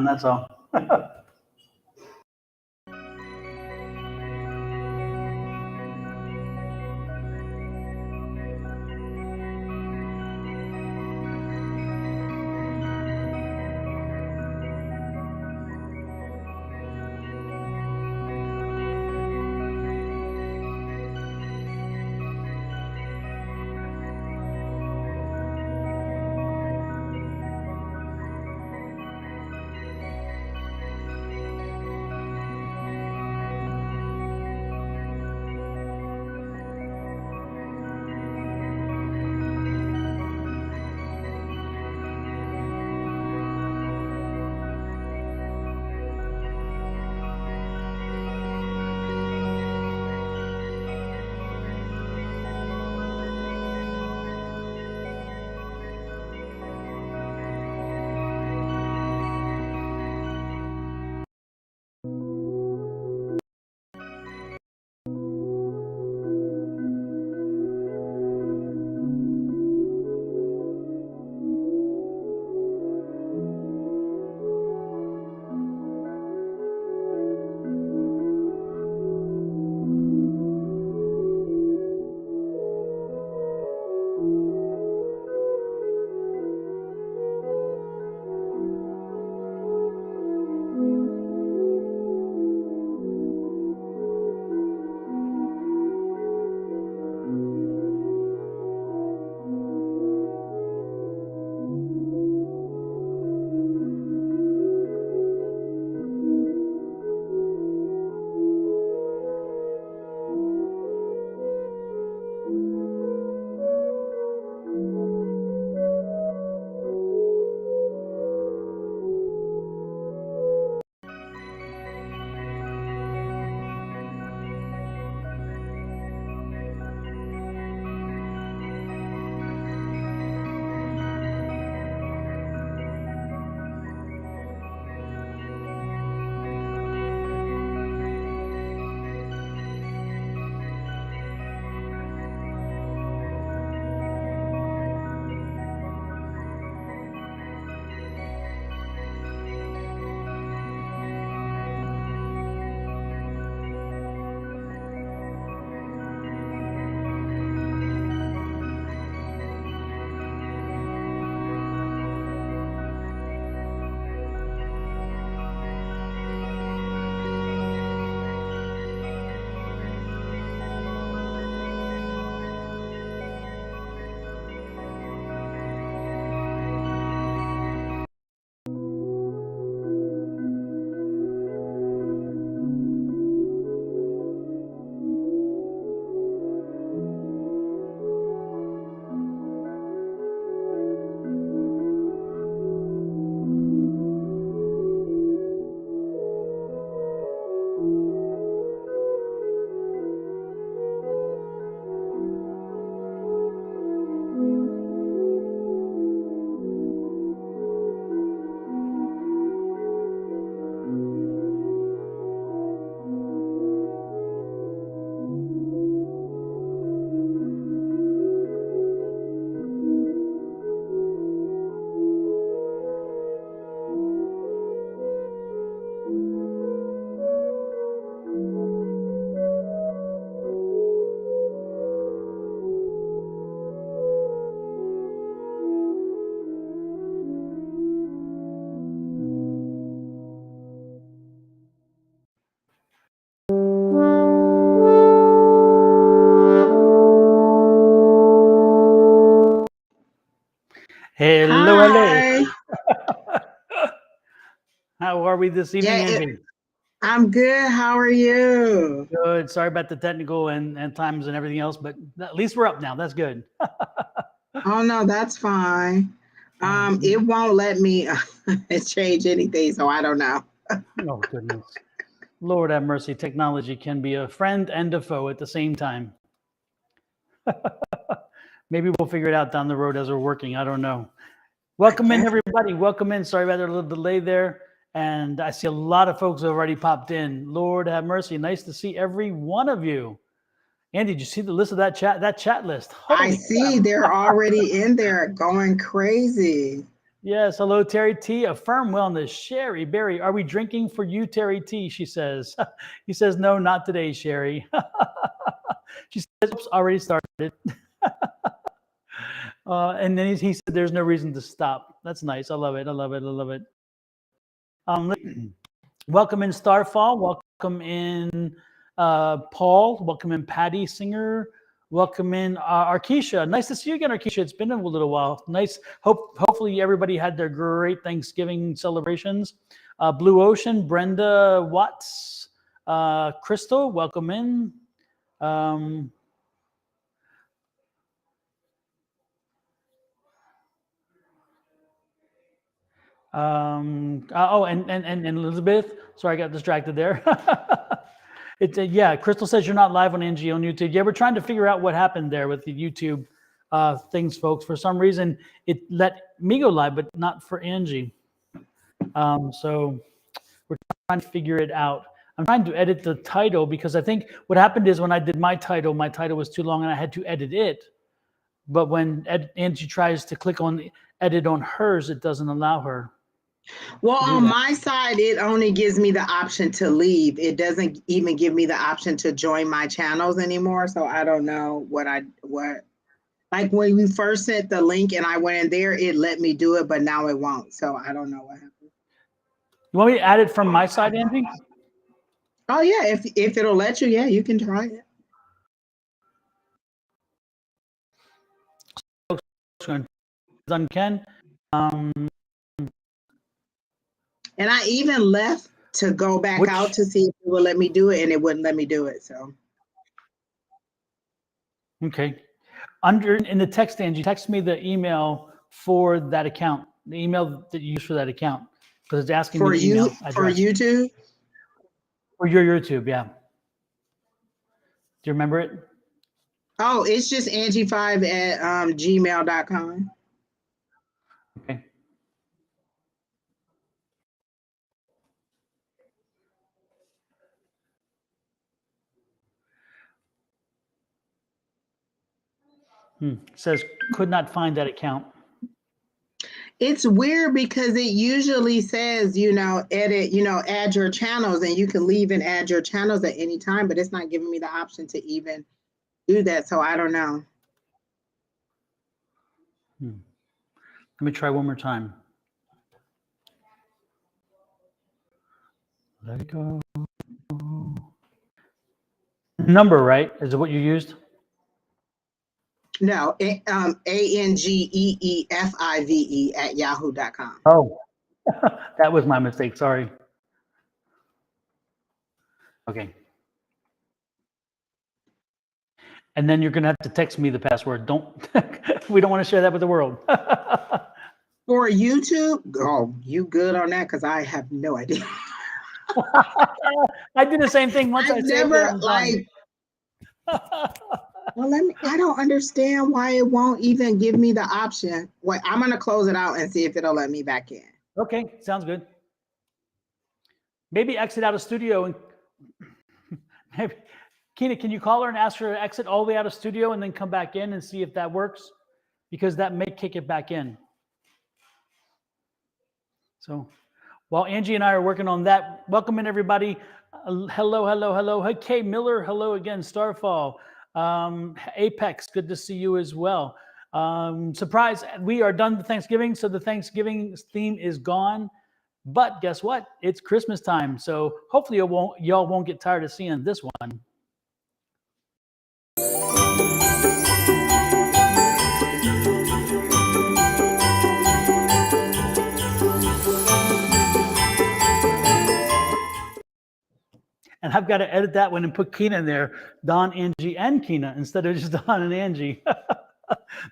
That's all. Hello, Hi. hello. How are we this evening, Angie? I'm good. How are you? Good. Sorry about the technical and times and everything else, but at least we're up now. That's good. Oh no, that's fine. It won't let me change anything, so I don't know. Oh, goodness. Lord have mercy. Technology can be a friend and a foe at the same time. Maybe we'll figure it out down the road as we're working. I don't know. Welcome in, everybody. Welcome in. Sorry about the little delay there. And I see a lot of folks already popped in. Lord have mercy. Nice to see every one of you. Andy, did you see the list of that chat list? I see they're already in there going crazy. Yes, hello, Terry T. Affirm Wellness. Sherry Berry, are we drinking for you, Terry T? She says. He says, no, not today, Sherry. She says, oops, already started. And then he said, there's no reason to stop. That's nice. I love it. I love it. I love it. Welcome in Starfall. Welcome in Paul. Welcome in Patty Singer. Welcome in Arkesha. Nice to see you again, Arkesha. It's been a little while. Nice. Hopefully everybody had their great Thanksgiving celebrations. Blue Ocean, Brenda Watts, Crystal, welcome in. And Elizabeth. Sorry, I got distracted there. Yeah, Crystal says you're not live on Angie on YouTube. Yeah, we're trying to figure out what happened there with the YouTube things, folks. For some reason, it let me go live, but not for Angie. So we're trying to figure it out. I'm trying to edit the title because I think what happened is when I did my title was too long and I had to edit it. But when Angie tries to click on edit on hers, it doesn't allow her. Well, on my side, it only gives me the option to leave. It doesn't even give me the option to join my channels anymore. So I don't know what like when we first sent the link and I went in there, it let me do it, but now it won't. So I don't know what happened. You want me to add it from my side, Angie? Oh yeah, if it'll let you, yeah, you can try it. Done, Ken. And I even left to go back out to see if it will let me do it, and it wouldn't let me do it. So, okay. In the text, Angie, text me the email for that account, the email that you use for that account, because it's asking me the email address. For YouTube? For your YouTube, yeah. Do you remember it? Oh, it's just Angie5 at gmail.com. Okay. Says could not find that account. It's weird because it usually says, edit, add your channels, and you can leave and add your channels at any time, but it's not giving me the option to even do that. So I don't know. Let me try one more time. Let it go. Number, right? Is it what you used? No, ANGEEFIVE at yahoo.com. Oh, that was my mistake. Sorry. Okay. And then you're going to have to text me the password. We don't want to share that with the world. For YouTube, oh, you good on that? Because I have no idea. I did the same thing once. I've never well, I don't understand why it won't even give me the option. Wait, I'm going to close it out and see if it'll let me back in. Okay, sounds good. Maybe exit out of studio and maybe Kina, can you call her and ask her to exit all the way out of studio and then come back in and see if that works? Because that may kick it back in. So while Angie and I are working on that, welcome in everybody. Hello. Hey, Kay Miller, hello again. Starfall. Apex, good to see you as well. Surprise, we are done with Thanksgiving, so the Thanksgiving theme is gone. But guess what? It's Christmas time, so hopefully y'all won't get tired of seeing this one. And I've got to edit that one and put Kina in there, Don, Angie, and Kina instead of just Don and Angie.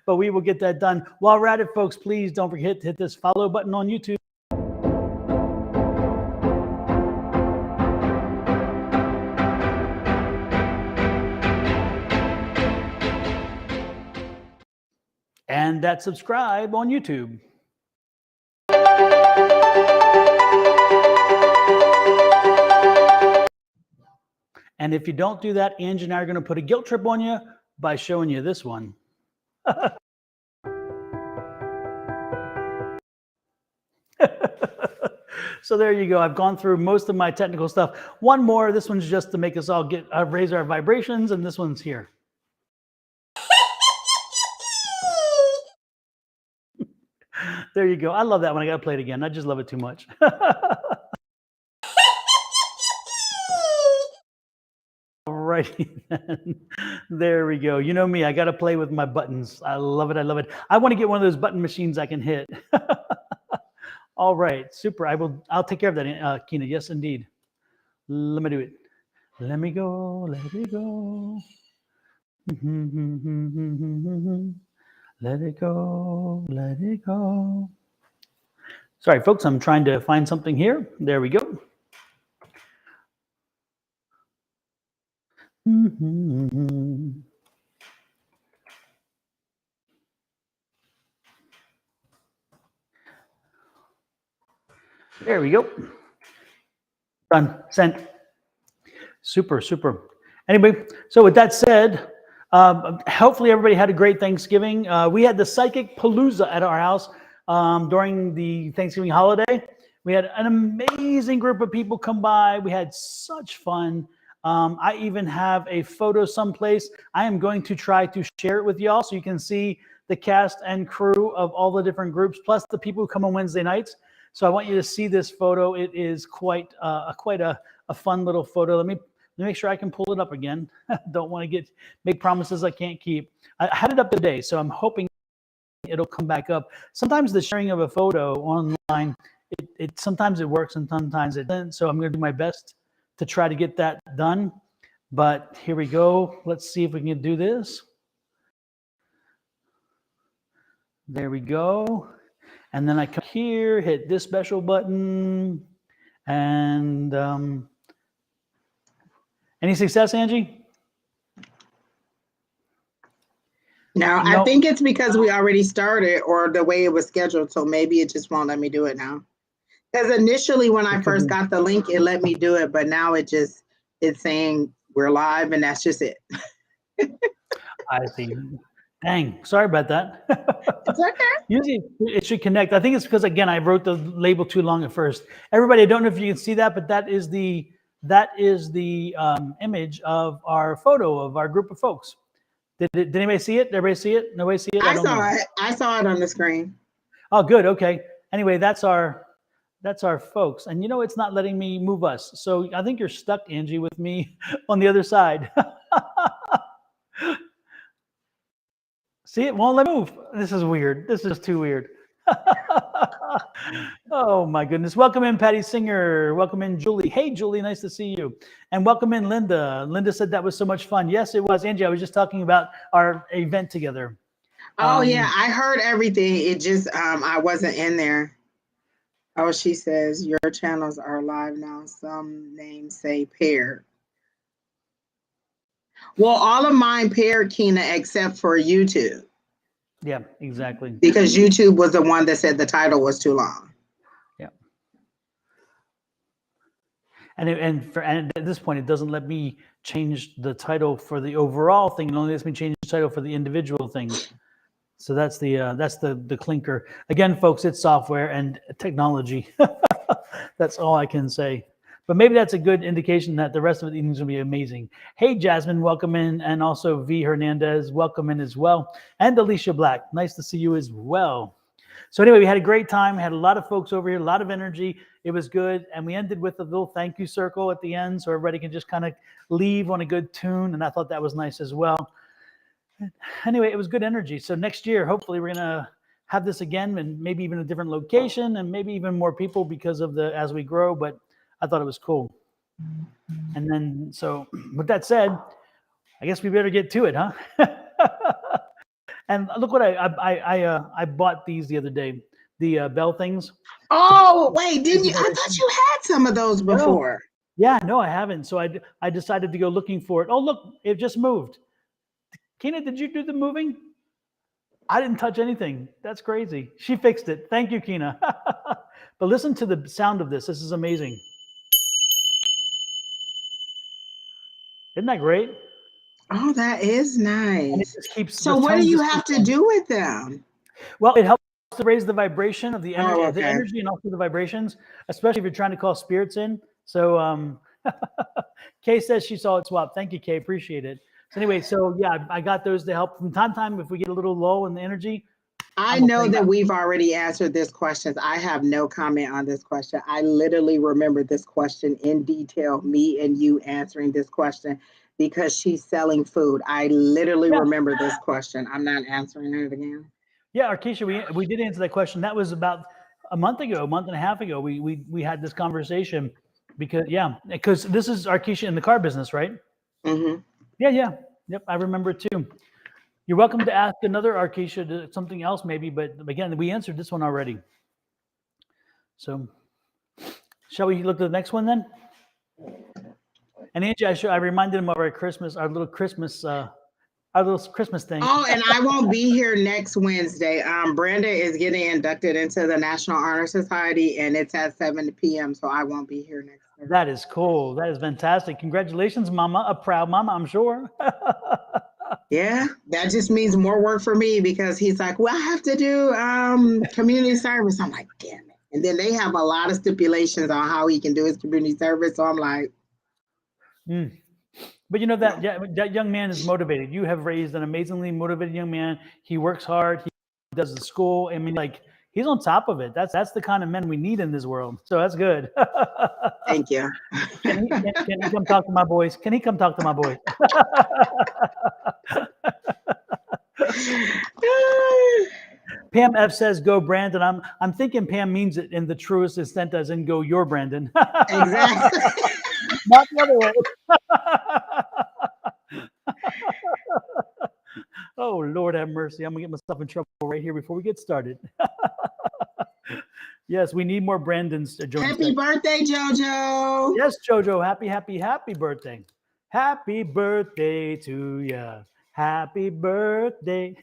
But we will get that done. While we're at it, folks, please don't forget to hit this follow button on YouTube. And that subscribe on YouTube. And if you don't do that, Angie and I are going to put a guilt trip on you by showing you this one. So there you go. I've gone through most of my technical stuff. One more. This one's just to make us all get raise our vibrations, and this one's here. There you go. I love that one. I got to play it again. I just love it too much. Alrighty then. There we go. You know me. I got to play with my buttons. I love it. I love it. I want to get one of those button machines I can hit. All right. Super. I'll take care of that, Kina. Yes, indeed. Let me do it. Let me go. Let it go. Let it go. Let it go. Sorry, folks. I'm trying to find something here. There we go. There we go. Done. Sent. Super, super. Anyway, so with that said, hopefully everybody had a great Thanksgiving. We had the Psychic Palooza at our house during the Thanksgiving holiday. We had an amazing group of people come by. We had such fun. I even have a photo someplace. I am going to try to share it with y'all so you can see the cast and crew of all the different groups, plus the people who come on Wednesday nights. So I want you to see this photo. It is quite a fun little photo. Let me make sure I can pull it up again. Don't want to make promises I can't keep. I had it up today, so I'm hoping it'll come back up. Sometimes the sharing of a photo online, sometimes it works and sometimes it doesn't. So I'm going to do my best to try to get that done. But here we go. Let's see if we can do this. There we go. And then I come here, hit this special button, and any success, Angie? No, I think it's because we already started or the way it was scheduled. So maybe it just won't let me do it now. Because initially when I first got the link, it let me do it. But now it's saying we're live and that's just it. I see. Dang, sorry about that. It's okay. Usually it should connect. I think it's because, again, I wrote the label too long at first. Everybody, I don't know if you can see that, but that is the image of our photo of our group of folks. Did anybody see it? Did everybody see it? Nobody see it? I saw it. I saw it on the screen. Oh, good. Okay. Anyway, that's our folks. And it's not letting me move us. So I think you're stuck, Angie, with me on the other side. See, it won't let me move. This is weird. This is too weird. Oh my goodness. Welcome in, Patty Singer. Welcome in, Julie. Hey, Julie, nice to see you. And welcome in, Linda. Linda said that was so much fun. Yes, it was. Angie, I was just talking about our event together. Oh yeah, I heard everything. It just I wasn't in there. Oh, she says your channels are live now. Some names say paired. Well, all of mine paired, Kina, except for YouTube. Yeah, exactly. Because YouTube was the one that said the title was too long. Yeah. And at this point, it doesn't let me change the title for the overall thing. It only lets me change the title for the individual things. So that's the clinker. Again, folks, it's software and technology. That's all I can say. But maybe that's a good indication that the rest of the evening's going to be amazing. Hey, Jasmine, welcome in. And also V. Hernandez, welcome in as well. And Alicia Black, nice to see you as well. So anyway, we had a great time. We had a lot of folks over here, a lot of energy. It was good. And we ended with a little thank you circle at the end so everybody can just kind of leave on a good tune. And I thought that was nice as well. Anyway, it was good energy. So next year, hopefully we're going to have this again and maybe even a different location and maybe even more people because of as we grow. But I thought it was cool. And then, so with that said, I guess we better get to it, huh? And look what I bought these the other day, the bell things. Oh, wait, didn't you? I thought you had some of those before. No. Yeah, no, I haven't. So I decided to go looking for it. Oh, look, it just moved. Kina, did you do the moving? I didn't touch anything. That's crazy. She fixed it. Thank you, Kina. But listen to the sound of this. This is amazing. Isn't that great? Oh, that is nice. And it just keeps so what do you have to do with them? Well, it helps to raise the vibration of the energy, Oh, okay. and also the vibrations, especially if you're trying to call spirits in. So Kay says she saw it swap. Thank you, Kay. Appreciate it. So anyway, so yeah, I got those to help from time to time if we get a little low in the energy. I know that we've already answered this question. I have no comment on this question. I literally remember this question in detail, me and you answering this question because she's selling food. I literally remember this question. I'm not answering it again. Yeah, Arkisha, we did answer that question. That was about a month and a half ago. We had this conversation because this is Arkisha in the car business, right? Mm-hmm. Yeah. Yep, I remember it too. You're welcome to ask another Arkisha something else maybe, but again, we answered this one already. So, shall we look at the next one then? And Angie, I reminded him of our little Christmas thing. Oh, and I won't be here next Wednesday. Brenda is getting inducted into the National Honor Society, and it's at 7 p.m., so I won't be here next Thursday. That is cool. That is fantastic. Congratulations, Mama. A proud mama, I'm sure. Yeah, that just means more work for me because he's like, well, I have to do community service. I'm like, damn it. And then they have a lot of stipulations on how he can do his community service. So I'm like, But you know that young man is motivated. You have raised an amazingly motivated young man. He works hard. He does the school. I mean, like he's on top of it. That's the kind of men we need in this world. So that's good. Thank you. Can he come talk to my boys? Can he come talk to my boys? Pam F says, "Go Brandon." I'm thinking Pam means it in the truest extent, as in "Go your Brandon." Exactly. Not the other way. Oh Lord, have mercy! I'm gonna get myself in trouble right here before we get started. Yes, we need more Brandons to join. Happy birthday, JoJo! Yes, JoJo. Happy birthday! Happy birthday to ya! Happy birthday!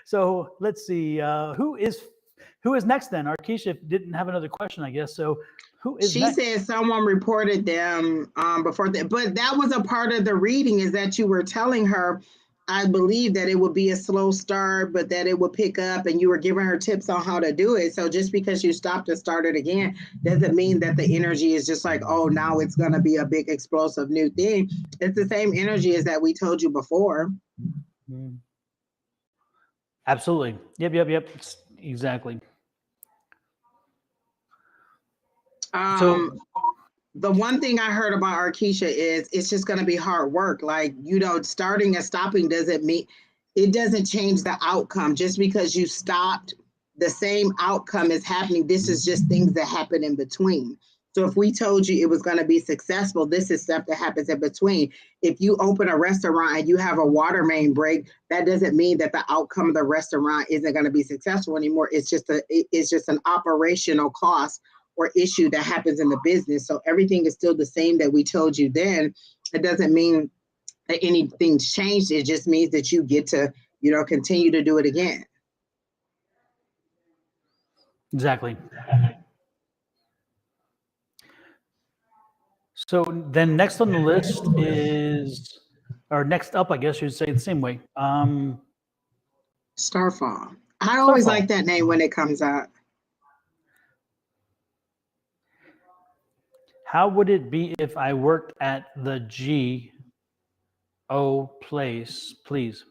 So let's see. Who is next then? Arkisha didn't have another question, I guess. So who is she next? said someone reported them before that, but that was a part of the reading is that you were telling her, I believe that it would be a slow start, but that it would pick up and you were giving her tips on how to do it. So just because you stopped and started again, doesn't mean that the energy is just like, oh, now it's going to be a big explosive new thing. It's the same energy as that we told you before. Absolutely. Yep. Exactly. So the one thing I heard about Arkisha is it's just going to be hard work. Like, starting and stopping doesn't change the outcome. Just because you stopped, the same outcome is happening. This is just things that happen in between. So if we told you it was going to be successful, this is stuff that happens in between. If you open a restaurant and you have a water main break, that doesn't mean that the outcome of the restaurant isn't going to be successful anymore. It's just an operational cost or issue that happens in the business. So everything is still the same that we told you then. It doesn't mean that anything's changed. It just means that you get to, continue to do it again. Exactly. So then next on the list is, or next up, I guess you'd say it the same way. Starfall. I always like that name when it comes out. How would it be if I worked at the G.O. place, please?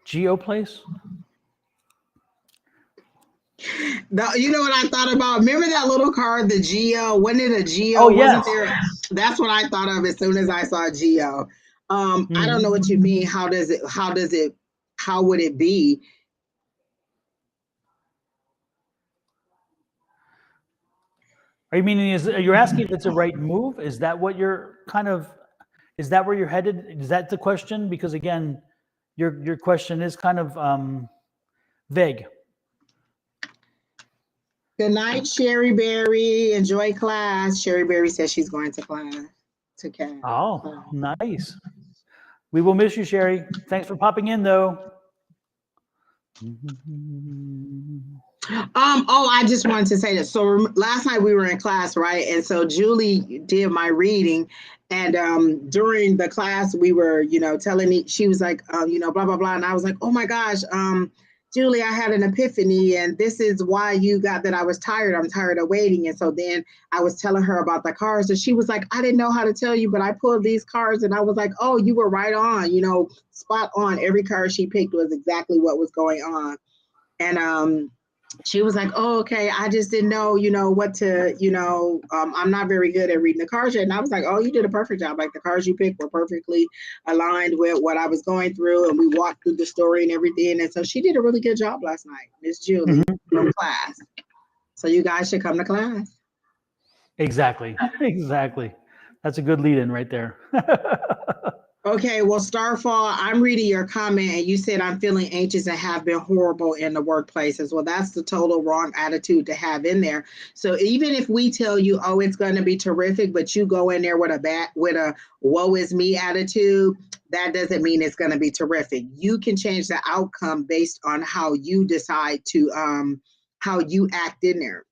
G.O. place? No, you know what I thought about? Remember that little card, the Geo? Wasn't it a Geo? Oh, yes. Wasn't there? That's what I thought of as soon as I saw Geo. I don't know what you mean. How would it be? Are you meaning you're asking if it's a right move? Is that what you're is that where you're headed? Is that the question? Because again, your question is kind of vague. Good night, Sherry Berry. Enjoy class. Sherry Berry says she's going to class. Oh, nice. We will miss you, Sherry. Thanks for popping in, though. I just wanted to say that. So last night we were in class, right? And so Julie did my reading, and during the class we were, telling me, she was like, blah blah blah, and I was like, oh my gosh, Julie, I had an epiphany, and this is why you got that. I was tired. I'm tired of waiting. And so then I was telling her about the cards, and she was like, I didn't know how to tell you, but I pulled these cards, and I was like, oh, you were right on, spot on. Every card she picked was exactly what was going on. And she was like, oh, okay, I just didn't know, what to, I'm not very good at reading the cards yet. And I was like, oh, you did a perfect job. Like, the cards you picked were perfectly aligned with what I was going through. And we walked through the story and everything. And so she did a really good job last night, Miss Julie, from class. So you guys should come to class. Exactly. That's a good lead in right there. Okay, well, Starfall, I'm reading your comment, and you said I'm feeling anxious and have been horrible in the workplaces. Well, that's the total wrong attitude to have in there. So even if we tell you, oh, it's going to be terrific, but you go in there with a woe is me attitude, that doesn't mean it's going to be terrific. You can change the outcome based on how you decide to how you act in there.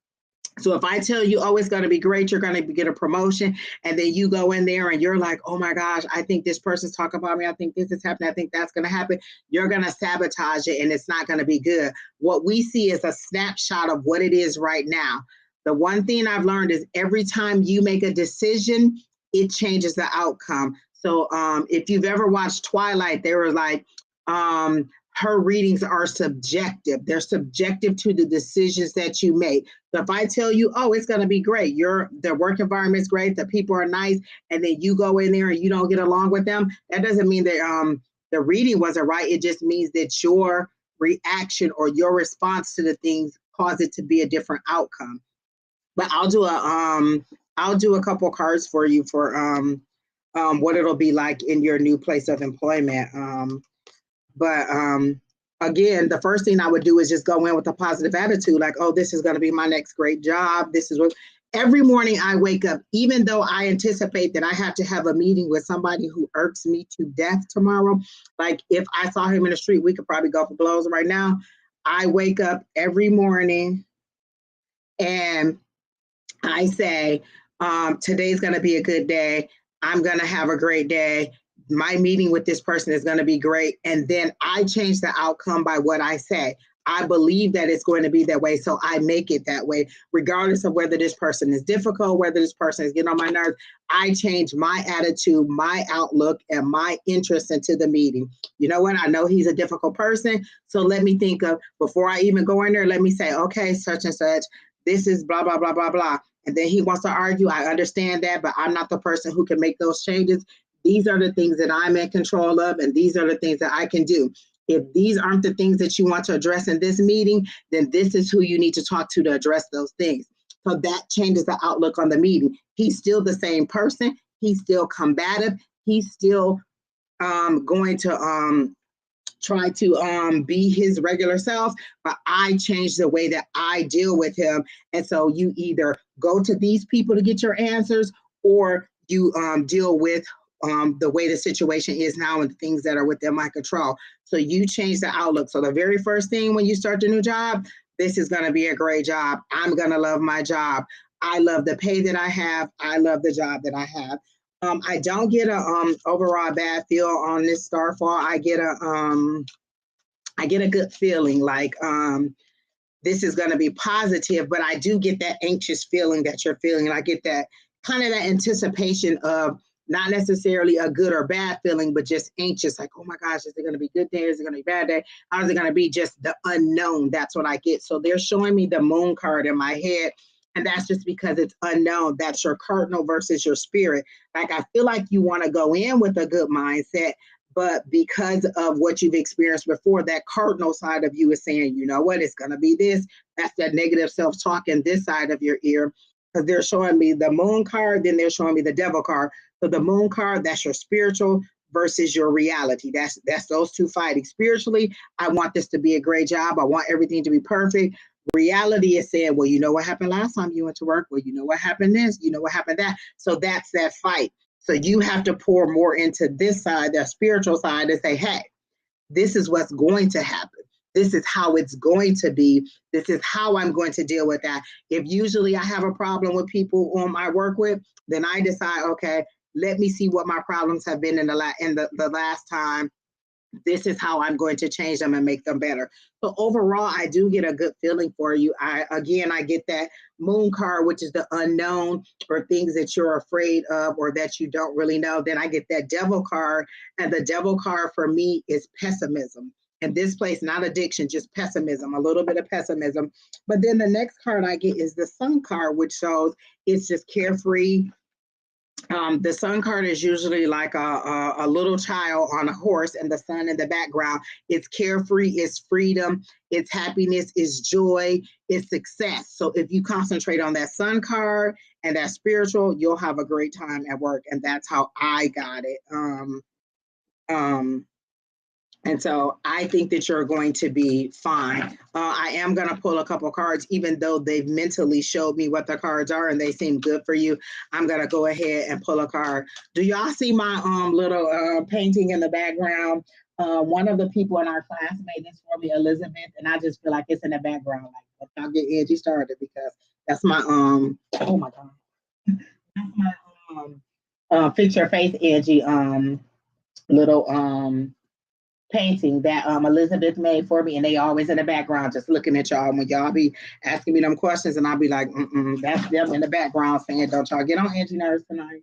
So if I tell you, oh, it's going to be great, you're going to get a promotion, and then you go in there and you're like, oh my gosh, I think this person's talking about me. I think this is happening. I think that's going to happen. You're going to sabotage it, and it's not going to be good. What we see is a snapshot of what it is right now. The one thing I've learned is every time you make a decision, it changes the outcome. So if you've ever watched Twilight, they were like, her readings are subjective. They're subjective to the decisions that you make. So if I tell you, oh, it's going to be great, the work environment is great, the people are nice, and then you go in there and you don't get along with them, that doesn't mean that the reading wasn't right. It just means that your reaction or your response to the things caused it to be a different outcome. But I'll do a couple cards for you for what it'll be like in your new place of employment. But again, the first thing I would do is just go in with a positive attitude, like, oh, this is going to be my next great job. This is what every morning I wake up, even though I anticipate that I have to have a meeting with somebody who irks me to death tomorrow. Like if I saw him in the street, we could probably go for blows right now. I wake up every morning and I say, today's going to be a good day. I'm going to have a great day. My meeting with this person is going to be great. And then I change the outcome by what I say. I believe that it's going to be that way, so I make it that way, regardless of whether this person is difficult, whether this person is getting on my nerves. I change my attitude, my outlook, and my interest into the meeting. You know what? I know he's a difficult person, so let me think of, before I even go in there, let me say, okay, such and such, this is blah, blah, blah, blah, blah. And then he wants to argue. I understand that, but I'm not the person who can make those changes. These are the things that I'm in control of, and these are the things that I can do. If these aren't the things that you want to address in this meeting, then this is who you need to talk to address those things. So that changes the outlook on the meeting. He's still the same person. He's still combative. He's still going to try to be his regular self, but I change the way that I deal with him. And so you either go to these people to get your answers, or you deal with the way the situation is now and the things that are within my control. So you change the outlook. So the very first thing when you start the new job, this is going to be a great job. I'm going to love my job. I love the pay that I have. I love the job that I have. I don't get a overall bad feel on this Starfall. I get a good feeling, like this is going to be positive, but I do get that anxious feeling that you're feeling. And I get that kind of that anticipation of not necessarily a good or bad feeling, but just anxious, like, oh my gosh, is it going to be a good day? Is it going to be a bad day? How is it going to be? Just the unknown. That's what I get. So they're showing me the moon card in my head. And that's just because it's unknown. That's your cardinal versus your spirit. Like, I feel like you want to go in with a good mindset, but because of what you've experienced before, that cardinal side of you is saying, you know what, it's going to be this. That's that negative self-talk in this side of your ear, because they're showing me the moon card, then they're showing me the devil card. So the moon card, that's your spiritual versus your reality. That's those two fighting. Spiritually, I want this to be a great job. I want everything to be perfect. Reality is saying, well, you know what happened last time you went to work? Well, you know what happened this? You know what happened that? So that's that fight. So you have to pour more into this side, that spiritual side, and say, hey, this is what's going to happen. this is how it's going to be. This is how I'm going to deal with that. If usually I have a problem with people whom I work with, then I decide, okay, let me see what my problems have been in the last time. This is how I'm going to change them and make them better. So overall, I do get a good feeling for you. I get that moon card, which is the unknown or things that you're afraid of or that you don't really know. Then I get that devil card, and the devil card for me is pessimism. In this place, not addiction, just pessimism, a little bit of pessimism. But then the next card I get is the sun card, which shows it's just carefree. The sun card is usually like a little child on a horse, and the sun in the background. It's carefree, it's freedom, it's happiness, it's joy, it's success. So if you concentrate on that sun card and that spiritual, you'll have a great time at work. And that's how I got it. And so I think that you're going to be fine. I am going to pull a couple cards, even though they've mentally showed me what the cards are and they seem good for you. I'm going to go ahead and pull a card. Do y'all see my little painting in the background? One of the people in our class made this for me, Elizabeth, and I just feel like it's in the background. Like, I'll get Angie started because that's my, oh my God. That's my Fix Your Face, Angie, little, painting that Elizabeth made for me, and they always in the background just looking at y'all when y'all be asking me them questions, and I'll be like, that's them in the background saying, don't y'all get on Angie nerves tonight.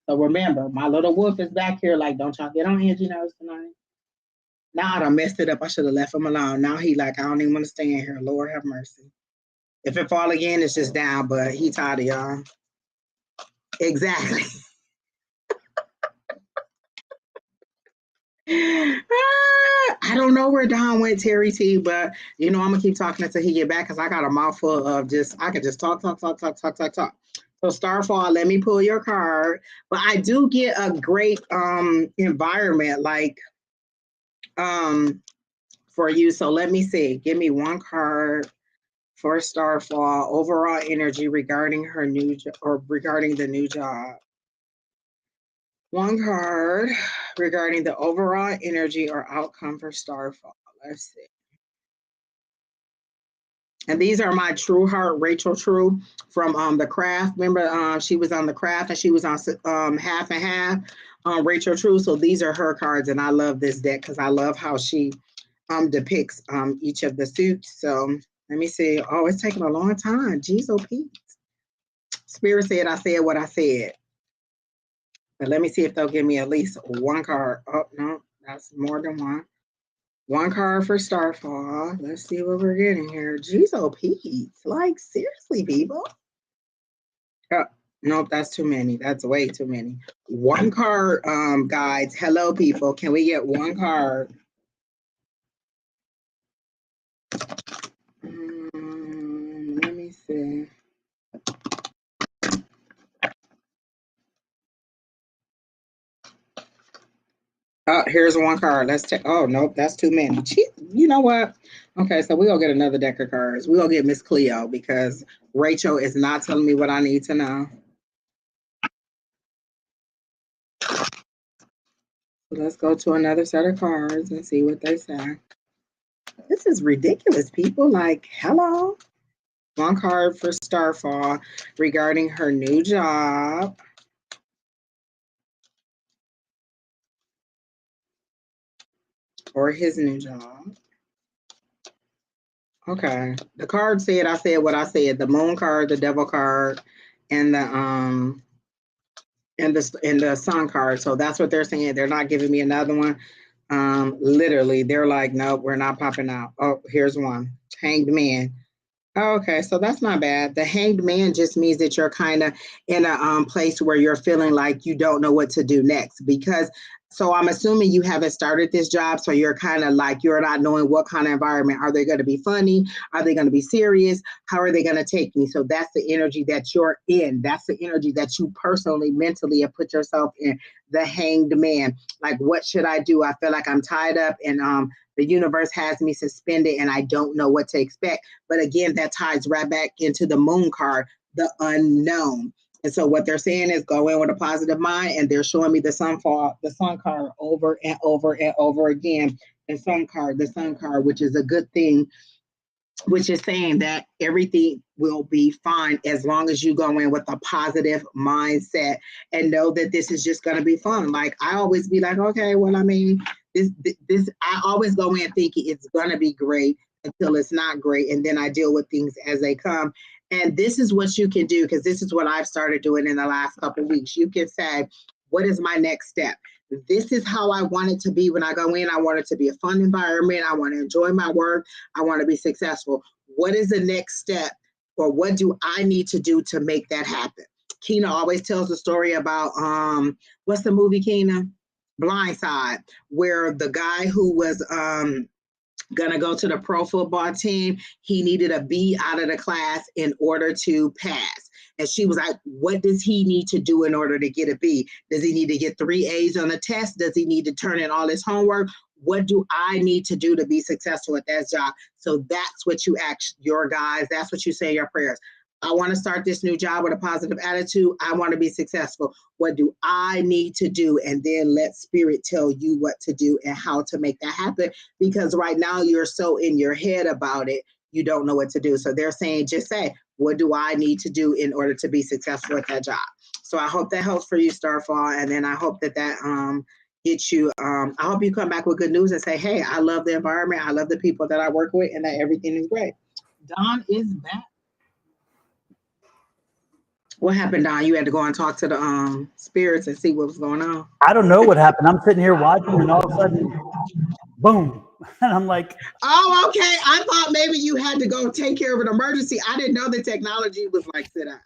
So remember, my little wolf is back here like, don't y'all get on Angie nerves tonight. Now I done messed it up. I should have left him alone. Now he like, I don't even want to stay in here. Lord have mercy. If it fall again, it's just down, but he tired of y'all. Exactly. I don't know where Don went, Terry T, but I'm gonna keep talking until he get back because I got a mouthful of I could just talk. So Starfall, let me pull your card. But I do get a great environment like for you. So let me see. Give me one card for Starfall. Overall energy regarding her regarding the new job. One card regarding the overall energy or outcome for Starfall. Let's see. And these are my True Heart, Rachel True from The Craft. Remember, she was on The Craft and she was on Half and Half, Rachel True. So these are her cards, and I love this deck because I love how she depicts each of the suits. So let me see. Oh, it's taking a long time. Jeez, oh, Pete. Spirit said I said what I said. But let me see if they'll give me at least one card. Oh, no, that's more than one. One card for Starfall. Let's see what we're getting here. Jeez, oh, Pete. Like, seriously, people. Oh, nope, that's too many. That's way too many. One card, guides. Hello, people. Can we get one card? Let me see. Oh, here's one card. Let's take. Oh, nope, that's too many. You know what? Okay, so we're going to get another deck of cards. We're going to get Miss Cleo because Rachel is not telling me what I need to know. So let's go to another set of cards and see what they say. This is ridiculous, people. Like, hello. One card for Starfall regarding her new job. Or his new job. Okay. The card said I said what I said. The moon card, the devil card, and the sun card. So that's what they're saying. They're not giving me another one. Literally, they're like, nope, we're not popping out. Oh, here's one. Hanged Man. Okay, so that's not bad. The Hanged Man just means that you're kind of in a place where you're feeling like you don't know what to do next so I'm assuming you haven't started this job, so you're kind of like you're not knowing what kind of environment. Are they going to be funny? Are they going to be serious? How are they going to take me? So that's the energy that you're in. That's the energy that you personally, mentally have put yourself in. The Hanged Man. Like, what should I do? I feel like I'm tied up and the universe has me suspended and I don't know what to expect. But again, that ties right back into the moon card, the unknown. And so what they're saying is go in with a positive mind, and they're showing me the sun card over and over and over again. the sun card, which is a good thing, which is saying that everything will be fine as long as you go in with a positive mindset and know that this is just going to be fun. Like I always be like, okay, well, I mean, this, I always go in thinking it's going to be great until it's not great. And then I deal with things as they come. And this is what you can do, because this is what I've started doing in the last couple of weeks. You can say, what is my next step? This is how I want it to be when I go in. I want it to be a fun environment. I want to enjoy my work. I want to be successful. What is the next step, or what do I need to do to make that happen? Keena always tells the story about, what's the movie, Keena? Blindside, where the guy who was gonna go to the pro football team, he needed a B out of the class in order to pass. And she was like, what does he need to do in order to get a B? Does he need to get 3 A's on the test? Does he need to turn in all his homework? What do I need to do to be successful at that job? So that's what you ask your guys. That's what you say in your prayers. I want to start this new job with a positive attitude. I want to be successful. What do I need to do? And then let spirit tell you what to do and how to make that happen. Because right now you're so in your head about it, you don't know what to do. So they're saying, just say, what do I need to do in order to be successful at that job? So I hope that helps for you, Starfall. And then I hope that gets you, I hope you come back with good news and say, hey, I love the environment. I love the people that I work with, and that everything is great. Don is back. What happened, Don? You had to go and talk to the spirits and see what was going on. I don't know what happened. I'm sitting here watching, and all of a sudden, boom. And I'm like, oh, okay. I thought maybe you had to go take care of an emergency. I didn't know the technology was like sit down.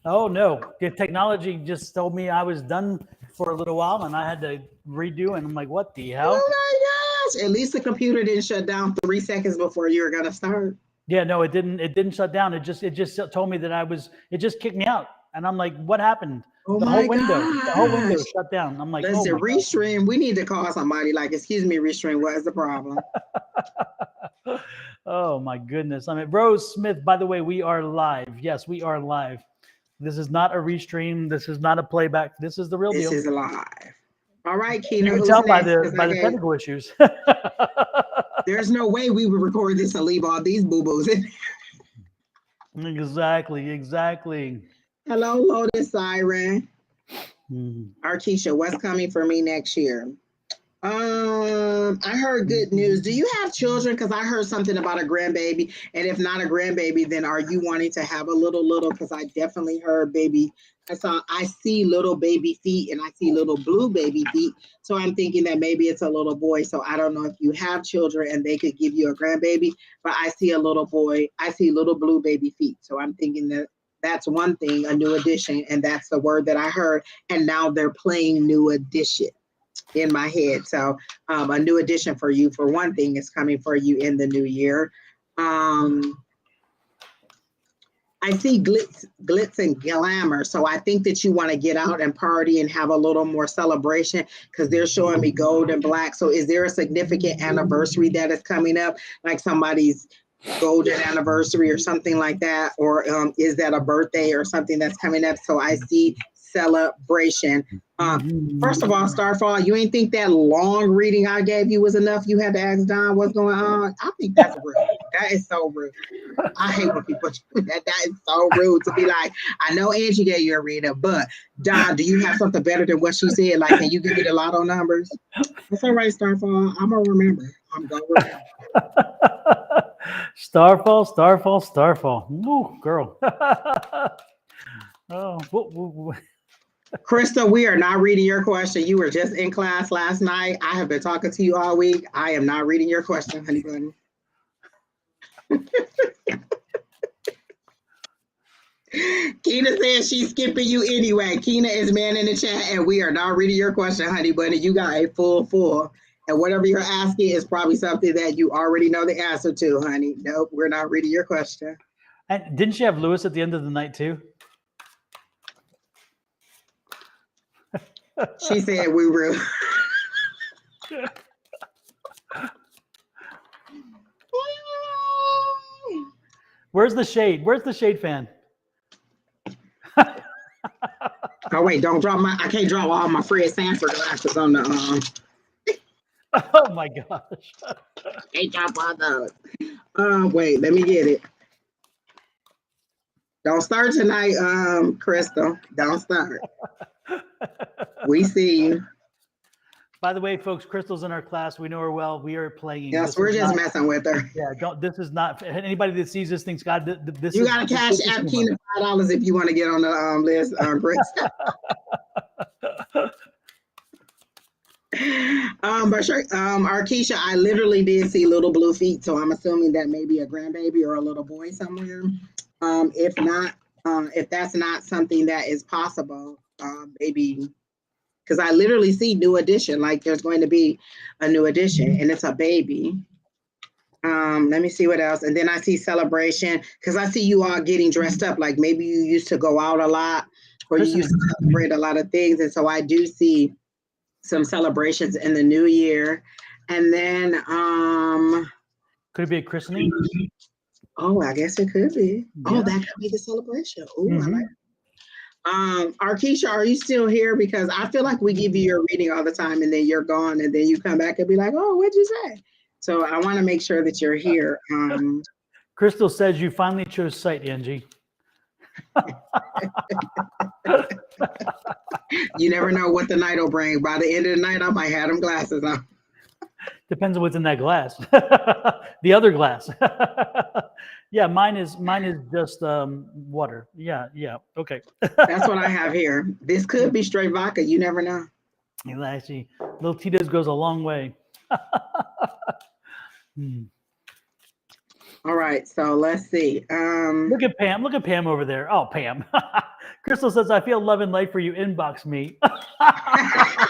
Oh, no. The technology just told me I was done for a little while, and I had to redo. And I'm like, what the hell? Oh, my gosh. At least the computer didn't shut down 3 seconds before you were going to start. Yeah, no, it didn't shut down. It just told me that it just kicked me out. And I'm like, what happened? Oh, the whole window shut down. I'm like, listen, Restream, we need to call somebody like, excuse me, Restream, what is the problem? Oh my goodness. I mean, Rose Smith, by the way, we are live. Yes, we are live. This is not a restream. This is not a playback. This is the real deal. This is live. All right, Keena. You can tell by the technical issues. There's no way we would record this and leave all these boo-boos in. Exactly. Hello, Lotus Siren. Arkisha, what's coming for me next year? I heard good news. Do you have children? Because I heard something about a grandbaby. And if not a grandbaby, then are you wanting to have a little? Because I definitely heard baby. I see little baby feet, and I see little blue baby feet. So I'm thinking that maybe it's a little boy. So I don't know if you have children and they could give you a grandbaby, but I see a little boy. I see little blue baby feet. So I'm thinking that that's one thing, a new edition. And that's the word that I heard. And now they're playing new edition in my head. So a new edition for you, for one thing, is coming for you in the new year. I see glitz and glamour. So I think that you want to get out and party and have a little more celebration, because they're showing me gold and black. So is there a significant anniversary that is coming up, like somebody's golden anniversary or something like that? Or is that a birthday or something that's coming up? So I see celebration. First of all, Starfall, you ain't think that long reading I gave you was enough? You had to ask Don what's going on? I think that's rude. That is so rude. I hate when people do that. That is so rude to be like, I know Angie gave you a reader, but Don, do you have something better than what she said? Like, can you give me the lotto numbers? That's all right, Starfall. I'm going to remember. I'm going to remember. Starfall. Ooh, girl. Oh, Krista, we are not reading your question. You were just in class last night. I have been talking to you all week. I am not reading your question, honey bunny. Keena says she's skipping you anyway. Keena is man in the chat, and we are not reading your question, honey bunny. You got a full. And whatever you're asking is probably something that you already know the answer to, honey. Nope, we're not reading your question. And didn't she have Lewis at the end of the night too? She said we were. Where's the shade? Where's the shade fan? Oh wait, don't drop I can't drop all my Fred Sanford glasses on the Oh my gosh. Can't chop all those. Wait, let me get it. Don't start tonight, Crystal. Don't start. We see you. By the way, folks, Crystal's in our class. We know her well. We are playing. Yes, we're just messing with her. Yeah, this is not anybody that sees this thinks God. This you is, got to cash app Keena $5 if you want to get on the list, Crystal. But sure, Arkisha, I literally did see little blue feet, so I'm assuming that may be a grandbaby or a little boy somewhere. If not, if that's not something that is possible, maybe. Because I literally see new edition, like there's going to be a new edition and it's a baby. Let me see what else. And then I see celebration because I see you all getting dressed up. Like maybe you used to go out a lot or you used to celebrate a lot of things. And so I do see some celebrations in the new year. And then could it be a christening? Oh, I guess it could be. Yeah. Oh, that could be the celebration. Oh, I like it. Arkisha, are you still here? Because I feel like we give you your reading all the time and then you're gone and then you come back and be like, oh, what'd you say? So I want to make sure that you're here. Crystal says you finally chose sight, Angie. You never know what the night will bring. By the end of the night, I might have them glasses on. Depends on what's in that glass. The other glass. Yeah, mine is just water. Yeah, okay. That's what I have here. This could be straight vodka. You never know. Actually, little Tito's goes a long way. All right, so let's see. Look at Pam. Look at Pam over there. Oh, Pam. Crystal says, I feel love and light for you. Inbox me. I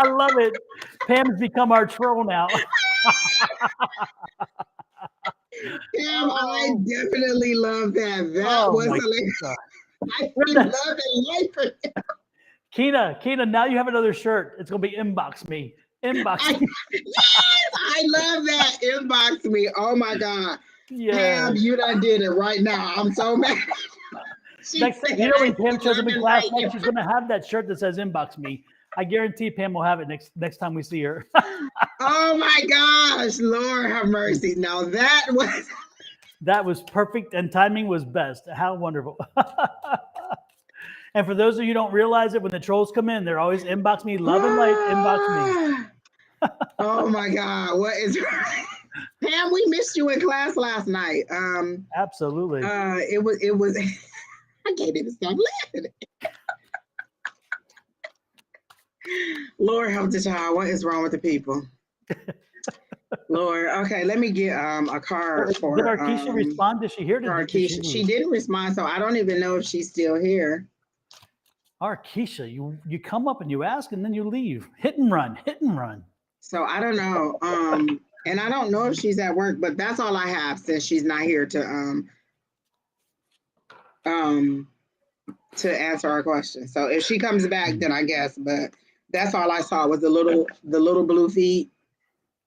love it. Pam's become our troll now. Pam, I definitely love that. That was hilarious. I feel love and light for you. Keena, now you have another shirt. It's going to be inbox me. Inbox me. Yes, I love that. Inbox me. Oh my God. Yeah. Pam, you done did it right now. I'm so mad. When Pam shows up in class next, she's going to have that shirt that says inbox me. I guarantee Pam will have it next time we see her. Oh my gosh, Lord have mercy. Now that was perfect and timing was best. How wonderful. And for those of you who don't realize it, when the trolls come in, they're always inbox me, love and light, inbox me. Oh my God, what is Pam, we missed you in class last night. Absolutely. It was I can't even stop laughing. Lord help the child. What is wrong with the people? Lord. Okay, let me get a card for Did Arkisha respond? Did she hear it? Arkisha? She didn't respond, so I don't even know if she's still here. Arkisha, you come up and you ask and then you leave. Hit and run. So I don't know. And I don't know if she's at work, but that's all I have since she's not here to answer our question. So if she comes back, then I guess, but that's all I saw was the little blue feet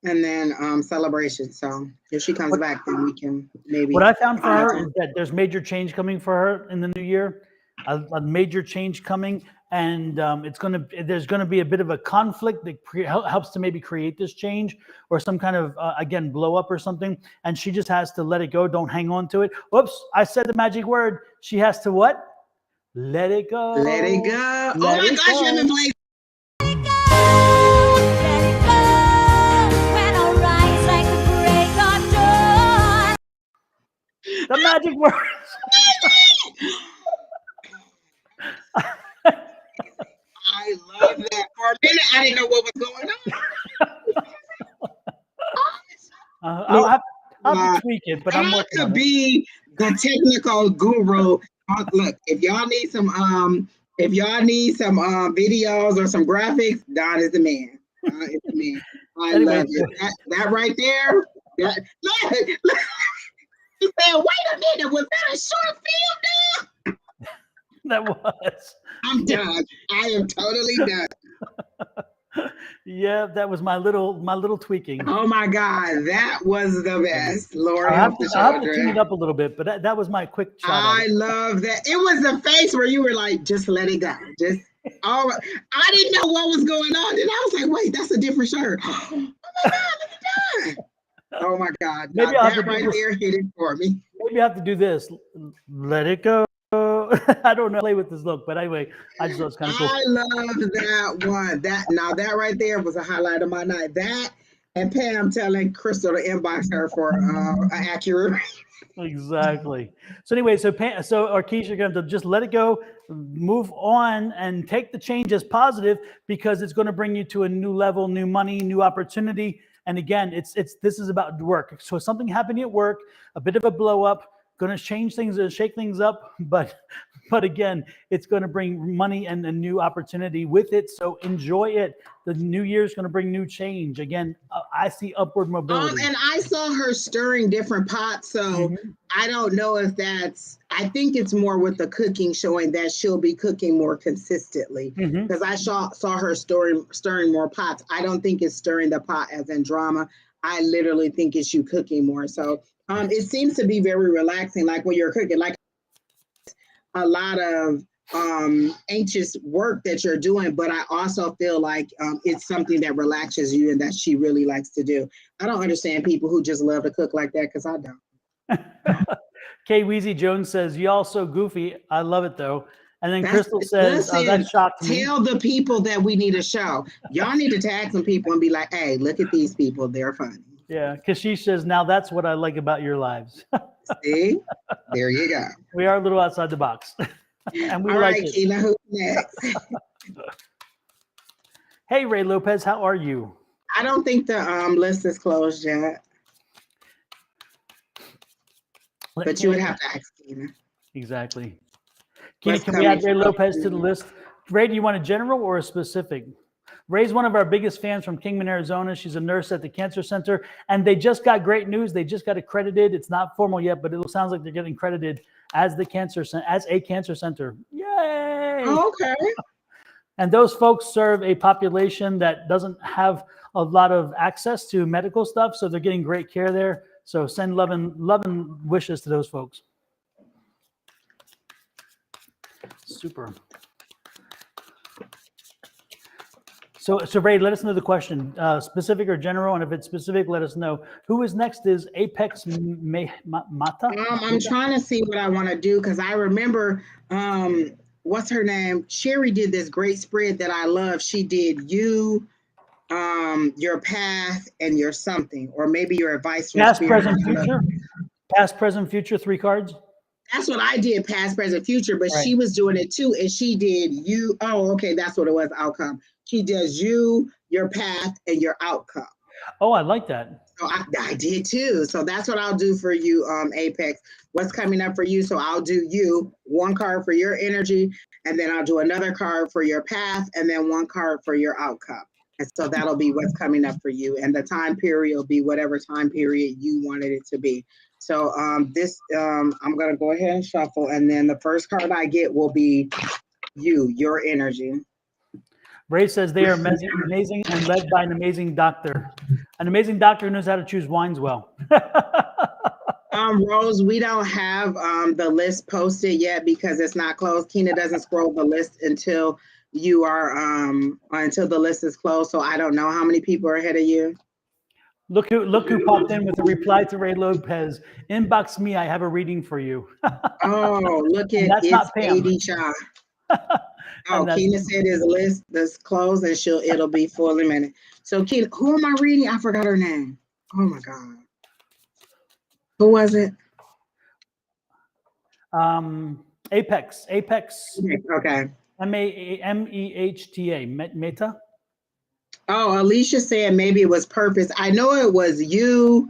and then celebration. So if she comes back, then we can maybe. What I found for her is that there's major change coming for her in the new year, a major change coming, and there's gonna be a bit of a conflict that helps to maybe create this change or some kind of again blow up or something, and she just has to let it go. Don't hang on to it. Whoops! I said the magic word. She has to what? Let it go. Let it go. Oh my gosh, you haven't played. The magic words. I love that. For a minute, I didn't know what was going on. I'll tweak it, but I'm working on it. Be the technical guru. Look, if y'all need some videos or some graphics, Don is the man. Don is the man. I love it. That right there. Look. He said, wait a minute, was that a short film, dude? That was. I'm done. I am totally done. Yeah, that was my little tweaking. Oh my God, that was the best. Lord I help the have to children. tune it up a little bit, but that was my quick shot. I love that. It was the face where you were like, just let it go. Just All right. I didn't know what was going on. Then I was like, wait, that's a different shirt. Oh my God, look at that. Oh my God. Now Maybe I'll have to that do right this. there hit it for me. Maybe I have to do this. Let it go. I don't know play with this look, but anyway, I just thought it's kind of cool. I love that one. That right there was a highlight of my night. That and Pam telling Crystal to inbox her for an accurate. Exactly. So anyway, so Keisha, you're going to just let it go, move on, and take the change as positive because it's going to bring you to a new level, new money, new opportunity. And again, this is about work. So something happening at work, a bit of a blow up, going to change things and shake things up, but again, it's going to bring money and a new opportunity with it. So enjoy it. The new year is going to bring new change. Again, I see upward mobility. And I saw her stirring different pots, so I don't know if that's. I think it's more with the cooking, showing that she'll be cooking more consistently. Because I saw her stirring more pots. I don't think it's stirring the pot as in drama. I literally think it's you cooking more. So it seems to be very relaxing, like when you're cooking, like a lot of anxious work that you're doing, but I also feel like it's something that relaxes you and that she really likes to do. I don't understand people who just love to cook like that because I don't. K. Weezy Jones says, "Y'all so goofy. I love it though." And then Crystal says, listen, "That shocked me." Tell the people that we need a show. Y'all need to tag some people and be like, "Hey, look at these people. They're funny." Yeah, because she says, "Now that's what I like about your lives." See, there you go. We are a little outside the box, and we all like right, it. Keena, who's next? Hey, Ray Lopez, how are you? I don't think the list is closed yet. But you would have to ask Keena. Exactly. Keena, can we add Ray Lopez to the list? Ray, do you want a general or a specific? Ray's one of our biggest fans from Kingman, Arizona. She's a nurse at the Cancer Center, and they just got great news. They just got accredited. It's not formal yet, but it sounds like they're getting credited as a cancer center. Yay! Okay. And those folks serve a population that doesn't have a lot of access to medical stuff, so they're getting great care there. So send love and wishes to those folks. Super. So Ray, let us know the question, specific or general, and if it's specific, let us know. Who is next is Apex Mata? I'm trying to see what I want to do because I remember, what's her name? Sherry did this great spread that I love. She did you, your path, and your something, or maybe your advice from Past, Spirit. present, future. Past, present, future, 3 cards. That's what I did, past, present, future, but she was doing it too, and she did you. Oh, okay, that's what it was, outcome. She does you, your path, and your outcome. Oh, I like that. So I did too. So that's what I'll do for you, Apex. What's coming up for you? So I'll do you, 1 card for your energy, and then I'll do another card for your path, and then 1 card for your outcome. And so that'll be what's coming up for you. And the time period will be whatever time period you wanted it to be. So I'm going to go ahead and shuffle. And then the first card I get will be you, your energy. Ray says they are amazing and led by an amazing doctor. An amazing doctor who knows how to choose wines well. Rose, we don't have the list posted yet because it's not closed. Keena doesn't scroll the list until you are until the list is closed. So I don't know how many people are ahead of you. Look who popped in with a reply to Ray Lopez. Inbox me. I have a reading for you. Oh, look at it's AD Shaw. Oh, Keena said his list is closed and it'll be full in a minute. So Keena, who am I reading? I forgot her name. Oh my God. Who was it? Apex. Okay. Mehta. Meta. Oh, Alicia said maybe it was purpose. I know it was you,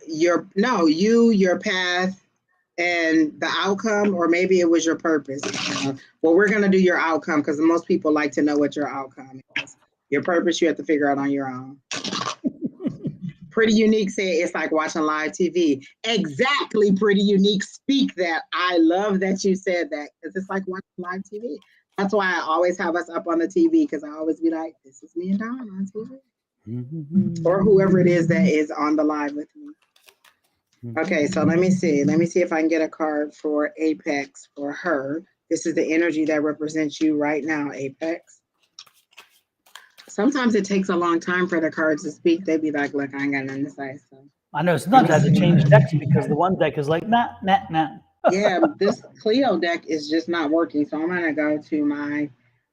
your path and the outcome, or maybe it was your purpose. Well, we're gonna do your outcome because most people like to know what your outcome is. Your purpose, you have to figure out on your own. Pretty Unique said it's like watching live TV. Exactly, Pretty Unique. Speak that. I love that you said that because it's like watching live TV. That's why I always have us up on the TV because I always be like, this is me and Don on TV. Or whoever it is that is on the live with me. Okay, so let me see. Let me see if I can get a card for Apex for her. This is the energy that represents you right now, Apex. Sometimes it takes a long time for the cards to speak. They be like, look, I ain't got nothing to say. So I know sometimes I have to change decks because the one deck is like, nah. yeah, this Cleo deck is just not working. So I'm going to go to my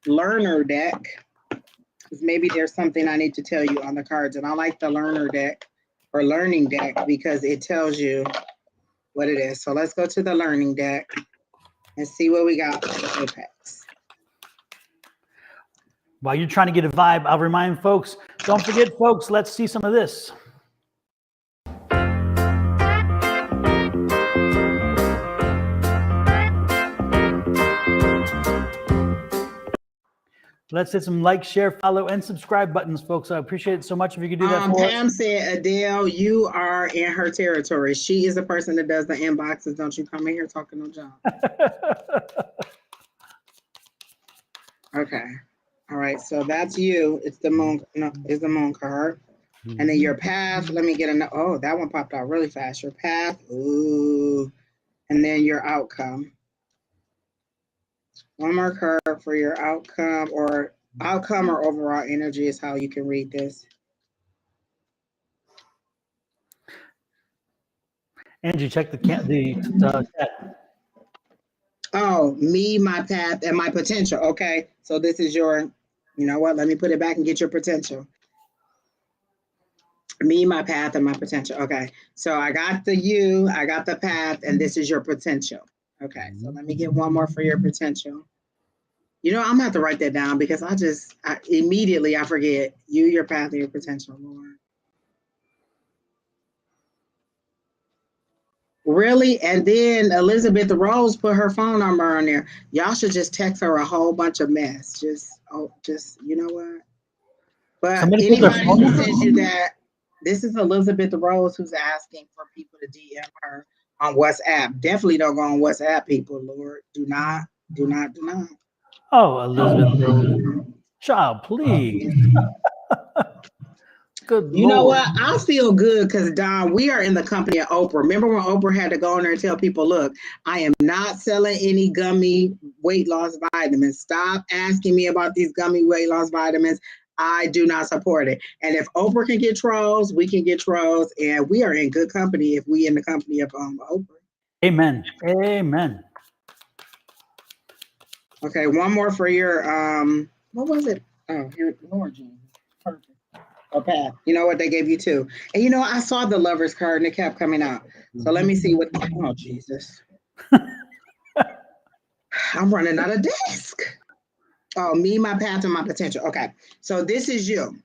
learner deck. Because maybe there's something I need to tell you on the cards. And I like the learner deck or learning deck because it tells you what it is. So let's go to the learning deck and see what we got for Apex. While you're trying to get a vibe, I'll remind folks, don't forget, folks, let's see some of this. Let's hit some like, share, follow, and subscribe buttons, folks. I appreciate it so much if you could do that for us. Pam said, Adele, you are in her territory. She is the person that does the inboxes. Don't you come in here talking no junk. Okay. All right. So that's you. It's the moon. No, it's the moon card. And then your path. Let me get another. Oh, that one popped out really fast. Your path. Ooh. And then your outcome. One more card for your outcome or overall energy is how you can read this. Angie, check the chat. Oh, me, my path, and my potential. Okay. So this is your, you know what? Let me put it back and get your potential. Me, my path, and my potential. Okay. So I got the you, I got the path, and this is your potential. Okay. So let me get one more for your potential. You know, I'm gonna have to write that down because I immediately forget you, your path, and your potential, Lord. Really? And then Elizabeth Rose put her phone number on there. Y'all should just text her a whole bunch of mess. Just you know what? But anybody who sends you that, this is Elizabeth Rose who's asking for people to DM her on WhatsApp. Definitely don't go on WhatsApp, people, Lord. Do not. Oh, Elizabeth Rose. Child, please. Good You Lord. know what? I feel good because, Don, we are in the company of Oprah. Remember when Oprah had to go in there and tell people, look, I am not selling any gummy weight loss vitamins. Stop asking me about these gummy weight loss vitamins. I do not support it. And if Oprah can get trolls, we can get trolls. And we are in good company if we in the company of Oprah. Amen. Amen. Okay, one more for your, what was it? Oh, your Lord Jesus. Perfect. Okay, you know what? They gave you two. And you know, I saw the Lover's card and it kept coming out. So let me see what, oh, Jesus. I'm running out of desk. Oh, me, my path, and my potential. Okay, so this is you.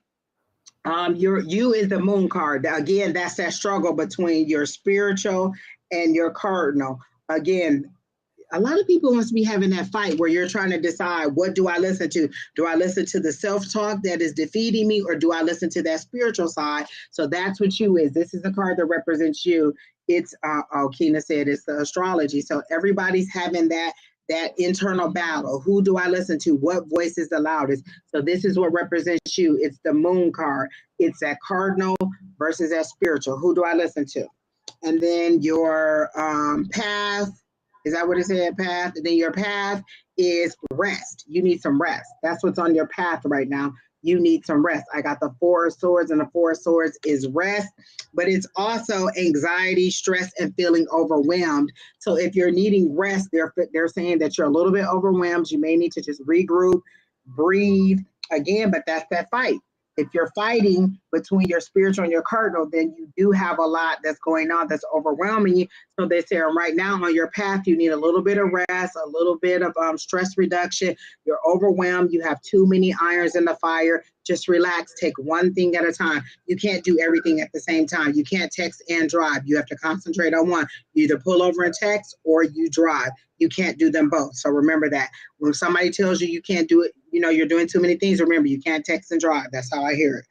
You is the moon card. Again, that's that struggle between your spiritual and your cardinal. Again, a lot of people must be having that fight where you're trying to decide, what do I listen to? Do I listen to the self-talk that is defeating me, or do I listen to that spiritual side? So that's what you is. This is the card that represents you. It's, Kina said it's the astrology. So everybody's having that internal battle. Who do I listen to? What voice is the loudest? So this is what represents you. It's the moon card. It's that cardinal versus that spiritual. Who do I listen to? And then your path. Is that what it said, path? And then your path is rest. You need some rest. That's what's on your path right now. You need some rest. I got the Four of Swords, and the Four of Swords is rest, but it's also anxiety, stress, and feeling overwhelmed. So if you're needing rest, they're saying that you're a little bit overwhelmed. You may need to just regroup, breathe again, but that's that fight. If you're fighting between your spiritual and your cardinal, then you do have a lot that's going on that's overwhelming you. So they say right now on your path, you need a little bit of rest, a little bit of stress reduction. You're overwhelmed. You have too many irons in the fire. Just relax. Take one thing at a time. You can't do everything at the same time. You can't text and drive. You have to concentrate on one. You either pull over and text or you drive. You can't do them both. So remember that. When somebody tells you you can't do it, you know, you're doing too many things, remember, you can't text and drive. That's how I hear it.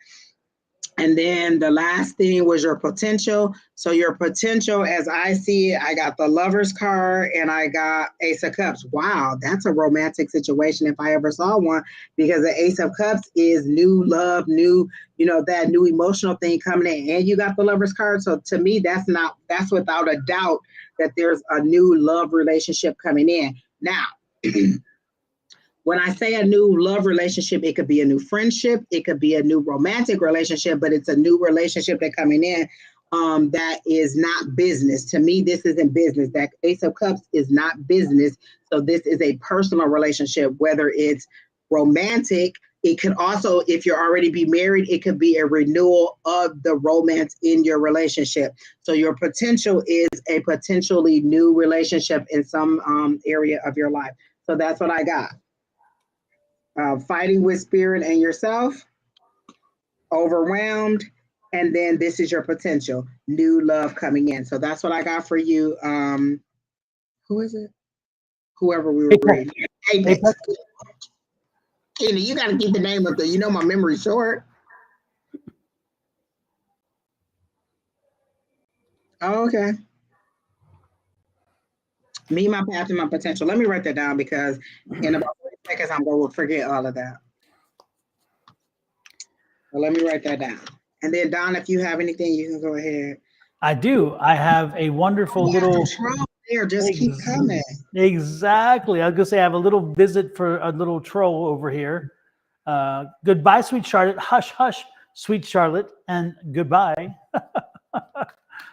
And then the last thing was your potential. So your potential, as I see it, I got the Lover's card and I got Ace of Cups. Wow, that's a romantic situation if I ever saw one, because the Ace of Cups is new love, new, you know, that new emotional thing coming in. And you got the Lover's card. So to me, that's without a doubt that there's a new love relationship coming in. Now, When I say a new love relationship, it could be a new friendship, it could be a new romantic relationship, but it's a new relationship that's coming in that is not business. To me, this isn't business. That Ace of Cups is not business. So this is a personal relationship, whether it's romantic. It could also, if you're already be married, it could be a renewal of the romance in your relationship. So your potential is a potentially new relationship in some area of your life. So that's what I got. Fighting with spirit and yourself, overwhelmed, and then this is your potential, new love coming in. So that's what I got for you. Who is it? Whoever we were reading. Apex. Kenny, you got to keep the name up there. You know my memory's short. Oh, okay. Me, my path, and my potential. Let me write that down because in about 30 seconds, I'm going to forget all of that. So let me write that down. And then, Don, if you have anything, you can go ahead. I do. I have a wonderful little. There, just keep coming. Exactly. I was gonna say I have a little visit for a little troll over here. Goodbye, sweet Charlotte. Hush, hush, sweet Charlotte, and goodbye.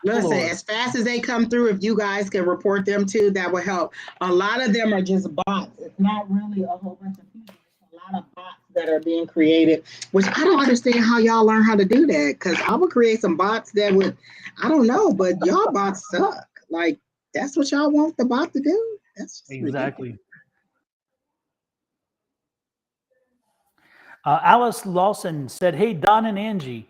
Listen, Lord. as fast as they come through, if you guys can report them too, that will help. A lot of them are just bots. It's not really a whole bunch of people. It's a lot of bots that are being created, which I don't understand how y'all learn how to do that. Because I would create some bots that would, I don't know, but y'all bots suck. Like, that's what y'all want the bot to do? That's just exactly. Alice Lawson said, "Hey, Don and Angie,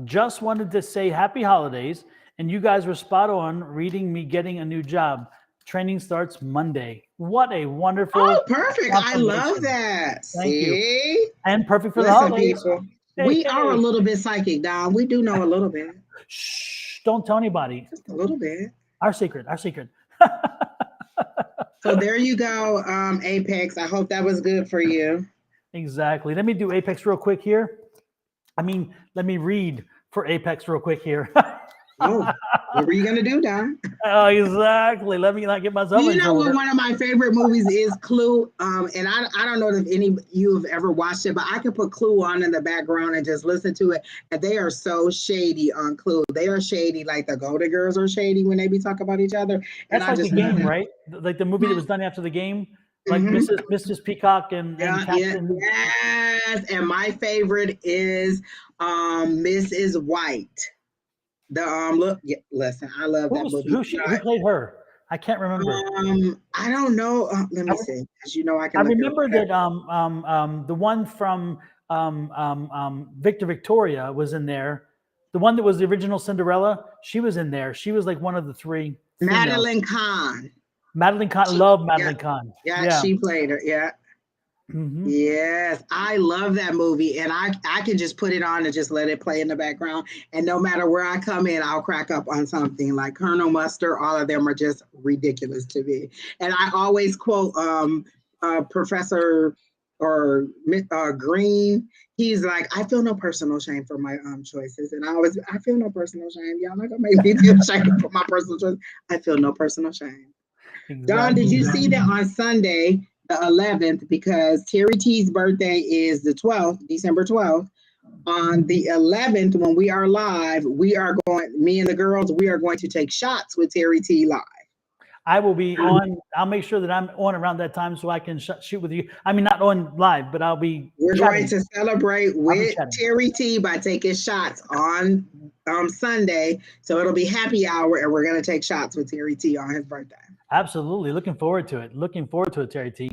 just wanted to say happy holidays, and you guys were spot on reading me getting a new job. Training starts Monday." What a wonderful. Oh, perfect. I love that. Thank See? You. And perfect for the holidays. We are a little bit psychic, Don. We do know a little bit. Shh, don't tell anybody. Just a little bit. Our secret, our secret. So there you go, Apex. I hope that was good for you. Exactly. Let me do Apex real quick here. I mean, let me read for Apex real quick here. Oh, what were you going to do, Don? Oh, exactly. Let me not get myself in trouble. What one of my favorite movies is Clue. And I don't know if any of you have ever watched it, but I can put Clue on in the background and just listen to it. And they are so shady on Clue. They are shady like the Golden Girls are shady when they be talking about each other. That's like the game, right? Like the movie that was done after the game. Like Mrs. Peacock and Captain. Yes. And my favorite is Mrs. White. Listen, I love that movie. Who played her? I can't remember. I don't know. Let me see. As you know, I remember that the one from Victor Victoria was in there. The one that was the original Cinderella, she was in there. She was like one of the three. Madeline Kahn. Madeline Kahn. Love Madeline Kahn. Yeah, she played her. Yeah. Mm-hmm. Yes, I love that movie, and I can just put it on and just let it play in the background, and no matter where I come in, I'll crack up on something. Like Colonel Mustard, all of them are just ridiculous to me. And I always quote Professor or Green. He's like, "I feel no personal shame for my choices," and I feel no personal shame. Y'all not gonna make me feel shame for my personal choice. I feel no personal shame. Exactly. Don, did you see that on Sunday, the 11th, because Terry T's birthday is the 12th, December 12th. On the 11th, when we are live, me and the girls, we are going to take shots with Terry T live. I will be on. I'll make sure that I'm on around that time so I can shoot with you. I mean, not on live, but I'll be. We're going to celebrate with Terry T by taking shots on Sunday. So it'll be happy hour, and we're going to take shots with Terry T on his birthday. Absolutely. Looking forward to it. Looking forward to it, Terry T.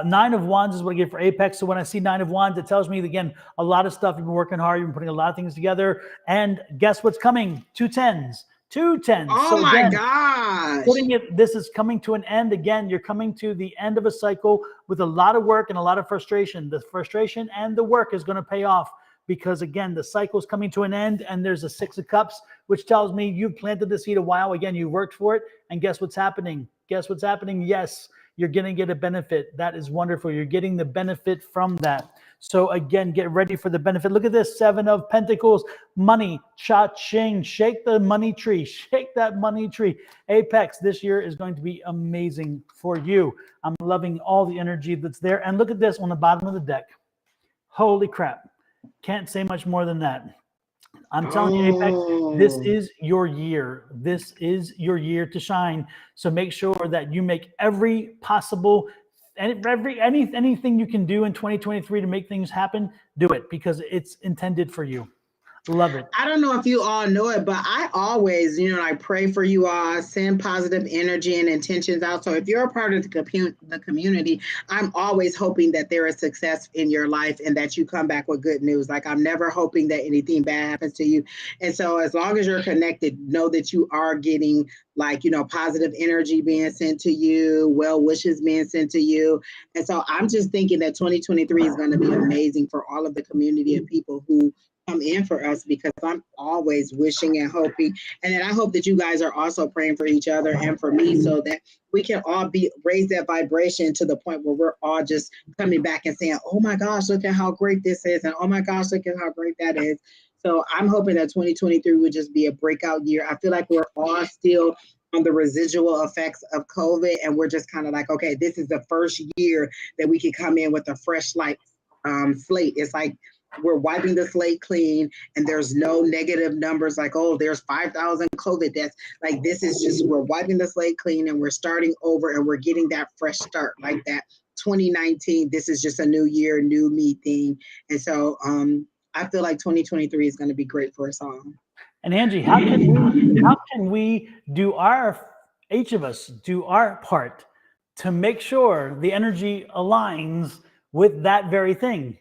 9 of Wands is what I get for Apex. So when I see 9 of Wands, it tells me, again, a lot of stuff. You've been working hard. You've been putting a lot of things together. And guess what's coming? 2 10s. 2 10s. Oh, so my gosh. This is coming to an end. Again, you're coming to the end of a cycle with a lot of work and a lot of frustration. The frustration and the work is going to pay off because, again, the cycle is coming to an end, and there's a 6 of Cups, which tells me you've planted the seed a while. Again, you worked for it, and guess what's happening? Guess what's happening? Yes, you're going to get a benefit. That is wonderful. You're getting the benefit from that. So again, get ready for the benefit. Look at this, 7 of Pentacles, money, cha-ching, shake the money tree, shake that money tree. Apex, this year is going to be amazing for you. I'm loving all the energy that's there. And look at this on the bottom of the deck. Holy crap. Can't say much more than that. I'm telling you, Apex, this is your year. This is your year to shine. So make sure that you make every possible, anything you can do in 2023 to make things happen, do it, because it's intended for you. Love it. I don't know if you all know it, but I always, I pray for you all, send positive energy and intentions out. So if you're a part of the community, I'm always hoping that there is success in your life and that you come back with good news. Like, I'm never hoping that anything bad happens to you. And so as long as you're connected, know that you are getting positive energy being sent to you, well wishes being sent to you. And so I'm just thinking that 2023 is going to be amazing for all of the community of people who come in for us, because I'm always wishing and hoping. And then I hope that you guys are also praying for each other and for me, so that we can all raise that vibration to the point where we're all just coming back and saying, oh my gosh, look at how great this is. And oh my gosh, look at how great that is. So I'm hoping that 2023 would just be a breakout year. I feel like we're all still on the residual effects of COVID. And we're just kind of like, okay, this is the first year that we can come in with a fresh slate. It's like, we're wiping the slate clean, and there's no negative numbers like, oh, there's 5,000 COVID deaths. Like, this is just, we're wiping the slate clean and we're starting over, and we're getting that fresh start, like that 2019. This is just a new year, new me thing. And so I feel like 2023 is going to be great for us all. And Angie, how can we do each of us do our part to make sure the energy aligns with that very thing?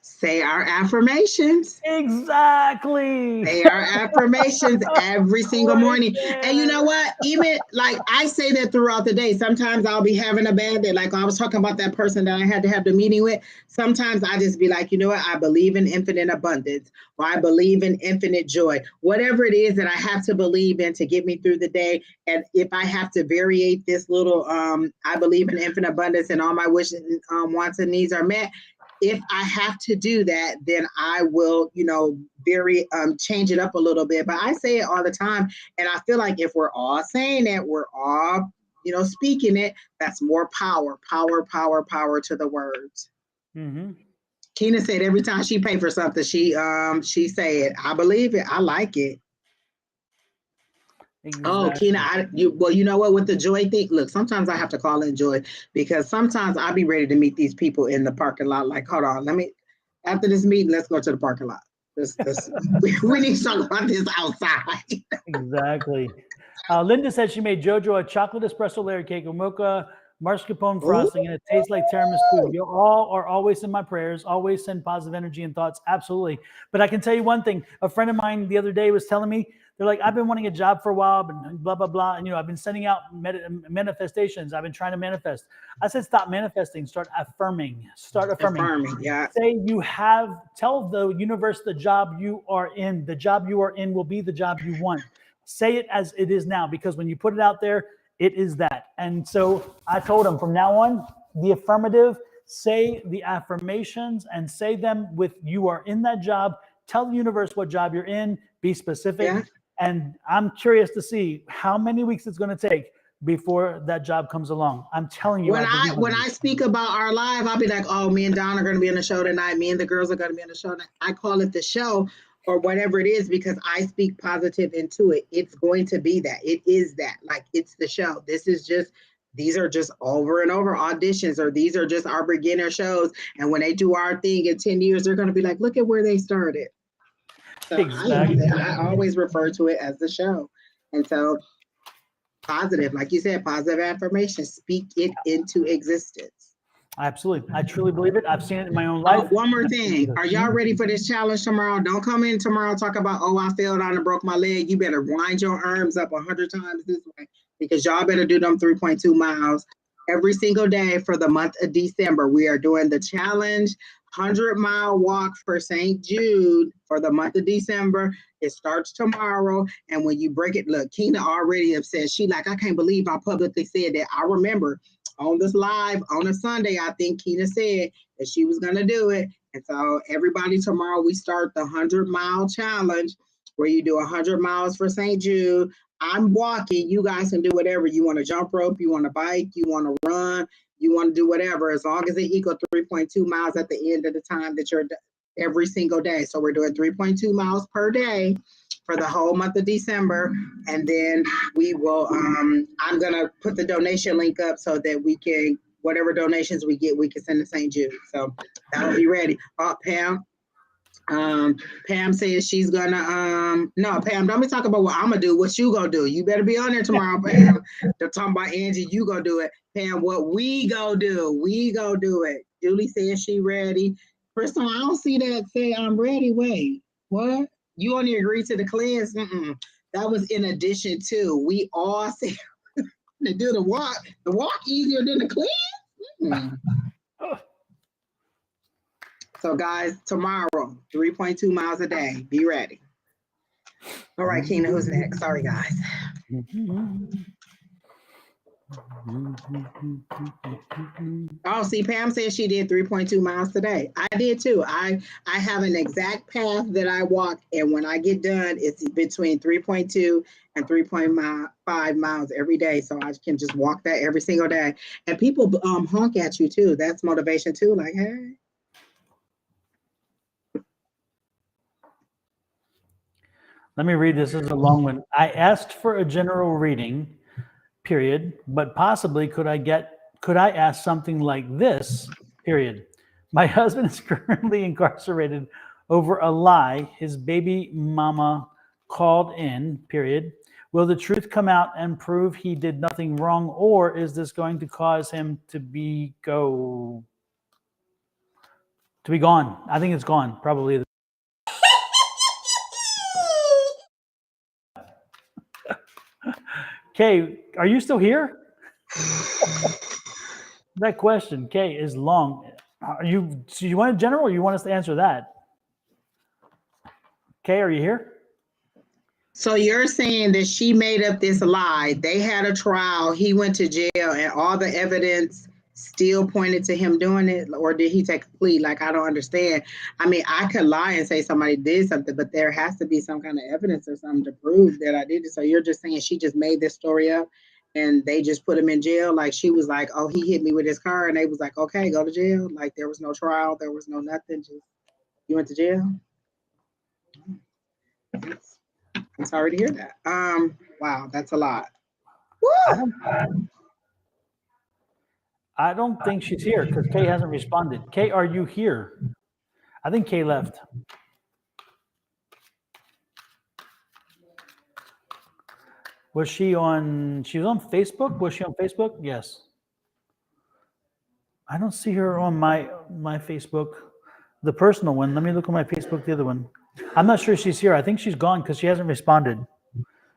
Say our affirmations. Exactly. Say our affirmations every single morning. And you know what? Even like I say that throughout the day. Sometimes I'll be having a bad day. Like I was talking about that person that I had to have the meeting with. Sometimes I just be like, you know what? I believe in infinite abundance, or I believe in infinite joy. Whatever it is that I have to believe in to get me through the day. And if I have to variate this little, I believe in infinite abundance and all my wishes, wants and needs are met. If I have to do that, then I will, change it up a little bit. But I say it all the time. And I feel like if we're all saying it, we're all, speaking it, that's more power to the words. Mm-hmm. Keena said every time she pay for something, she say it. I believe it. I like it. Exactly. Oh, Keena, you know what, with the joy thing, look, sometimes I have to call in joy, because sometimes I'll be ready to meet these people in the parking lot. Like, hold on, after this meeting, let's go to the parking lot. We need to talk about this outside. Exactly. Linda said she made JoJo a chocolate espresso layer cake with mocha mascarpone frosting, and it tastes like tiramisu. You all are always in my prayers. Always send positive energy and thoughts. Absolutely. But I can tell you one thing. A friend of mine the other day was telling me, they're like, I've been wanting a job for a while, but blah, blah, blah. And, I've been sending out manifestations. I've been trying to manifest. I said, stop manifesting. Start affirming. Start affirming. Yeah. Say tell the universe the job you are in. The job you are in will be the job you want. Say it as it is now, because when you put it out there, it is that. And so I told him, from now on, the affirmative, say the affirmations and say them with, you are in that job. Tell the universe what job you're in. Be specific. Yeah. And I'm curious to see how many weeks it's going to take before that job comes along. I'm telling you. When I speak about our live, I'll be like, oh, me and Don are going to be on the show tonight. Me and the girls are going to be on the show tonight. I call it the show, or whatever it is, because I speak positive into it. It's going to be that. It is that. Like, it's the show. These are just over and over auditions, or these are just our beginner shows. And when they do our thing in 10 years, they're going to be like, look at where they started. So exactly. I always refer to it as the show. And so positive, like you said, positive affirmation, speak it into existence. Absolutely. I truly believe it. I've seen it in my own life. One more thing. Are y'all ready for this challenge tomorrow? Don't come in tomorrow talk about, oh, I fell down and broke my leg. You better wind your arms up 100 times this way, because y'all better do them 3.2 miles every single day for the month of December. We are doing the challenge 100-mile walk for St. Jude for the month of December. It starts tomorrow. And when you break it, look, Keena already upset. She like, I can't believe I publicly said that. I remember on this live on a Sunday, I think Keena said that she was going to do it. And so everybody, tomorrow we start the 100-mile challenge where you do 100 miles for St. Jude. I'm walking. You guys can do whatever. You want to jump rope, you want to bike, you want to run, you want to do whatever, as long as it equals 3.2 miles at the end of the time that you're every single day. So we're doing 3.2 miles per day for the whole month of December. And then we will, I'm going to put the donation link up so that we can, whatever donations we get, we can send to St. Jude. So that'll be ready. Pam. Pam says she's gonna no, Pam, don't be talking about what I'm gonna do. What you gonna do? You better be on there tomorrow, Pam. They're talking about Angie, you gonna do it. Pam, what we go do? We go do it. Julie says she ready. Crystal, I don't see that say I'm ready. Wait, what? You only agree to the cleanse? That was in addition to. We all said to do the walk. The walk easier than the cleanse? So guys, tomorrow, 3.2 miles a day. Be ready. All right, Keena, who's next? Sorry, guys. Oh, see, Pam said she did 3.2 miles today. I did too. I have an exact path that I walk, and when I get done, it's between 3.2 and 3.5 miles every day. So I can just walk that every single day. And people honk at you too. That's motivation too. Like, hey. Let me read this. This is a long one. I asked for a general reading, period, but possibly could I ask something like this, period. My husband is currently incarcerated over a lie his baby mama called in, period. Will the truth come out and prove he did nothing wrong, or is this going to cause him to be gone? I think it's gone, probably. Kay, are you still here? That question, Kay, is long. Do you want a general, or you want us to answer that? Kay, are you here? So you're saying that she made up this lie. They had a trial. He went to jail, and all the evidence still pointed to him doing it, or did he take a plea? Like, I don't understand. I mean, I could lie and say somebody did something, but there has to be some kind of evidence or something to prove that I did it. So you're just saying she just made this story up, and they just put him in jail? Like, she was like, oh, he hit me with his car, and they was like, okay, go to jail. Like, there was no trial, there was no nothing, just you went to jail. I'm sorry to hear that. Wow, that's a lot. I don't think she's here because Kay hasn't responded. Kay, are you here? I think Kay left. Was she on Facebook? Was she on Facebook? Yes. I don't see her on my Facebook, the personal one. Let me look at my Facebook, the other one. I'm not sure she's here. I think she's gone because she hasn't responded.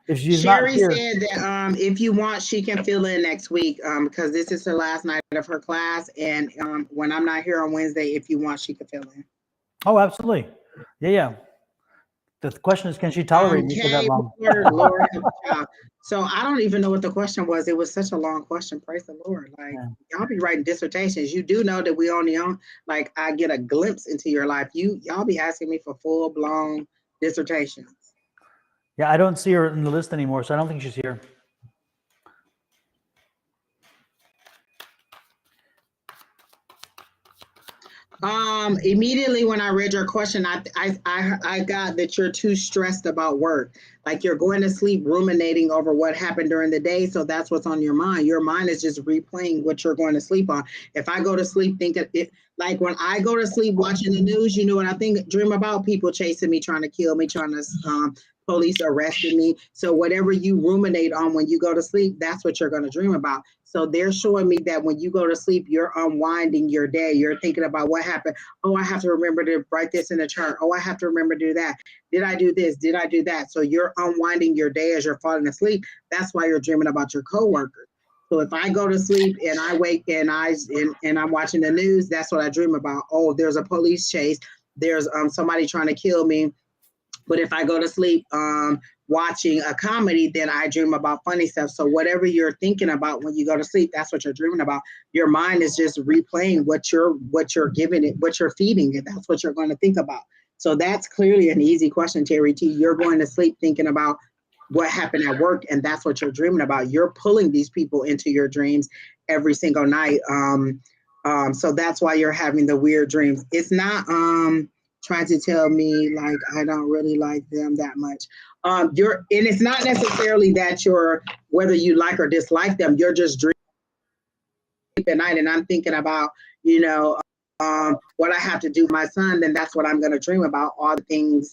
If she's Sherry not here, said that if you want, she can fill in next week because this is her last night of her class. And when I'm not here on Wednesday, if you want, she can fill in. Oh, absolutely. Yeah. The question is, can she tolerate me for that long? Lord, so I don't even know what the question was. It was such a long question. Praise the Lord. Like, y'all be writing dissertations. You do know that we only like, I get a glimpse into your life. Y'all be asking me for full-blown dissertations. Yeah, I don't see her in the list anymore, so I don't think she's here. Immediately when I read your question, I got that you're too stressed about work. Like, you're going to sleep ruminating over what happened during the day. So that's what's on your mind. Your mind is just replaying what you're going to sleep on. If I go to sleep thinking it, like when I go to sleep watching the news, you know what I think, dream about? People chasing me, trying to kill me, trying to police arrested me. So whatever you ruminate on when you go to sleep, that's what you're going to dream about. So they're showing me that when you go to sleep, you're unwinding your day. You're thinking about what happened. Oh, I have to remember to write this in the chart. Oh, I have to remember to do that. Did I do this? Did I do that? So you're unwinding your day as you're falling asleep. That's why you're dreaming about your coworker. So if I go to sleep and I wake and I'm watching the news, that's what I dream about. Oh, there's a police chase. There's somebody trying to kill me. But if I go to sleep watching a comedy, then I dream about funny stuff. So whatever you're thinking about when you go to sleep, that's what you're dreaming about. Your mind is just replaying what you're giving it, what you're feeding it. That's what you're going to think about. So that's clearly an easy question, Terry T. You're going to sleep thinking about what happened at work, and that's what you're dreaming about. You're pulling these people into your dreams every single night. So that's why you're having the weird dreams. It's not trying to tell me like I don't really like them that much. And it's not necessarily that you're whether you like or dislike them. You're just dreaming at night, and I'm thinking about what I have to do with my son. Then that's what I'm going to dream about. All the things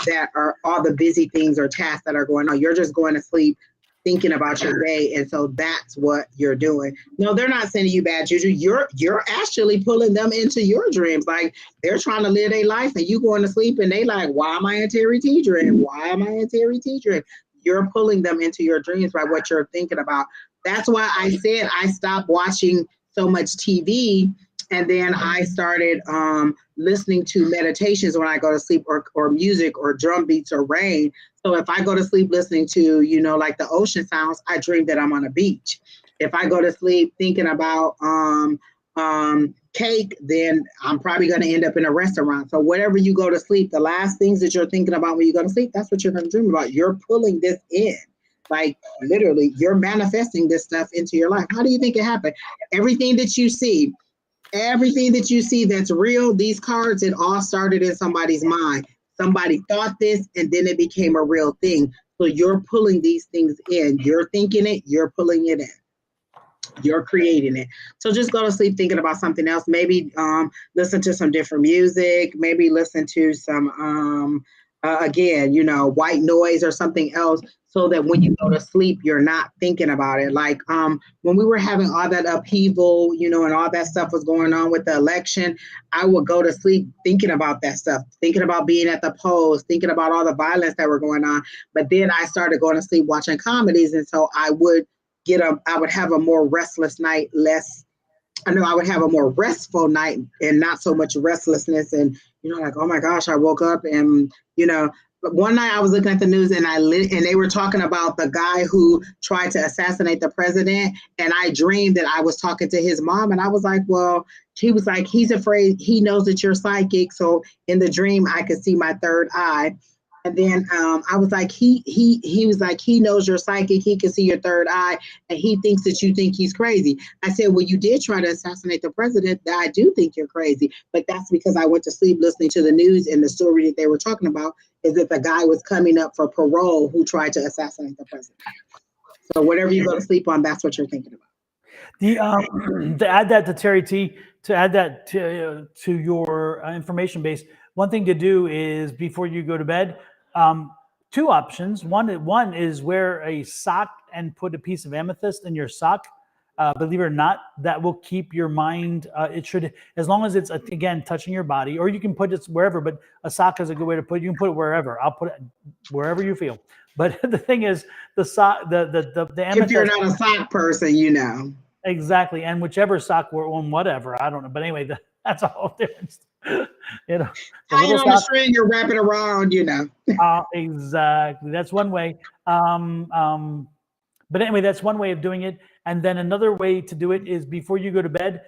that are all the busy things or tasks that are going on. You're just going to sleep thinking about your day, and so that's what you're doing. No, they're not sending you bad juju. You're actually pulling them into your dreams. Like they're trying to live their life, and you going to sleep, and they like, why am I in Terry T dream? Why am I in Terry T dream? You're pulling them into your dreams by what you're thinking about. That's why I said I stopped watching so much TV, and then I started listening to meditations when I go to sleep, or music, or drum beats, or rain. So if I go to sleep listening to, like the ocean sounds, I dream that I'm on a beach. If I go to sleep thinking about cake, then I'm probably going to end up in a restaurant. So whatever you go to sleep, the last things that you're thinking about when you go to sleep, that's what you're going to dream about. You're pulling this in. Like literally, you're manifesting this stuff into your life. How do you think it happened? Everything that you see that's real, these cards, it all started in somebody's mind. Somebody thought this, and then it became a real thing. So you're pulling these things in. You're thinking it, you're pulling it in. You're creating it. So just go to sleep thinking about something else. Maybe listen to some different music. Maybe listen to some, again, white noise or something else, so that when you go to sleep, you're not thinking about it. Like when we were having all that upheaval, and all that stuff was going on with the election, I would go to sleep thinking about that stuff, thinking about being at the polls, thinking about all the violence that were going on. But then I started going to sleep watching comedies. And so I would have a more restless night, I would have a more restful night and not so much restlessness. And, like, oh my gosh, I woke up and, one night I was looking at the news and and they were talking about the guy who tried to assassinate the president. And I dreamed that I was talking to his mom, and I was like, well, he was like, he's afraid, he knows that you're psychic. So in the dream, I could see my third eye. And then I was like, he was like, he knows you're psychic. He can see your third eye, and he thinks that you think he's crazy. I said, well, you did try to assassinate the president. I do think you're crazy, but that's because I went to sleep listening to the news, and the story that they were talking about is that the guy was coming up for parole who tried to assassinate the president. So whatever you go to sleep on, that's what you're thinking about. To add that to Terry T, to add that to your information base, one thing to do is before you go to bed, two options. One is wear a sock and put a piece of amethyst in your sock. Believe it or not, that will keep your mind. It should, as long as it's again touching your body, or you can put it wherever. But a sock is a good way to put it. You can put it wherever. I'll put it wherever you feel. But the thing is, the sock, the amethyst. If you're not a sock person, exactly, and whichever sock we're on, whatever, I don't know. But anyway, that's a whole different. Tying on a string, you're wrapping around, Exactly. That's one way. But anyway, that's one way of doing it. And then another way to do it is before you go to bed,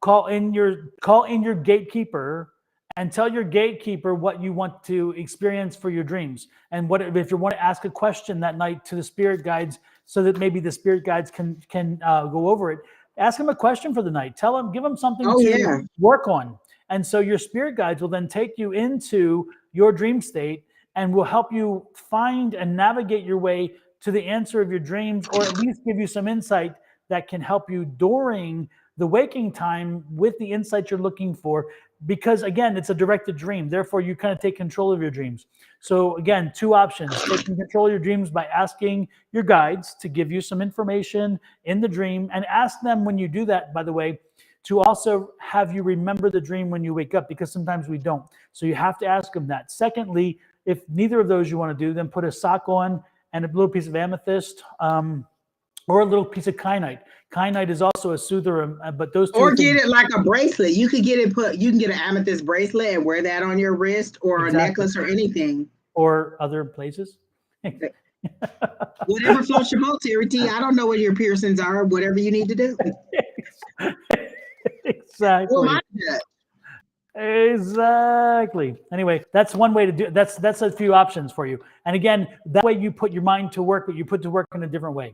call in your gatekeeper and tell your gatekeeper what you want to experience for your dreams. And what if you want to ask a question that night to the spirit guides, so that maybe the spirit guides can go over it. Ask them a question for the night. Give them something to work on. And so your spirit guides will then take you into your dream state and will help you find and navigate your way to the answer of your dreams, or at least give you some insight that can help you during the waking time with the insight you're looking for. Because again, it's a directed dream. Therefore, you kind of take control of your dreams. So again, two options: taking control of your dreams by asking your guides to give you some information in the dream, and ask them when you do that, by the way, to also have you remember the dream when you wake up, because sometimes we don't. So you have to ask them that. Secondly, if neither of those you want to do, then put a sock on and a little piece of amethyst, or a little piece of kyanite. Kyanite is also a soother, but those two. Or get it like a bracelet. You could get it you can get an amethyst bracelet and wear that on your wrist, or a necklace, or anything. Or other places. Whatever floats your boat, Terry T. I don't know what your piercings are. Whatever you need to do. Who am Exactly. I to judge? Exactly. Anyway, that's one way to do it. That's a few options for you. And again, that way you put your mind to work, but you put to work in a different way.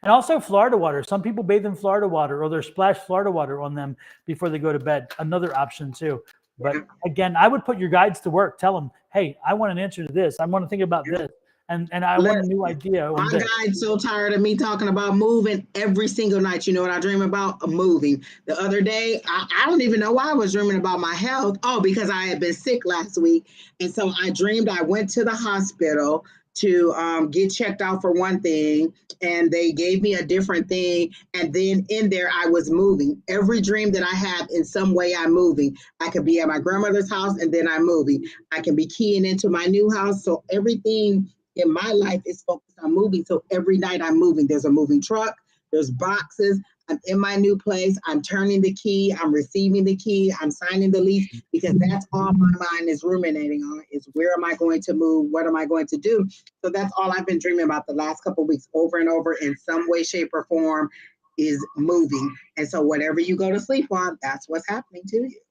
And also Florida water. Some people bathe in Florida water or they splash Florida water on them before they go to bed. Another option too. But again, I would put your guides to work. Tell them, hey, I want an answer to this. I want to think about this. And I want a new idea on My this. guy's so tired of me talking about moving every single night. You know what I dream about? Moving. The other day, I don't even know why I was dreaming about my health. Oh, because I had been sick last week. And so I dreamed I went to the hospital to get checked out for one thing, and they gave me a different thing. And then in there, I was moving. Every dream that I have, in some way, I'm moving. I could be at my grandmother's house, and then I'm moving. I can be keying into my new house. So everything in my life is focused on moving. So every night I'm moving. There's a moving truck, there's boxes. I'm in my new place. I'm turning the key. I'm receiving the key. I'm signing the lease, because that's all my mind is ruminating on is where am I going to move? What am I going to do? So that's all I've been dreaming about the last couple of weeks, over and over, in some way, shape, or form, is moving. And so whatever you go to sleep on, that's what's happening to you.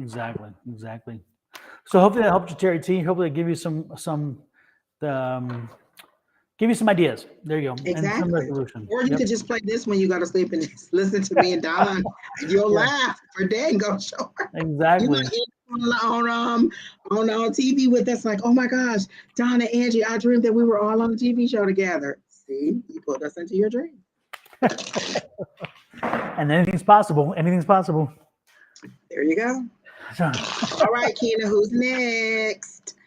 Exactly. So hopefully that helped you, Terry T. Hopefully it give you some give you some ideas. There you go. And some Exactly. resolution. Or you could just play this when you go to sleep and just listen to me and Don. You'll laugh for dang go sure. Exactly. On TV with us, like, oh my gosh, Don and Angie, I dreamed that we were all on a TV show together. See, you put us into your dream. And anything's possible. Anything's possible. There you go. All right, Keena, who's next?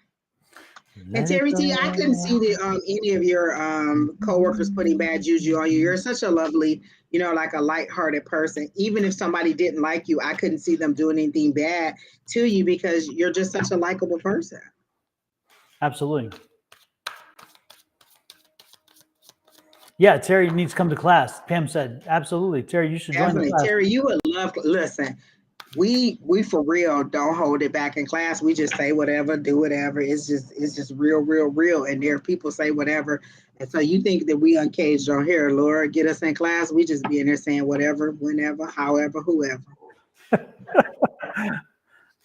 And Terry T, I couldn't see any of your coworkers putting bad juju on you. You're such a lovely, like a lighthearted person. Even if somebody didn't like you, I couldn't see them doing anything bad to you because you're just such a likable person. Absolutely. Yeah, Terry needs to come to class. Pam said, absolutely. Terry, you should join the class. Terry, you would love, listen, we for real don't hold it back in class. We just say whatever, do whatever. It's just real. And there people say whatever. And so you think that we uncaged on here, Laura, get us in class. We just be in there saying whatever, whenever, however, whoever.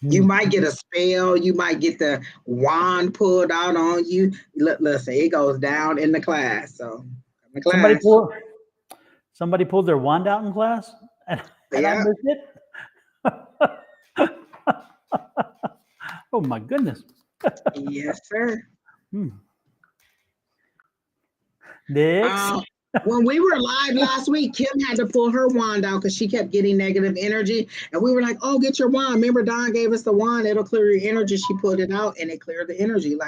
You might get a spell. You might get the wand pulled out on you. Listen, it goes down in the class. So somebody pulled their wand out in class and I missed it. Oh my goodness. Yes, sir. Next. When we were live last week, Kim had to pull her wand out because she kept getting negative energy. And we were like, oh, get your wand. Remember, Don gave us the wand. It'll clear your energy. She pulled it out and it cleared the energy. You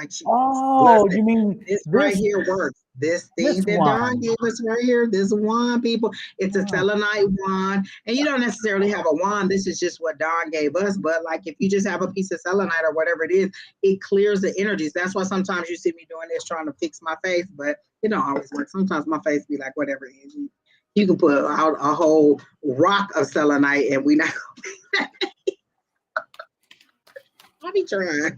mean this right here works. This thing that Don gave us right here, this wand, people, it's a selenite wand. And you don't necessarily have a wand. This is just what Don gave us. But like if you just have a piece of selenite or whatever it is, it clears the energies. That's why sometimes you see me doing this trying to fix my face, but it don't always work. Sometimes my face be like, whatever it is. You can put out a whole rock of selenite and we not gonna I'll be trying.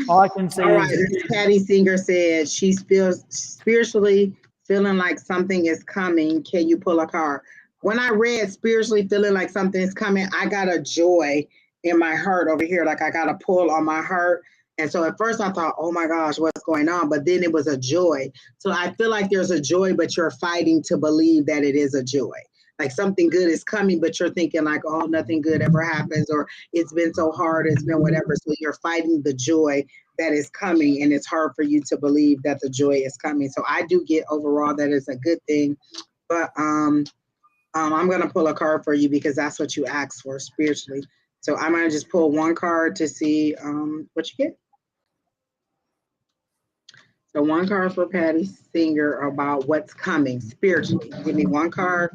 All I can say All right, Patty Singer said she feels spiritually feeling like something is coming. Can you pull a card? When I read spiritually feeling like something is coming, I got a joy in my heart over here. Like I got a pull on my heart. And so at first I thought, oh my gosh, what's going on? But then it was a joy. So I feel like there's a joy, but you're fighting to believe that it is a joy. Like something good is coming, but you're thinking like, oh, nothing good ever happens, or it's been so hard, it's been whatever. So you're fighting the joy that is coming, and it's hard for you to believe that the joy is coming. So I do get overall that it's a good thing, but I'm gonna pull a card for you because that's what you asked for spiritually. So I'm gonna just pull one card to see what you get. So one card for Patty Singer about what's coming spiritually. Give me one card.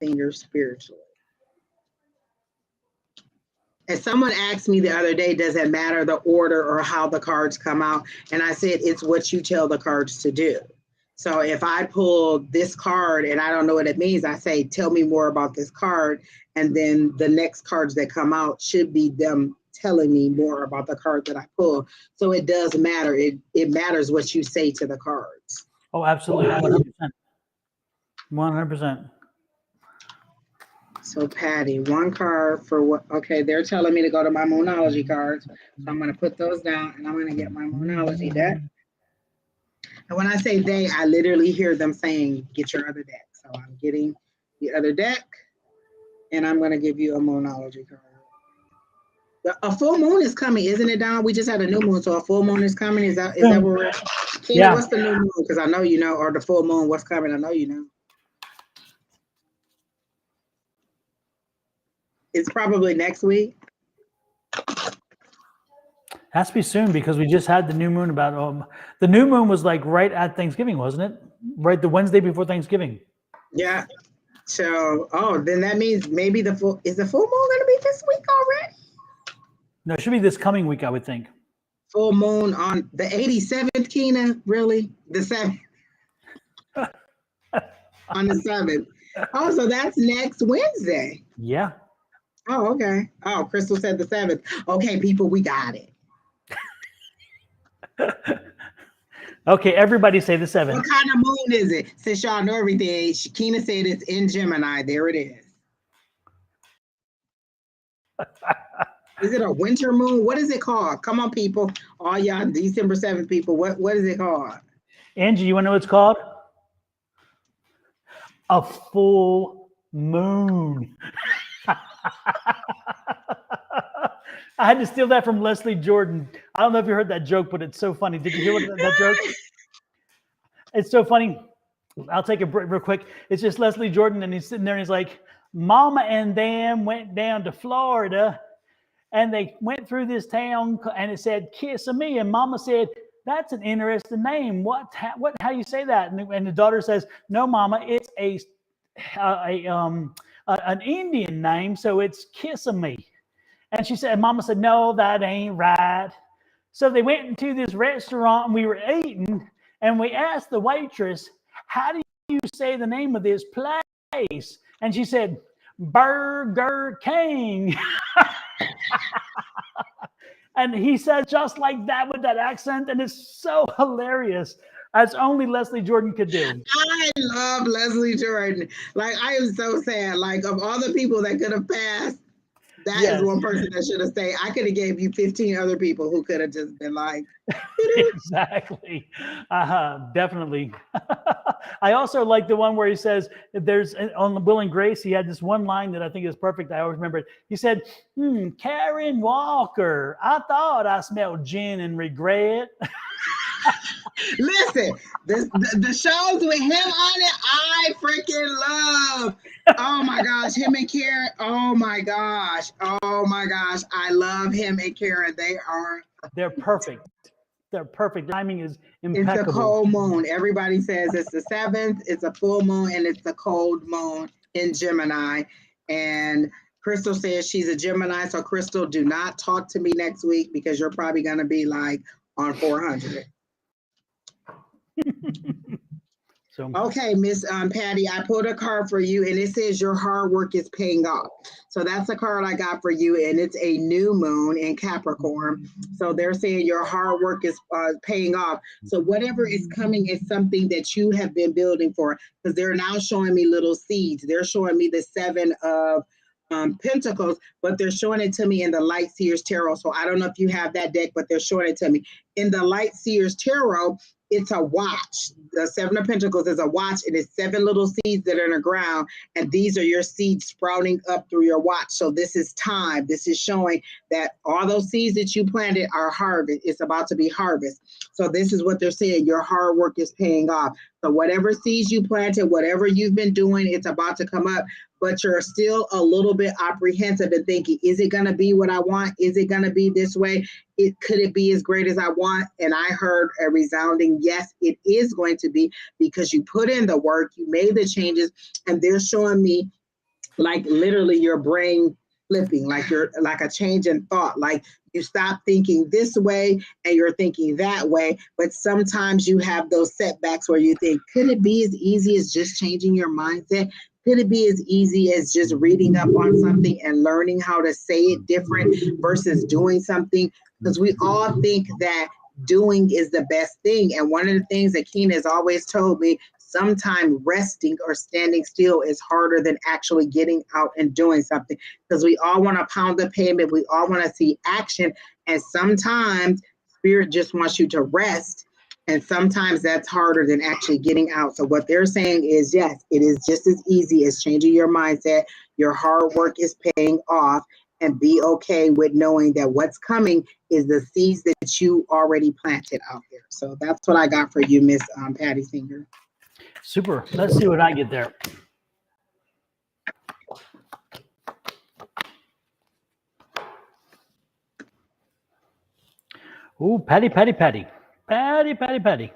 Singer spiritually. And someone asked me the other day, does it matter the order or how the cards come out? And I said, it's what you tell the cards to do. So if I pull this card and I don't know what it means, I say, tell me more about this card. And then the next cards that come out should be them telling me more about the card that I pull. So it does matter. It matters what you say to the cards. Oh, absolutely. 100%. 100%. So Patty, one card for what? Okay, they're telling me to go to my Moonology cards. So I'm going to put those down and I'm going to get my Moonology deck. And when I say they, I literally hear them saying, get your other deck. So I'm getting the other deck and I'm going to give you a Moonology card. A full moon is coming, isn't it, Don? We just had a new moon, so a full moon is coming. Is that what we're? Tina, Yeah. what's the new moon? Because I know you know, or the full moon, what's coming? I know you know. It's probably next week. Has to be soon because we just had the new moon the new moon was like right at Thanksgiving, wasn't it? Right, the Wednesday before Thanksgiving. Yeah. So, then that means maybe is the full moon going to be this week already? No, it should be this coming week, I would think. Full moon on the 87th, Kina? Really? The 7th? On the 7th. Oh, so that's next Wednesday. Yeah. Oh, okay. Oh, Crystal said the 7th. Okay, people, we got it. Okay, everybody say the 7th. What kind of moon is it? Since y'all know everything, Shakina said it's in Gemini. There it is. Is it a winter moon? What is it called? Come on, people. All y'all December 7th people. What is it called? Angie, you want to know what it's called? A full moon. I had to steal that from Leslie Jordan. I don't know if you heard that joke, but it's so funny. Did you hear that joke? It's so funny. I'll take a break real quick. It's just Leslie Jordan, and he's sitting there, and he's like, Mama and them went down to Florida, and they went through this town, and it said, Kissimmee, and Mama said, that's an interesting name. How you say that? And the daughter says, no, Mama, it's an Indian name, so it's Kissimmee. And she said, Mama said, no, that ain't right. So they went into this restaurant and we were eating, and we asked the waitress, how do you say the name of this place? And she said, Burger King. And he said just like that with that accent, and it's so hilarious, as only Leslie Jordan could do. I love Leslie Jordan. Like, I am so sad. Like, of all the people that could have passed, that is one person that should have stayed. I could have gave you 15 other people who could have just been like, exactly. Definitely. I also like the one where he says, there's on Will and Grace, he had this one line that I think is perfect. I always remember it. He said, Karen Walker, I thought I smelled gin and regret. Listen, the shows with him on it, I freaking love. Oh my gosh, him and Karen. Oh my gosh. I love him and Karen. They're perfect. They're perfect. The timing is impeccable. It's a cold moon. Everybody says it's the 7th. It's a full moon, and it's a cold moon in Gemini. And Crystal says she's a Gemini. So Crystal, do not talk to me next week because you're probably going to be like on 400. Okay, Miss Patty, I pulled a card for you, and it says your hard work is paying off. So that's the card I got for you, and it's a new moon in Capricorn. So they're saying your hard work is paying off. So whatever is coming is something that you have been building for, because they're now showing me little seeds. They're showing me the 7 of Pentacles, but they're showing it to me in the Light Seers Tarot. So I don't know if you have that deck, but they're showing it to me. In the Light Seers Tarot, it's a watch. The 7 of Pentacles is a watch, and it's 7 little seeds that are in the ground, and these are your seeds sprouting up through your watch. So this is time. This is showing that all those seeds that you planted are harvest. It's about to be harvest. So this is what they're saying. Your hard work is paying off. So whatever seeds you planted, whatever you've been doing, it's about to come up, but you're still a little bit apprehensive and thinking, is it going to be what I want? Is it going to be this way? Could it be as great as I want? And I heard a resounding yes, it is going to be, because you put in the work, you made the changes, and they're showing me like literally your brain flipping, like you're like a change in thought, like you stop thinking this way and you're thinking that way. But sometimes you have those setbacks where you think, could it be as easy as just changing your mindset? Could it be as easy as just reading up on something and learning how to say it different versus doing something? Because we all think that doing is the best thing. And one of the things that Keena has always told me, sometimes resting or standing still is harder than actually getting out and doing something, because we all want to pound the pavement. We all want to see action. And sometimes spirit just wants you to rest. And sometimes that's harder than actually getting out. So what they're saying is, yes, it is just as easy as changing your mindset. Your hard work is paying off, and be okay with knowing that what's coming is the seeds that you already planted out there. So that's what I got for you, Miss Patty Singer. Super. Let's see what I get there. Ooh, Patty, Patty, Patty. Patty, Patty, Patty.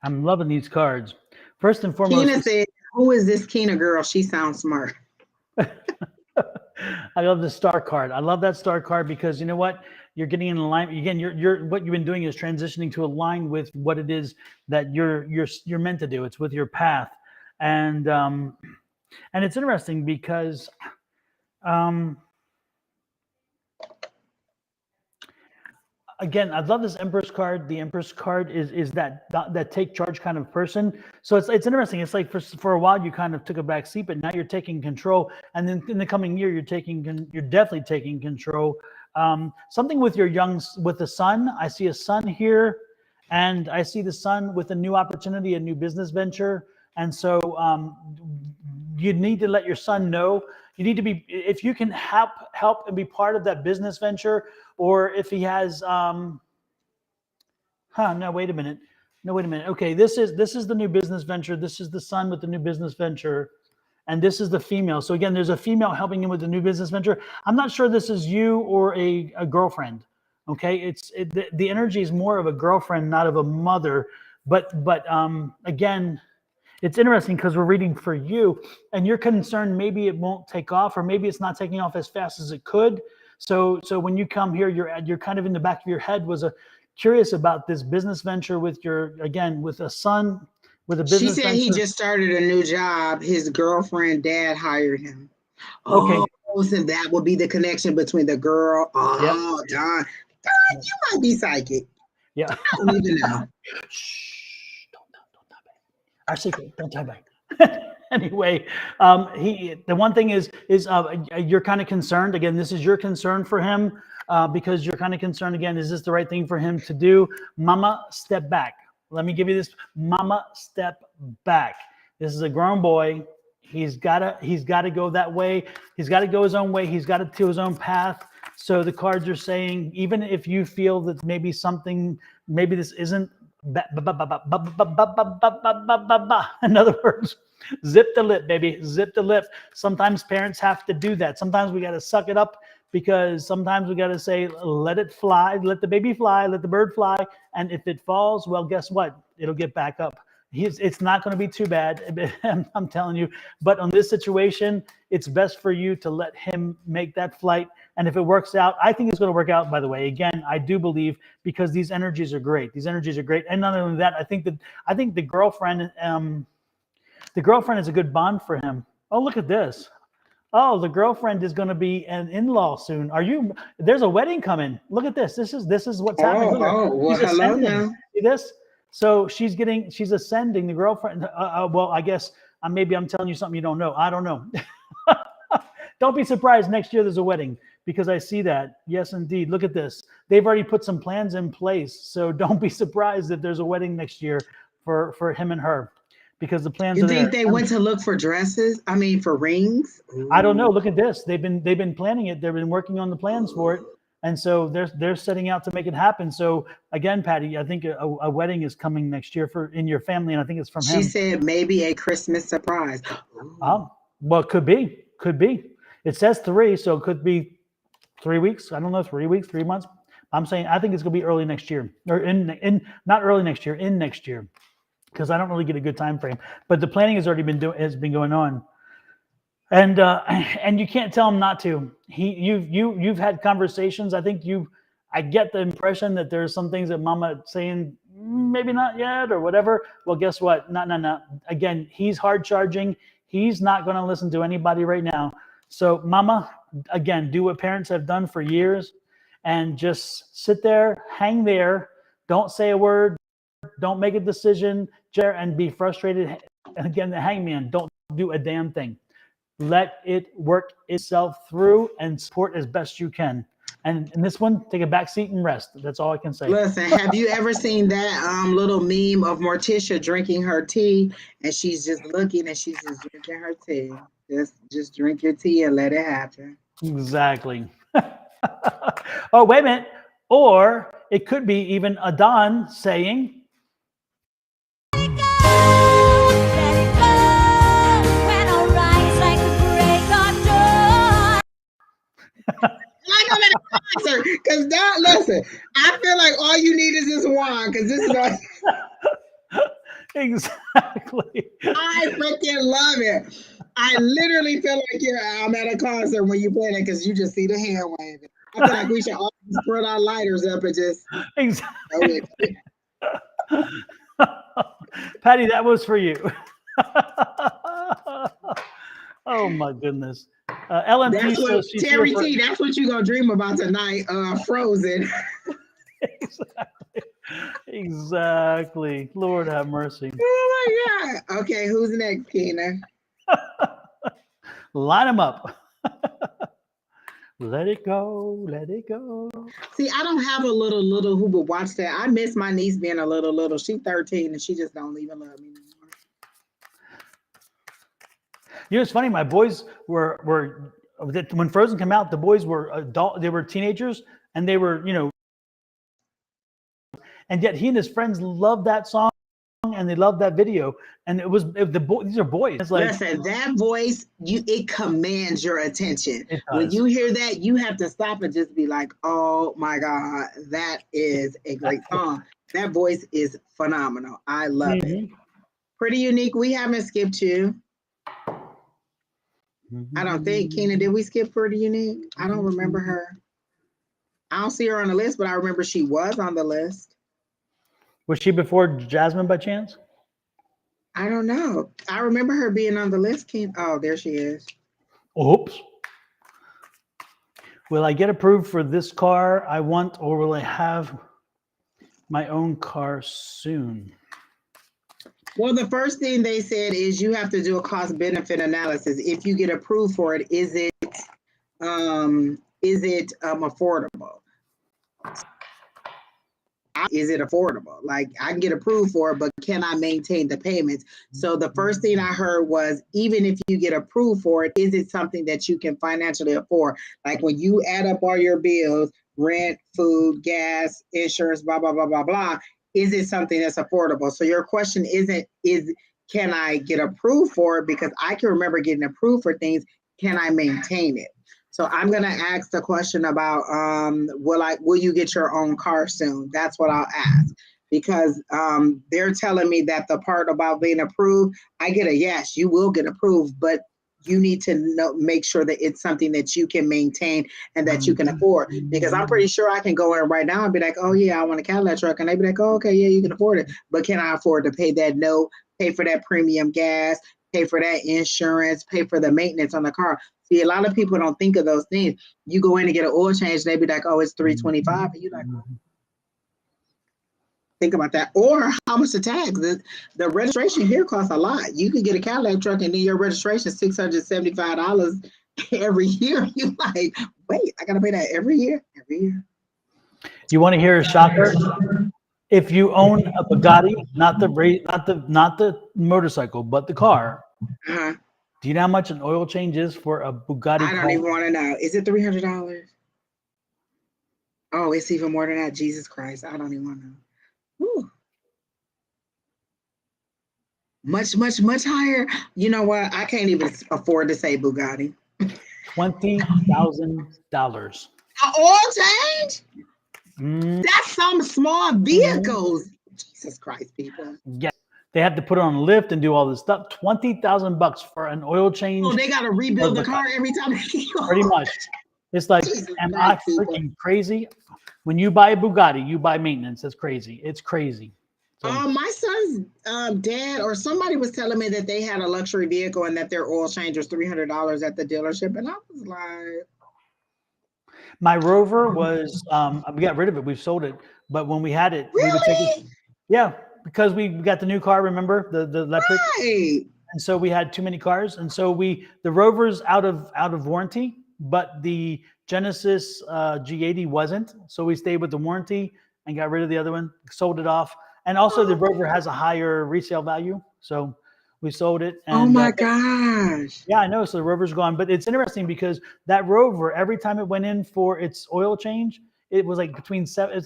I'm loving these cards. First and foremost. Keena said, who is this Keena girl? She sounds smart. I love the star card. I love that star card because you know what? You're getting in alignment. Again, you're what you've been doing is transitioning to align with what it is that you're meant to do. It's with your path. And it's interesting because again, I love this Empress card. The Empress card is that take charge kind of person. So it's interesting. It's like for a while you kind of took a back seat, but now you're taking control. And then in the coming year, you're definitely taking control. Something with with the son. I see a son here, and I see the son with a new opportunity, a new business venture. And so you need to let your son know. You need to be, if you can help and be part of that business venture, or if he has, no, wait a minute. Okay, this is the new business venture. This is the son with the new business venture, and this is the female. So again, there's a female helping him with the new business venture. I'm not sure this is you or a girlfriend. Okay, the energy is more of a girlfriend, not of a mother. But again, it's interesting because we're reading for you, and you're concerned maybe it won't take off, or maybe it's not taking off as fast as it could. So when you come here, you're kind of in the back of your head curious about this business venture with with a son with a business. She said he just started a new job. His girlfriend dad hired him. Okay. Oh, so that would be the connection between the girl. Oh, yep. Don, you might be psychic. Yeah. I don't even know. Shh, don't talk back. Our secret, don't talk back. Anyway, the one thing is you're kind of concerned. Again, this is your concern for him because you're kind of concerned. Again, is this the right thing for him to do? Mama, step back. Let me give you this. Mama, step back. This is a grown boy. He's got to go that way. He's got to go his own way. He's got to do his own path. So the cards are saying, even if you feel that maybe this isn't, in other words, zip the lip, baby, zip the lip. Sometimes parents have to do that. Sometimes we got to suck it up, because sometimes we got to say, let it fly, let the baby fly, let the bird fly. And if it falls, well, guess what? It'll get back up. It's not going to be too bad, I'm telling you. But on this situation, it's best for you to let him make that flight. And if it works out, I think it's going to work out, by the way. Again, I do believe, because these energies are great. These energies are great. And not only that, I think the girlfriend, is a good bond for him. Oh, look at this. Oh, the girlfriend is going to be an in-law soon. There's a wedding coming. Look at this. This is what's happening. Well, hello now. See this? So she's ascending, the girlfriend. Well, I guess maybe I'm telling you something you don't know. I don't know. Don't be surprised next year there's a wedding, because I see that. Yes, indeed. Look at this. They've already put some plans in place. So don't be surprised if there's a wedding next year for him and her, because the plans are there. You think they went to look for dresses? I mean, for rings? I don't know. Look at this. They've been planning it. They've been working on the plans for it. And so they're setting out to make it happen. So again, Patty, I think a wedding is coming next year in your family, and I think it's from him. She said maybe a Christmas surprise. Well, it could be. It says 3, so it could be 3 weeks. I don't know, 3 weeks, 3 months. I'm saying I think it's going to be early next year, or not early next year, in next year, because I don't really get a good time frame. But the planning has been going on. And you can't tell him not to. You've had conversations. I get the impression that there's some things that Mama saying, maybe not yet or whatever. Well, guess what? No. Again, he's hard charging. He's not going to listen to anybody right now. So, mama, again, do what parents have done for years and just sit there, hang there. Don't say a word. Don't make a decision and be frustrated. And again, the hangman, don't do a damn thing. Let it work itself through and support as best you can. And in this one, take a back seat and rest. That's all I can say. Listen, have you ever seen that little meme of Morticia drinking her tea and she's just looking and she's just drinking her tea? Just drink your tea and let it happen. Exactly. Oh, wait a minute. Or it could be even Adon saying, Like I'm at a concert, because that, listen, I feel like all you need is this wine, because this is all. Exactly. I freaking love it. I literally feel like I'm at a concert when you play that, because you just see the hand waving. I feel like we should all spread our lighters up and just. Exactly. Patty, that was for you. Oh my goodness. LMP That's what, says she's Terry here for... T, that's what you're going to dream about tonight, Frozen. Exactly. Lord have mercy. Oh my God. Okay, who's next, Keena? Line them up. Let it go. Let it go. See, I don't have a little who would watch that. I miss my niece being a little. She's 13 and she just don't even love me anymore. You know, it's funny. My boys were when Frozen came out. The boys were adult. They were teenagers, and they were, and yet he and his friends loved that song, and they loved that video. And these are boys. It's like, listen, that voice, it commands your attention. When you hear that, you have to stop and just be like, "Oh my God, that is a great song." That voice is phenomenal. I love it. Pretty Unique. We haven't skipped you. I don't think, Keena, did we skip Pretty Unique? I don't remember her. I don't see her on the list, but I remember she was on the list. Was she before Jasmine by chance? I don't know. I remember her being on the list. Oh, there she is. Oops. Will I get approved for this car I want, or will I have my own car soon? Well, the first thing they said is you have to do a cost benefit analysis. If you get approved for it, is it affordable? Is it affordable? Like, I can get approved for it, but can I maintain the payments? So the first thing I heard was, even if you get approved for it, is it something that you can financially afford? Like, when you add up all your bills, rent, food, gas, insurance, blah, blah, blah, blah, blah, is it something that's affordable? So your question can I get approved for it? Because I can remember getting approved for things. Can I maintain it? So I'm going to ask the question about, will you get your own car soon? That's what I'll ask, because they're telling me that the part about being approved, I get a yes, you will get approved, but you need to make sure that it's something that you can maintain and that you can afford. Because I'm pretty sure I can go in right now and be like, oh yeah, I want a Cadillac truck. And they'd be like, oh, okay, yeah, you can afford it. But can I afford to pay that note, pay for that premium gas, pay for that insurance, pay for the maintenance on the car? See, a lot of people don't think of those things. You go in and get an oil change, and they be like, oh, it's $325. And you're like, think about that. Or how much the tax? The registration here costs a lot. You can get a Cadillac truck and then your registration is $675 every year. You're like, wait, I gotta pay that every year? Every year. You want to hear a shocker? If you own a Bugatti, not the motorcycle, but the car, do you know how much an oil change is for a Bugatti? I don't even want to know. Is it $300? Oh, it's even more than that. Jesus Christ. I don't even want to know. Whew. Much, much, much higher. You know what? I can't even afford to say Bugatti. $20,000. An oil change? That's some small vehicles. Jesus Christ, people. Yes. They have to put it on a lift and do all this stuff. $20,000 for an oil change. Oh, they got to rebuild the car every time. Pretty much. It's like, am I freaking crazy? When you buy a Bugatti, you buy maintenance. That's crazy. It's crazy. So My son's dad or somebody was telling me that they had a luxury vehicle and that their oil change was $300 at the dealership, and I was like, my Rover was, we got rid of it. We've sold it. But when we had it, we would take it. really? Yeah, because we got the new car, remember? The electric. Right. And so we had too many cars. And so the Rover's out of warranty, but the Genesis G80 wasn't. So we stayed with the warranty and got rid of the other one, sold it off. And also the Rover has a higher resale value. So we sold it. Oh And my gosh. yeah, I know. So the Rover's gone. But it's interesting because that Rover, every time it went in for its oil change, it was like it's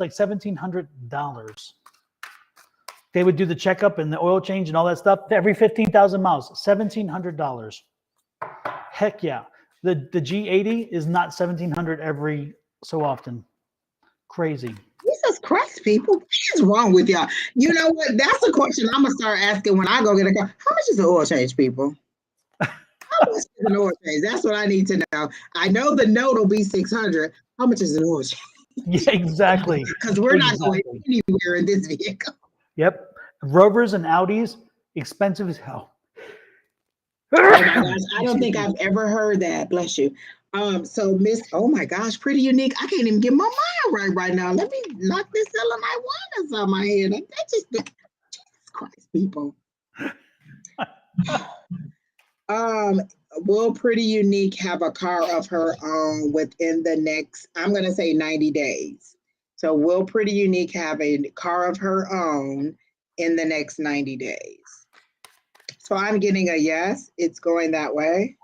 like $1,700. They would do the checkup and the oil change and all that stuff every 15,000 miles, $1,700. Heck yeah. The G80 is not $1,700 every so often. Crazy. Jesus Christ, people. What is wrong with y'all? You know what? That's a question I'm going to start asking when I go get a car. How much is the oil change, people? How much is an oil change? That's what I need to know. I know the note will be 600. How much is an oil change? Yeah, exactly. Because we're not going anywhere in this vehicle. Yep. Rovers and Audis, expensive as hell. Oh my gosh, I don't think I've ever heard that. Bless you. So Miss, oh my gosh, pretty unique. I can't even get my mind right now. Let me knock this Illinois out my head. That just Jesus Christ, people. Will Pretty Unique have a car of her own within the next, I'm gonna say 90 days. So will Pretty Unique have a car of her own in the next 90 days? So I'm getting a yes, it's going that way.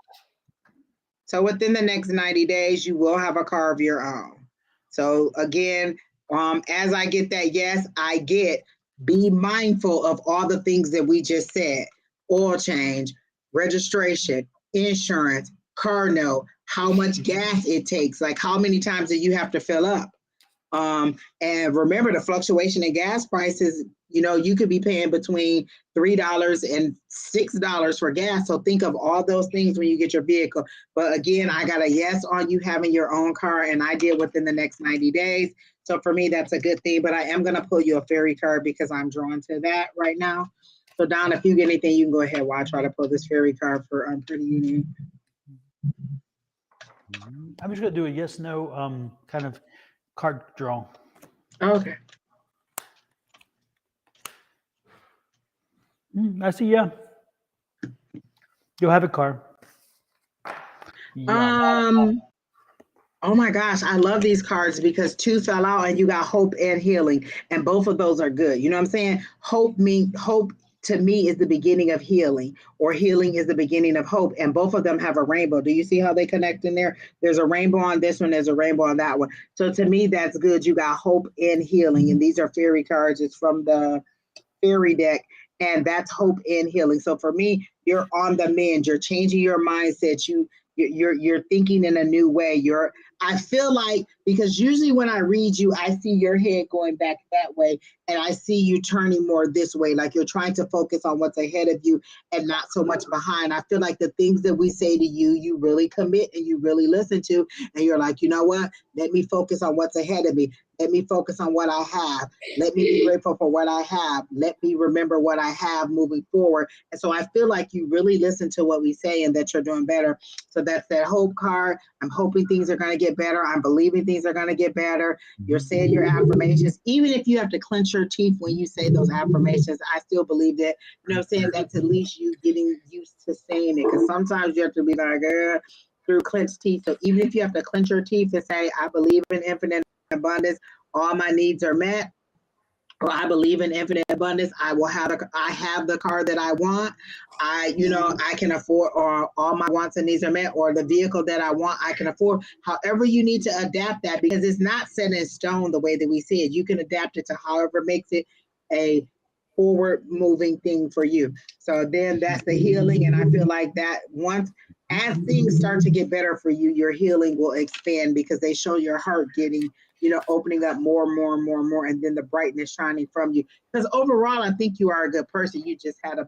So within the next 90 days, you will have a car of your own. So again, as I get that yes, I get be mindful of all the things that we just said: oil change, registration, insurance, car note, how much gas it takes, like how many times do you have to fill up? And remember the fluctuation in gas prices, you know, you could be paying between $3 and $6 for gas. So think of all those things when you get your vehicle. But again, I got a yes on you having your own car, and I did within the next 90 days. So for me, that's a good thing. But I am going to pull you a fairy card because I'm drawn to that right now. So Don, if you get anything, you can go ahead while I try to pull this fairy card for Pretty Unique. I'm just going to do a yes, no kind of card draw. Okay. I see, yeah. You'll have a car. Yeah. Oh my gosh, I love these cards because 2 fell out and you got hope and healing. And both of those are good. You know what I'm saying? Hope to me is the beginning of healing, or healing is the beginning of hope. And both of them have a rainbow. Do you see how they connect in there? There's a rainbow on this one, there's a rainbow on that one. So to me, that's good. You got hope and healing. And these are fairy cards. It's from the fairy deck. And that's hope and healing. So for me, you're on the mend. You're changing your mindset. You're thinking in a new way. I feel like, because usually when I read you, I see your head going back that way, and I see you turning more this way, like you're trying to focus on what's ahead of you and not so much behind. I feel like the things that we say to you, you really commit and you really listen to, and you're like, you know what? Let me focus on what's ahead of me. Let me focus on what I have. Let me be grateful for what I have. Let me remember what I have moving forward. And so I feel like you really listen to what we say and that you're doing better. So that's that hope card. I'm hoping things are going to get better. I'm believing things are going to get better. You're saying your affirmations. Even if you have to clench your teeth when you say those affirmations, I still believe that. You know what I'm saying? That's at least you getting used to saying it. Because sometimes you have to be like, through clenched teeth. So even if you have to clench your teeth and say, I believe in infinite abundance, all my needs are met, or I believe in infinite abundance, I have the car that I want. I can afford, or all my wants and needs are met, or the vehicle that I want, I can afford. However you need to adapt that, because it's not set in stone the way that we see it. You can adapt it to however makes it a forward moving thing for you. So then that's the healing. And I feel like that once, as things start to get better for you, your healing will expand, because they show your heart getting, opening up more and more and more and more, and then the brightness shining from you. Because overall, I think you are a good person. You just had a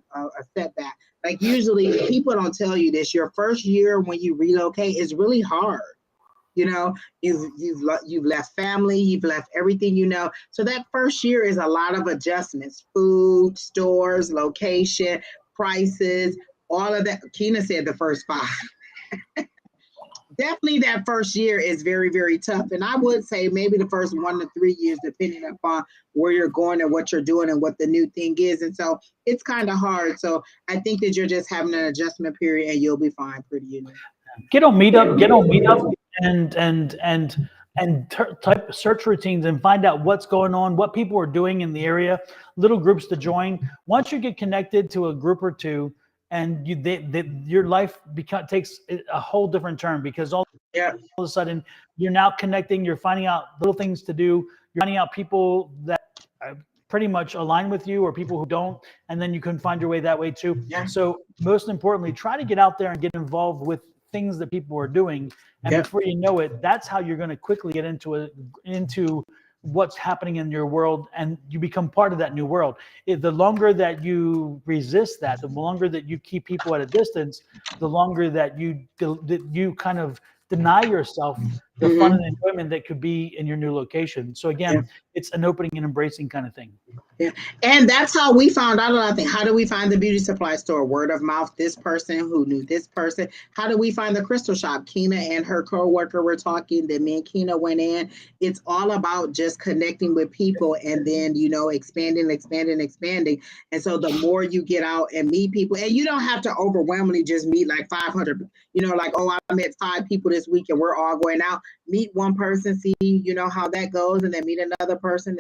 setback. Like, usually people don't tell you this. Your first year when you relocate is really hard. You know, you've left family, you've left everything, you know. So that first year is a lot of adjustments: food, stores, location, prices, all of that. Keena said the first 5. Definitely that first year is very, very tough. And I would say maybe the first 1 to 3 years, depending upon where you're going and what you're doing and what the new thing is. And so it's kind of hard. So I think that you're just having an adjustment period and you'll be fine pretty unique. Get on Meetup, and type search routines and find out what's going on, what people are doing in the area, little groups to join. Once you get connected to a group or two, and your life takes a whole different turn, because all of a sudden you're now connecting, you're finding out little things to do, you're finding out people that pretty much align with you or people who don't, and then you can find your way that way too. So most importantly, try to get out there and get involved with things that people are doing, and before you know it, that's how you're going to quickly get into what's happening in your world, and you become part of that new world. The longer that you resist that, the longer that you keep people at a distance, the longer that you kind of deny yourself the fun and enjoyment that could be in your new location. So again, it's an opening and embracing kind of thing. Yeah. And that's how we found out about things. How do we find the beauty supply store? Word of mouth, this person who knew this person. How do we find the crystal shop? Keena and her co-worker were talking, then me and Keena went in. It's all about just connecting with people and then, you know, expanding. And so the more you get out and meet people, and you don't have to overwhelmingly just meet like 500, you know, like, oh, I met 5 people this week and we're all going out. Meet one person, see, you know, how that goes, and then meet another person,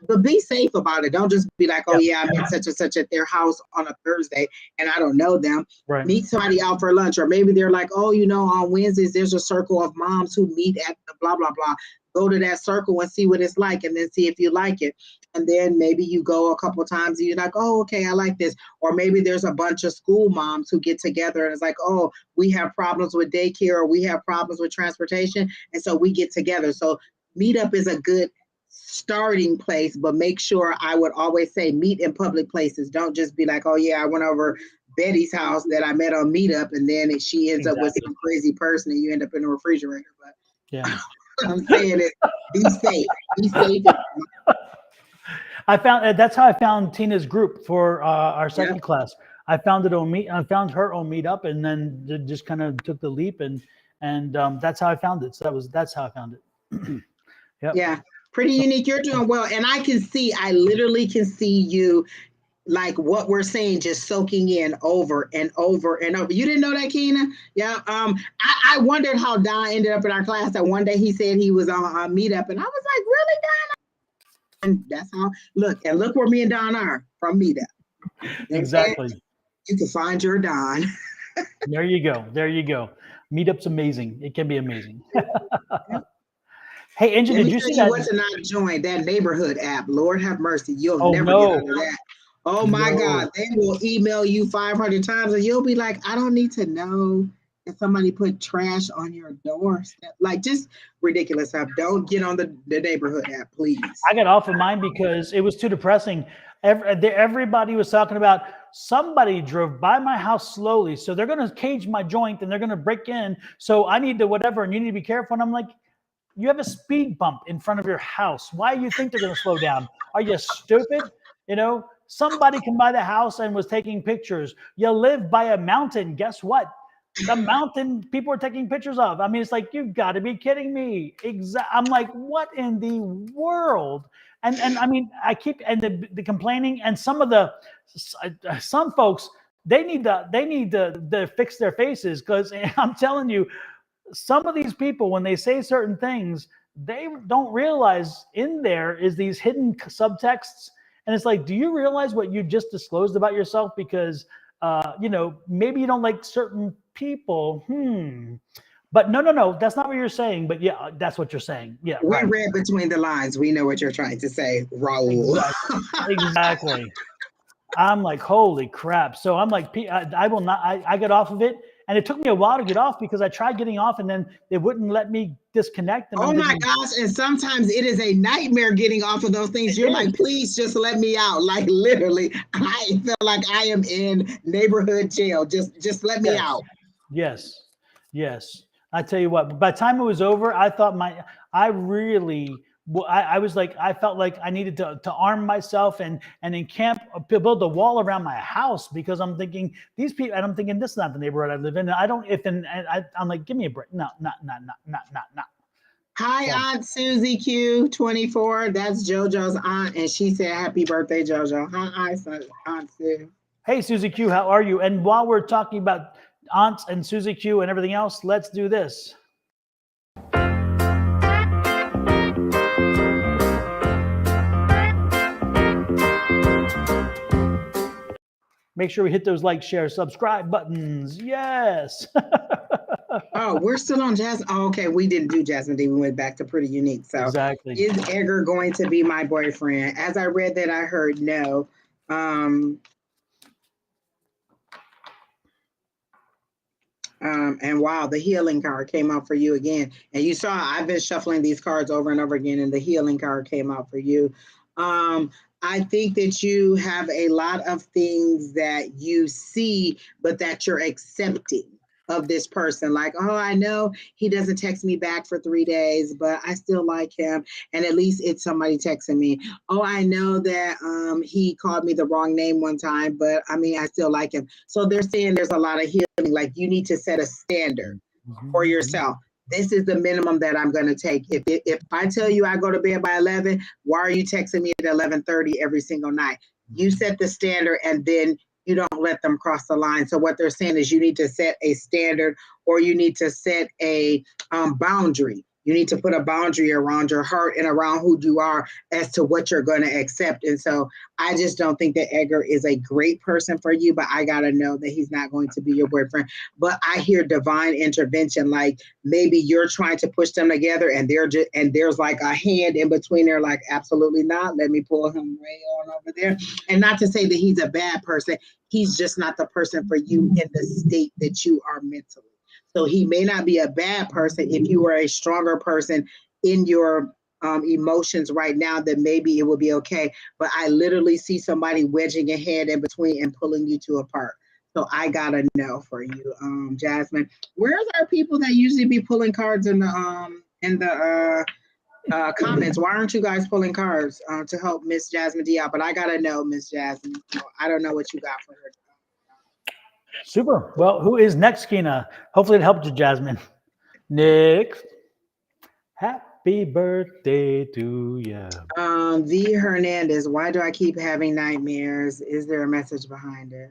But be safe about it. Don't just be like, oh, yeah, I met such and such at their house on a Thursday and I don't know them. Right. Meet somebody out for lunch, or maybe they're like, oh, you know, on Wednesdays, there's a circle of moms who meet at the blah, blah, blah. Go to that circle and see what it's like, and then see if you like it. And then maybe you go a couple of times and you're like, oh, okay, I like this. Or maybe there's a bunch of school moms who get together and it's like, oh, we have problems with daycare, or we have problems with transportation. And so we get together. So Meetup is a good starting place, but make sure, I would always say, meet in public places. Don't just be like, oh yeah, I went over Betty's house that I met on Meetup, and then she ends up with some crazy person and you end up in a refrigerator. But I'm saying it, be safe. I found that's how I found Tina's group for our second class. I found her on Meetup, and then just kind of took the leap, and that's how I found it. So that's how I found it. Yeah. Pretty unique. You're doing well. And I literally can see you, like what we're saying, just soaking in over and over and over. You didn't know that, Keena? Yeah. I wondered how Don ended up in our class. That one day he said he was on a Meetup, and I was like, really, Don? And that's how, look where me and Don are, from Meetup. Exactly. You can find your Don. There you go. Meetup's amazing. It can be amazing. Hey, Angie, did you see that? What to not join that neighborhood app? Lord have mercy. You'll never get out of that. Oh my God. They will email you 500 times and you'll be like, I don't need to know if somebody put trash on your doorstep. Like, just ridiculous stuff. Don't get on the neighborhood app, please. I got off of mine because it was too depressing. Everybody was talking about, somebody drove by my house slowly, so they're going to cage my joint and they're going to break in. So I need to whatever, and you need to be careful. And I'm like, you have a speed bump in front of your house. Why do you think they're going to slow down? Are you stupid? You know, somebody came by the house and was taking pictures. You live by a mountain. Guess what? The mountain people are taking pictures of. I mean, it's like, you've got to be kidding me. I'm like, what in the world? And I mean, I keep, and the complaining, and some folks, they need to fix their faces, because I'm telling you, some of these people, when they say certain things, they don't realize in there is these hidden subtexts. And it's like, do you realize what you just disclosed about yourself? Because, you know, maybe you don't like certain people. But no, that's not what you're saying. But yeah, that's what you're saying. Yeah, we read between the lines. We know what you're trying to say, Raul. Exactly. I'm like, holy crap. So I'm like, I will not, I got off of it. And it took me a while to get off, because I tried getting off and then they wouldn't let me disconnect. And oh my gosh. And sometimes it is a nightmare getting off of those things. You're like, please just let me out. Like, literally, I feel like I am in neighborhood jail. Just let me out. Yes. I tell you what, by the time it was over, I thought I really, I was like, I felt like I needed to arm myself and encamp, build a wall around my house because I'm thinking these people, and I'm thinking this is not the neighborhood I live in. And I don't, I'm like, give me a break. No, not. Hi, So, Aunt Susie Q24. That's JoJo's aunt, and she said, "Happy birthday, JoJo." Hi, Aunt Sue. hey, Susie Q, how are you? And while we're talking about aunts and Susie Q and everything else, let's do this. Make sure we hit those like, share, subscribe buttons. Yes. Oh, we're still on Jasmine. Oh, okay, we didn't do Jasmine D. We went back to Pretty Unique. So, Exactly. is Edgar going to be my boyfriend? As I read that, I heard no. And wow, the healing card came out for you again. And you saw I've been shuffling these cards over and over again, and the healing card came out for you. I think that you have a lot of things that you see, but that you're accepting of this person. Like, oh, I know he doesn't text me back for 3 days, but I still like him. And at least it's somebody texting me. Oh, I know that he called me the wrong name one time, but I mean, I still like him. So they're saying there's a lot of healing. Like you need to set a standard for yourself. This is the minimum that I'm going to take. If I tell you I go to bed by 11, why are you texting me at 11:30 every single night? You set the standard, and then you don't let them cross the line. So what they're saying is you need to set a standard, or you need to set a boundary. You need to put a boundary around your heart and around who you are as to what you're going to accept. And so I just don't think that Edgar is a great person for you, but I got to know that he's not going to be your boyfriend. But I hear divine intervention, like maybe you're trying to push them together and there's like a hand in between there, like, absolutely not. Let me pull him way on over there. And not to say that he's a bad person. He's just not the person for you in the state that you are mentally. So he may not be a bad person if you are a stronger person in your emotions right now, then maybe it would be okay. But I literally see somebody wedging a hand in between and pulling you two apart. So I gotta know for you, Jasmine. Where's our people that usually be pulling cards in the comments? Why aren't you guys pulling cards to help Miss Jasmine D out? But I gotta know, Miss Jasmine. I don't know what you got for her. Super. Well, who is next, Kina? Hopefully it helped you, Jasmine. Next. Happy birthday to you. V Hernandez, why do I keep having nightmares? Is there a message behind it?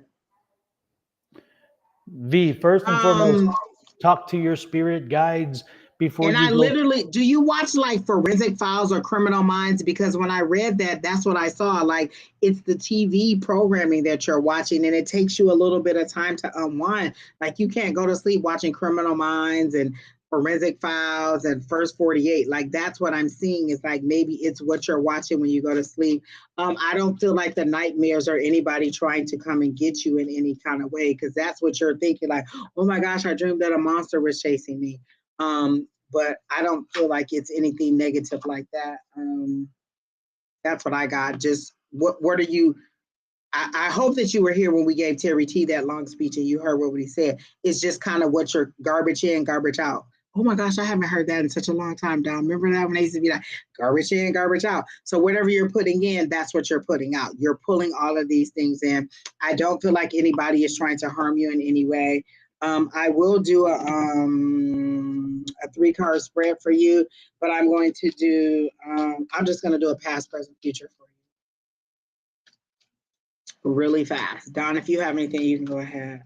V, first and foremost, talk to your spirit guides before and you I go. literally, do you watch like Forensic Files or Criminal Minds? Because when I read that, that's what I saw. Like it's the TV programming that you're watching, and it takes you a little bit of time to unwind. Like you can't go to sleep watching Criminal Minds and Forensic Files and First 48. Like that's what I'm seeing is like maybe it's what you're watching when you go to sleep. I don't feel like the nightmares are anybody trying to come and get you in any kind of way, because that's what you're thinking. Like, oh my gosh, I dreamed that a monster was chasing me. But I don't feel like it's anything negative like that. That's what I got. Just what are you? I hope that you were here when we gave Terry T that long speech and you heard what he said. It's just kind of what you're garbage in, garbage out. Oh my gosh, I haven't heard that in such a long time, Don. Remember that when they used to be like garbage in, garbage out. So whatever you're putting in, that's what you're putting out. You're pulling all of these things in. I don't feel like anybody is trying to harm you in any way. I will do a 3-card spread for you, but I'm going to do, I'm just going to do a past, present, future for you really fast. Don, if you have anything, you can go ahead.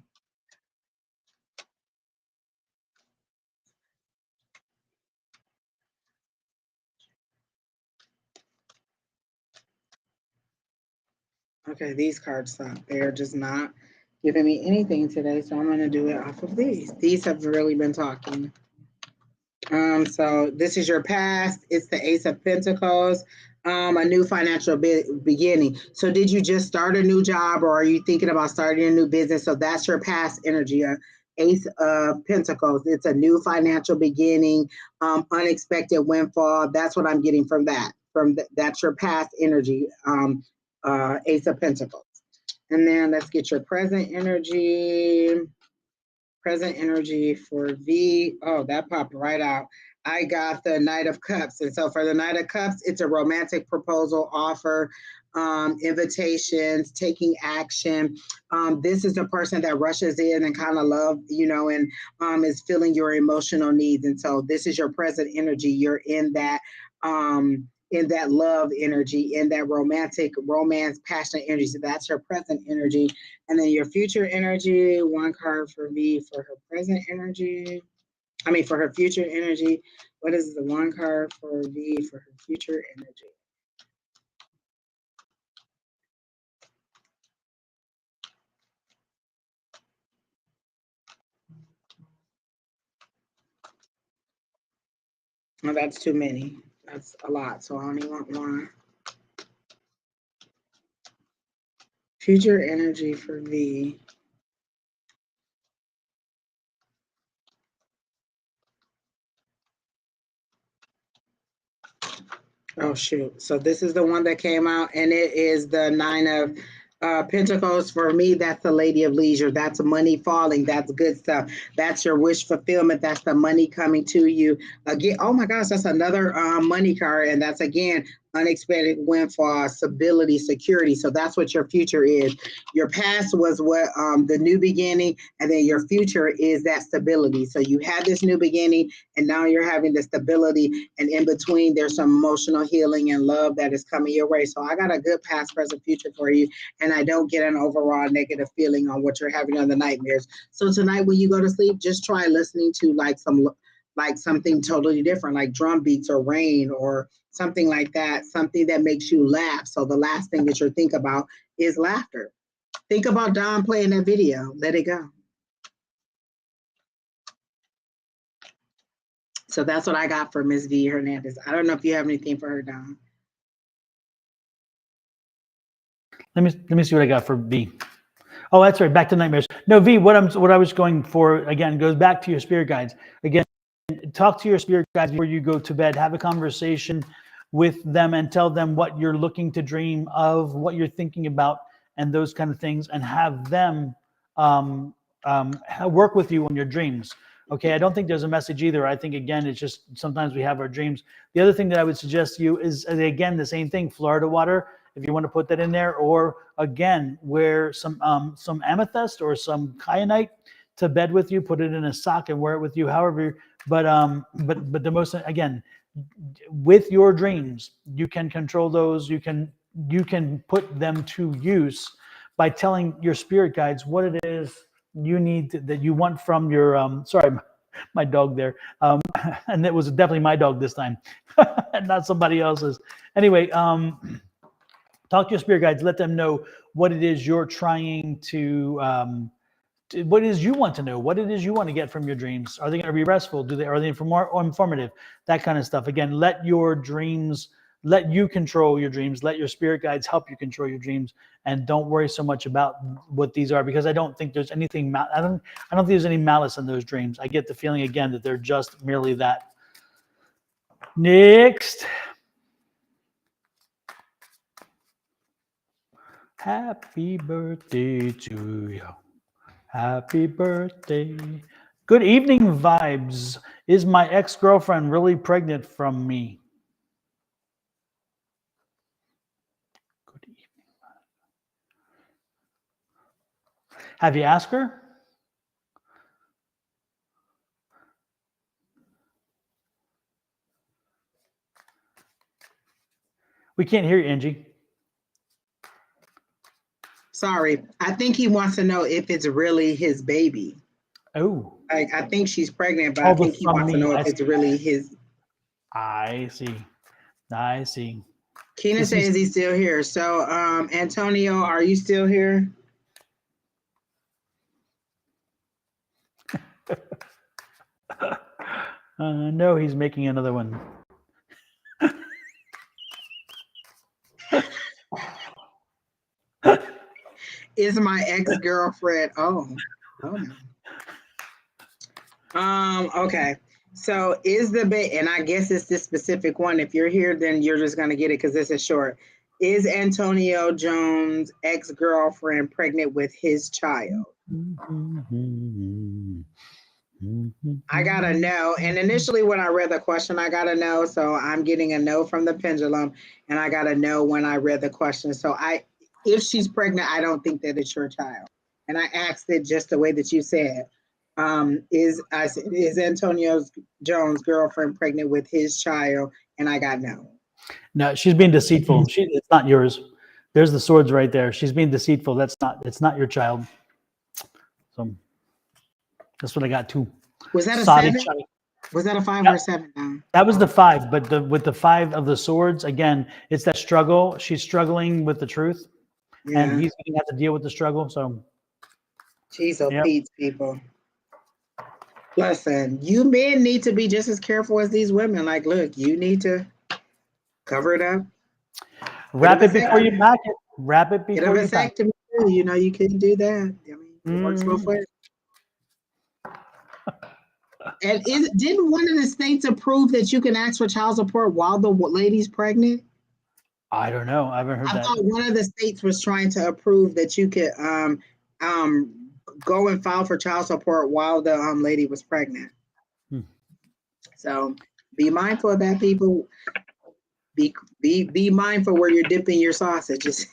Okay, these cards suck. They're just not giving me anything today, so I'm going to do it off of these. These have really been talking. So this is your past. It's the Ace of Pentacles, a new financial beginning. So did you just start a new job, or are you thinking about starting a new business? So that's your past energy. Ace of Pentacles. It's a new financial beginning, unexpected windfall. That's what I'm getting from that. That's your past energy, Ace of Pentacles. And then let's get your present energy. present energy for V. Oh, that popped right out. I got the Knight of Cups. And so for the Knight of Cups, it's a romantic proposal, offer, invitations, taking action. This is the person that rushes in and kind of love, and is feeling your emotional needs. And so this is your present energy. You're in that love energy, in that romance, passionate energy. So that's your present energy. And then your future energy, one card for V for her present energy. For her future energy. What is the one card for V for her future energy? Well, that's too many. That's a lot. So I only want one. Future energy for V. Oh, shoot. So this is the one that came out, and it is the Nine of Pentacles. For me, that's the Lady of Leisure. That's money falling. That's good stuff. That's your wish fulfillment. That's the money coming to you. Again, oh my gosh, that's another money card. And that's, again, unexpected windfall, stability, security. So that's what your future is. Your past was what the new beginning, and then your future is that stability. So you had this new beginning, and now you're having the stability, and in between there's some emotional healing and love that is coming your way. So I got a good past, present, future for you, and I don't get an overall negative feeling on what you're having on the nightmares. So tonight when you go to sleep, just try listening to something totally different, like drum beats or rain or something like that, something that makes you laugh. So the last thing that you think about is laughter. Think about Don playing that video. Let it go. So that's what I got for Miss V Hernandez. I don't know if you have anything for her, Don. Let me see what I got for V. Oh, that's right. Back to nightmares. No, V. What I was going for again goes back to your spirit guides. Again, talk to your spirit guides before you go to bed. Have a conversation with them and tell them what you're looking to dream of, what you're thinking about, and those kind of things, and have them work with you on your dreams. Okay, I don't think there's a message either. I think, again, it's just sometimes we have our dreams. The other thing that I would suggest to you is, again, the same thing, Florida water, if you want to put that in there, or again, wear some amethyst or some kyanite to bed with you, put it in a sock and wear it with you, however. But the most, again, with your dreams, you can control those. You can put them to use by telling your spirit guides what it is you need that you want from your sorry, my dog there, and it was definitely my dog this time, not somebody else's. Anyway, talk to your spirit guides. Let them know what it is you're trying to. What it is you want to know, what it is you want to get from your dreams. Are they going to be restful? Are they informative? That kind of stuff. Again, let you control your dreams. Let your spirit guides help you control your dreams, and don't worry so much about what these are, because I don't think there's anything. I don't think there's any malice in those dreams. I get the feeling again that they're just merely that. Next. Happy birthday to you. Happy birthday. Good evening, vibes. Is my ex-girlfriend really pregnant from me? Good evening. Have you asked her? We can't hear you, Angie. Sorry. I think he wants to know if it's really his baby. Oh. I think she's pregnant, but I think he wants to know if it's really his. I see. Keena says he's still here. So, Antonio, are you still here? No, he's making another one. Is my ex-girlfriend? Oh no. Okay. So is the and I guess it's this specific one. If you're here, then you're just gonna get it because this is short. Is Antonio Jones' ex-girlfriend pregnant with his child? I got a no. And initially, when I read the question, I got a no. So I'm getting a no from the pendulum, and I got a no when I read the question. So if she's pregnant, I don't think that it's your child. And I asked it just the way that you said. Is Antonio Jones' girlfriend pregnant with his child? And I got no. No, she's being deceitful. It's not yours. There's the swords right there. She's being deceitful. It's not your child. So that's what I got too. Was that a Saudi 7? child. Was that a 5 Yep. or a 7 now? That was the 5, but with the 5 of the swords, again, it's that struggle. She's struggling with the truth, and Yeah. he's going to have to deal with the struggle. So, Jeez, oh, yep. Pete, people. Listen, you men need to be just as careful as these women. Like, look, you need to cover it up. Wrap it before you pack it. Wrap it before you pack it. You know, you can do that. I mean, it works both ways. And didn't one of the states approve that you can ask for child support while the lady's pregnant? I don't know. I haven't heard that. I thought one of the states was trying to approve that you could go and file for child support while the lady was pregnant. So be mindful of that, people. Be mindful where you're dipping your sausages.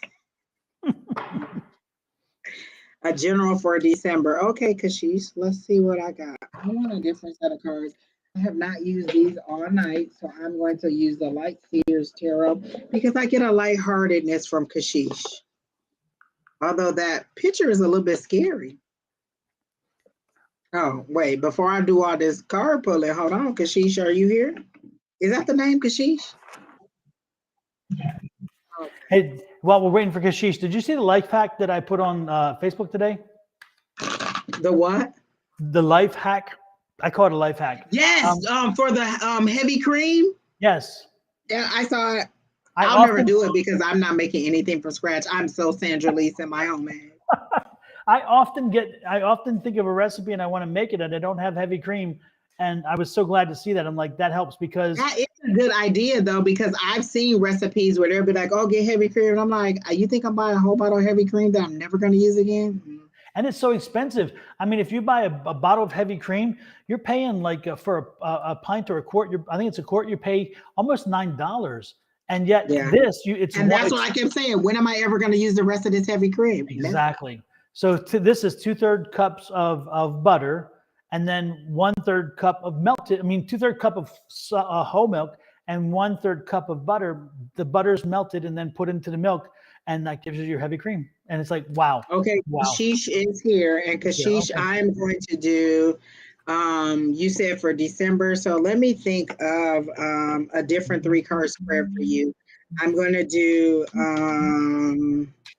A general for December. Okay, Kashish, let's see what I got. I want a different set of cards. I have not used these all night, so I'm going to use the Light Seers Tarot because I get a lightheartedness from Kashish. Although that picture is a little bit scary. Oh, wait, before I do all this card pulling, hold on, Kashish, are you here? Is that the name, Kashish? Okay. Hey, while we're waiting for Kashish, did you see the life hack that I put on Facebook today? The what? The life hack. I call it a life hack. Yes, for the heavy cream. Yes. Yeah, I saw it. I'll never do it because I'm not making anything from scratch. I'm so Sandra Lee's in my own man. I often think of a recipe and I want to make it and I don't have heavy cream. And I was so glad to see that. I'm like, that helps because that is a good idea though, because I've seen recipes where they'll be like, oh, get heavy cream. And I'm like, you think I'm buying a whole bottle of heavy cream that I'm never going to use again? And it's so expensive. I mean, if you buy a bottle of heavy cream, you're paying like for a pint or a quart. I think it's a quart. You pay almost $9. And yet that's what I kept saying. When am I ever going to use the rest of this heavy cream? Exactly. So this is 2/3 cups of butter, and then 1/3 cup of melted. I mean, 2/3 cup of whole milk and 1/3 cup of butter. The butter's melted and then put into the milk, and that gives you your heavy cream. And it's like, wow. Okay, wow. Kashish is here, and Kashish, okay. I'm going to do. You said for December, so let me think of a different 3-card spread for you. I'm going to do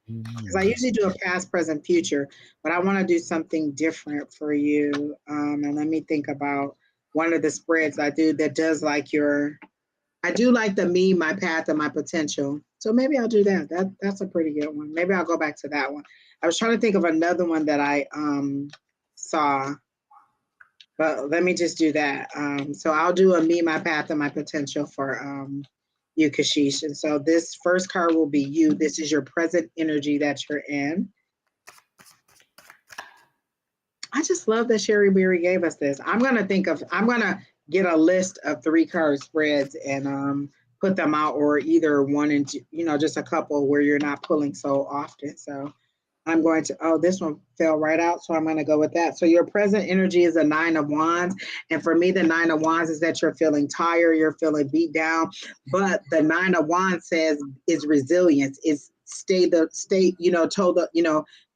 because I usually do a past, present, future, but I want to do something different for you. And let me think about one of the spreads I do that does like I do like the me, my path, and my potential. So maybe I'll do that. That's a pretty good one. Maybe I'll go back to that one. I was trying to think of another one that I saw, but let me just do that. So I'll do a me, my path, and my potential for you, Kashish. And so this first card will be you. This is your present energy that you're in. I just love that Sherry Berry gave us this. I'm gonna get a list of 3-card spreads and put them out, or either one and two, just a couple where you're not pulling so often. So I'm going to, this one fell right out, so I'm going to go with that. So your present energy is a 9 of Wands. And for me, the 9 of Wands is that you're feeling tired, you're feeling beat down. But the 9 of Wands says is resilience, is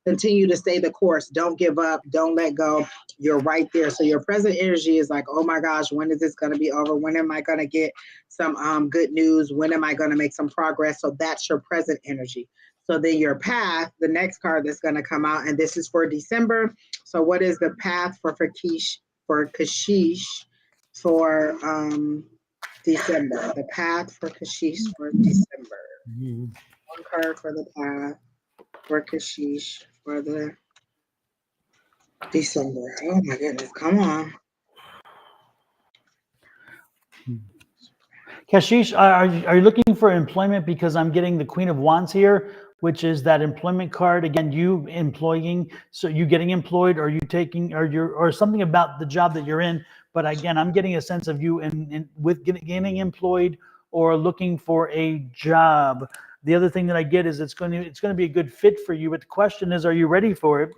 continue to stay the course. Don't give up. Don't let go. You're right there. So your present energy is like, oh my gosh, when is this going to be over? When am I going to get some good news? When am I going to make some progress? So that's your present energy. So then your path, the next card that's going to come out, and this is for December. So what is the path for Kashish for December? The path for Kashish for December. One card for the path for Kashish for the December. Oh my goodness, come on. Kashish, are you looking for employment? Because I'm getting the Queen of Wands here, which is that employment card. Again, you employing, so you getting employed, or you taking, or something about the job that you're in. But again, I'm getting a sense of you with getting employed or looking for a job. The other thing that I get is it's going to be a good fit for you. But the question is, are you ready for it?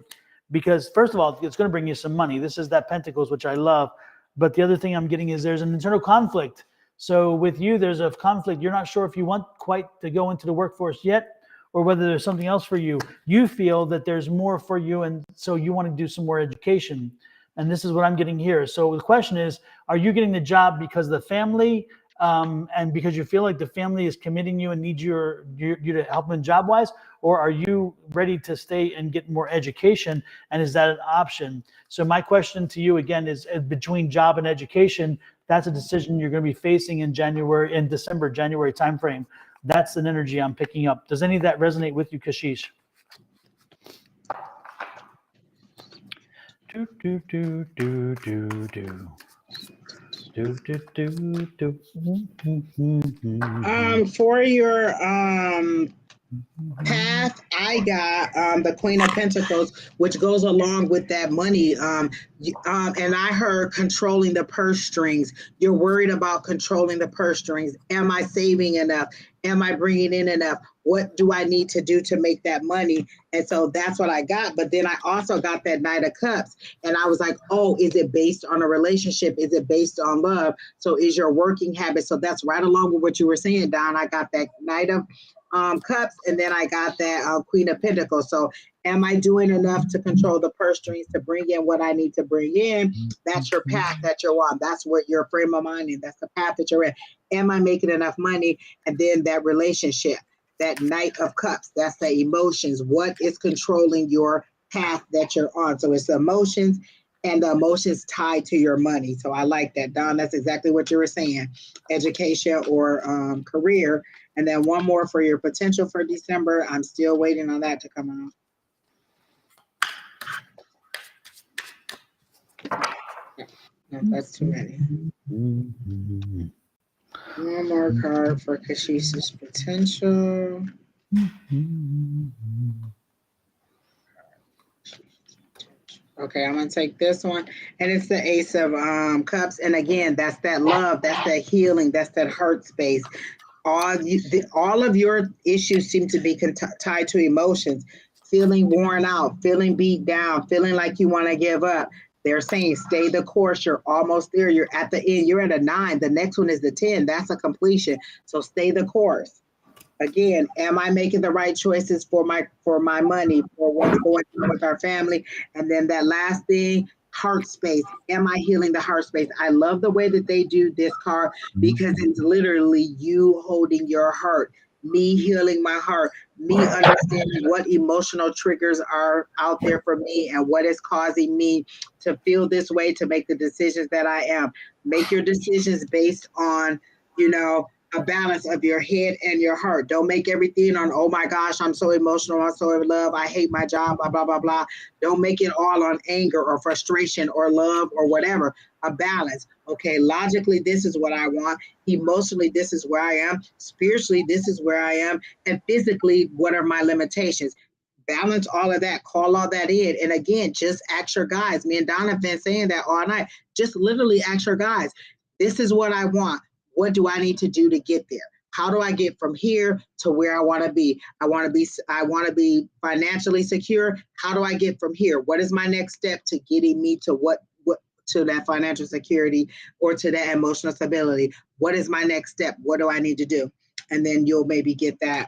Because first of all, it's going to bring you some money. This is that Pentacles, which I love. But the other thing I'm getting is there's an internal conflict. So with you, there's a conflict. You're not sure if you want quite to go into the workforce yet, or whether there's something else for you. You feel that there's more for you, and so you want to do some more education. And this is what I'm getting here. So the question is, are you getting the job because of the family, and because you feel like the family is committing you and needs you to help them job-wise? Or are you ready to stay and get more education? And is that an option? So my question to you again is, between job and education, that's a decision you're going to be facing in December, January timeframe. That's an energy I'm picking up. Does any of that resonate with you, Kashish? Do, do, do, do, do, do. Do, do, do, do. For your path, I got the Queen of Pentacles, which goes along with that money. And I heard controlling the purse strings. You're worried about controlling the purse strings. Am I saving enough? Am I bringing in enough? What do I need to do to make that money? And so that's what I got. But then I also got that Knight of Cups. And I was like, oh, is it based on a relationship? Is it based on love? So is your working habit? So that's right along with what you were saying, Don. I got that Knight of Cups, and then I got that Queen of Pentacles. So am I doing enough to control the purse strings to bring in what I need to bring in? That's your path that you're on. That's what your frame of mind is. That's the path that you're in. Am I making enough money? And then that relationship, that Knight of Cups, that's the emotions. What is controlling your path that you're on? So it's the emotions, and the emotions tied to your money. So I like that, Don. That's exactly what you were saying. Education or career. And then one more for your potential for December. I'm still waiting on that to come out. No, that's too many. One more card for Kashish's potential. Okay, I'm gonna take this one, and it's the Ace of Cups. And again, that's that love, that's that healing, that's that heart space. All of your issues seem to be tied to emotions, feeling worn out, feeling beat down, feeling like you want to give up. They're saying stay the course. You're almost there. You're at the end. You're at a 9. The next one is the 10. That's a completion. So stay the course. Again, am I making the right choices for my money, for what's going on with our family? And then that last thing, heart space. Am I healing the heart space? I love the way that they do this card, because it's literally you holding your heart, me healing my heart, me understanding what emotional triggers are out there for me and what is causing me to feel this way, to make the decisions that I am. Make your decisions based on, a balance of your head and your heart. Don't make everything on, oh my gosh, I'm so emotional, I'm so in love, I hate my job, blah, blah, blah, blah. Don't make it all on anger or frustration or love or whatever. A balance. Okay, logically, this is what I want. Emotionally, this is where I am. Spiritually, this is where I am. And physically, what are my limitations? Balance all of that, call all that in. And again, just ask your guides. Me and Donna have been saying that all night. Just literally ask your guides. This is what I want. What do I need to do to get there? How do I get from here to where I want to be? I want to be financially secure. How do I get from here? What is my next step to getting me to to that financial security or to that emotional stability? What is my next step? What do I need to do? And then you'll maybe get that.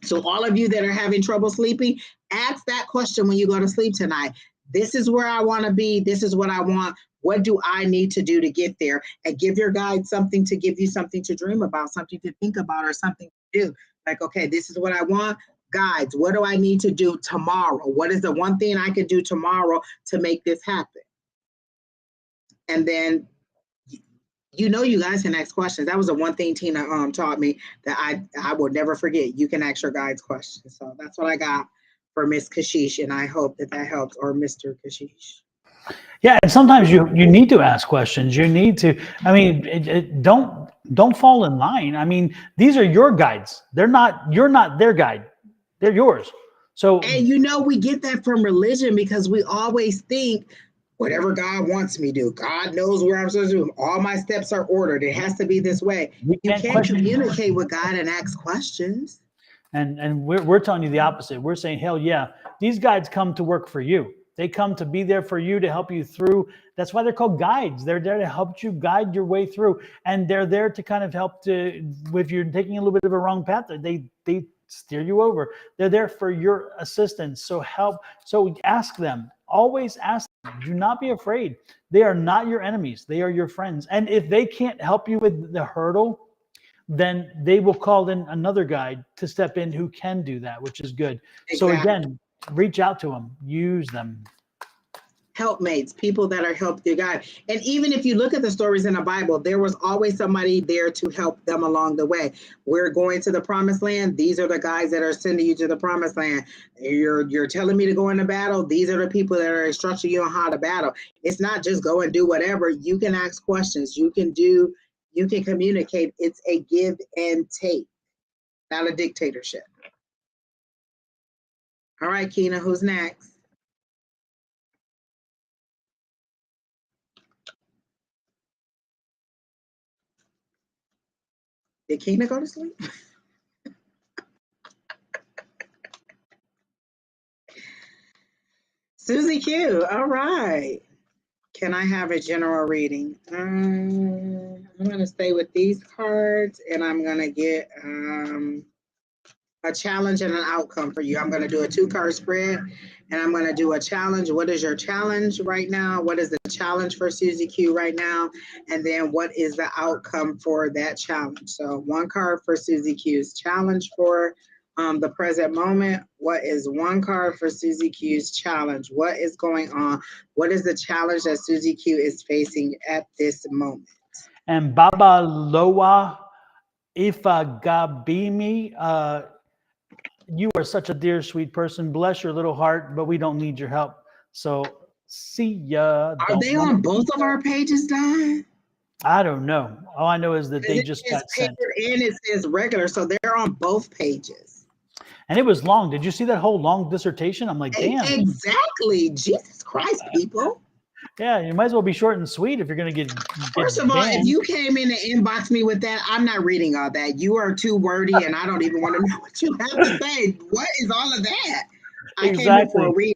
So all of you that are having trouble sleeping, ask that question when you go to sleep tonight. This is where I want to be. This is what I want. What do I need to do to get there? And give your guide something to give you something to dream about, something to think about, or something to do. Like, okay, this is what I want. Guides, what do I need to do tomorrow? What is the one thing I could do tomorrow to make this happen? And then, you guys can ask questions. That was the one thing Tina taught me that I will never forget. You can ask your guides questions. So that's what I got for Miss Kashish, and I hope that helps, or Mr. Kashish. Yeah, and sometimes you need to ask questions. You need to. I mean, don't fall in line. I mean, these are your guides. You're not their guide. They're yours. So, And you know, we get that from religion because we always think whatever God wants me to do, God knows where I'm supposed to do. All my steps are ordered. It has to be this way. You can't communicate with God and ask questions. And we're telling you the opposite. We're saying, hell yeah, these guides come to work for you. They come to be there for you, to help you through. That's why they're called guides. They're there to help you guide your way through. And they're there to kind of help to, if you're taking a little bit of a wrong path, they steer you over. They're there for your assistance. So ask them. Always ask them. Do not be afraid. They are not your enemies. They are your friends. And if they can't help you with the hurdle, then they will call in another guide to step in who can do that, which is good. Exactly. So again, reach out to them, use them. Helpmates, people that are help your guide. And even if you look at the stories in the Bible, there was always somebody there to help them along the way. We're going to the promised land. These are the guys that are sending you to the promised land. You're telling me to go into battle. These are the people that are instructing you on how to battle. It's not just go and do whatever. You can ask questions. You can communicate. It's a give and take, not a dictatorship. All right, Keena, who's next? Did Keena go to sleep? Susie Q, all right. Can I have a general reading? I'm going to stay with these cards, and I'm going to get a challenge and an outcome for you. I'm going to do a 2-card spread, and I'm going to do a challenge. What is your challenge right now? What is the challenge for Susie Q right now? And then what is the outcome for that challenge? So 1 card for Susie Q's challenge for the present moment. What is 1 card for Susie Q's challenge? What is going on? What is the challenge that Susie Q is facing at this moment? And Baba Loa Ifagabimi, you are such a dear, sweet person. Bless your little heart, but we don't need your help. So see ya. Are they on both of our pages, Don? I don't know. All I know is that they just got sent. And it says regular, so they're on both pages. And it was long. Did you see that whole long dissertation? I'm like, damn. Exactly. Jesus Christ, people. Yeah, you might as well be short and sweet if you're going to get First of all, if you came in and inbox me with that, I'm not reading all that. You are too wordy, and I don't even want to know what you have to say. What is all of that? I came in for a read.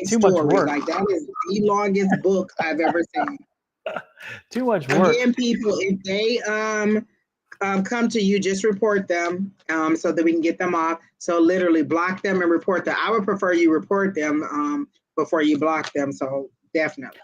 Too much work. Like, that is the longest book I've ever seen. Too much work. Again, people, if they come to you, just report them so that we can get them off. So literally block them and report them. I would prefer you report them before you block them. So definitely.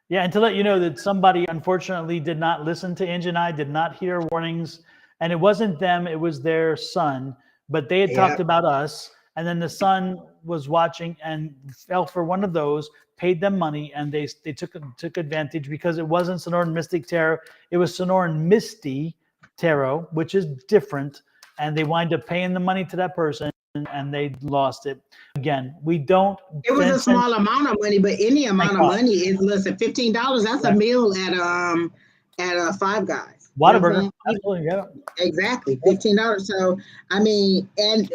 Yeah, and to let you know that somebody unfortunately did not listen to Angie and I, did not hear warnings, and it wasn't them, it was their son, but they had talked about us, and then the son was watching and fell for one of those, paid them money, and they took advantage because it wasn't Sonoran Mystic Tarot, it was Sonoran Misty Tarot, which is different, and they wind up paying the money to that person, and they lost it. Again, we don't. It was a small amount of money, but any amount of money is, listen, $15. That's a meal at Five Guys. Whataburger. Absolutely, yeah. Exactly, $15. So I mean, and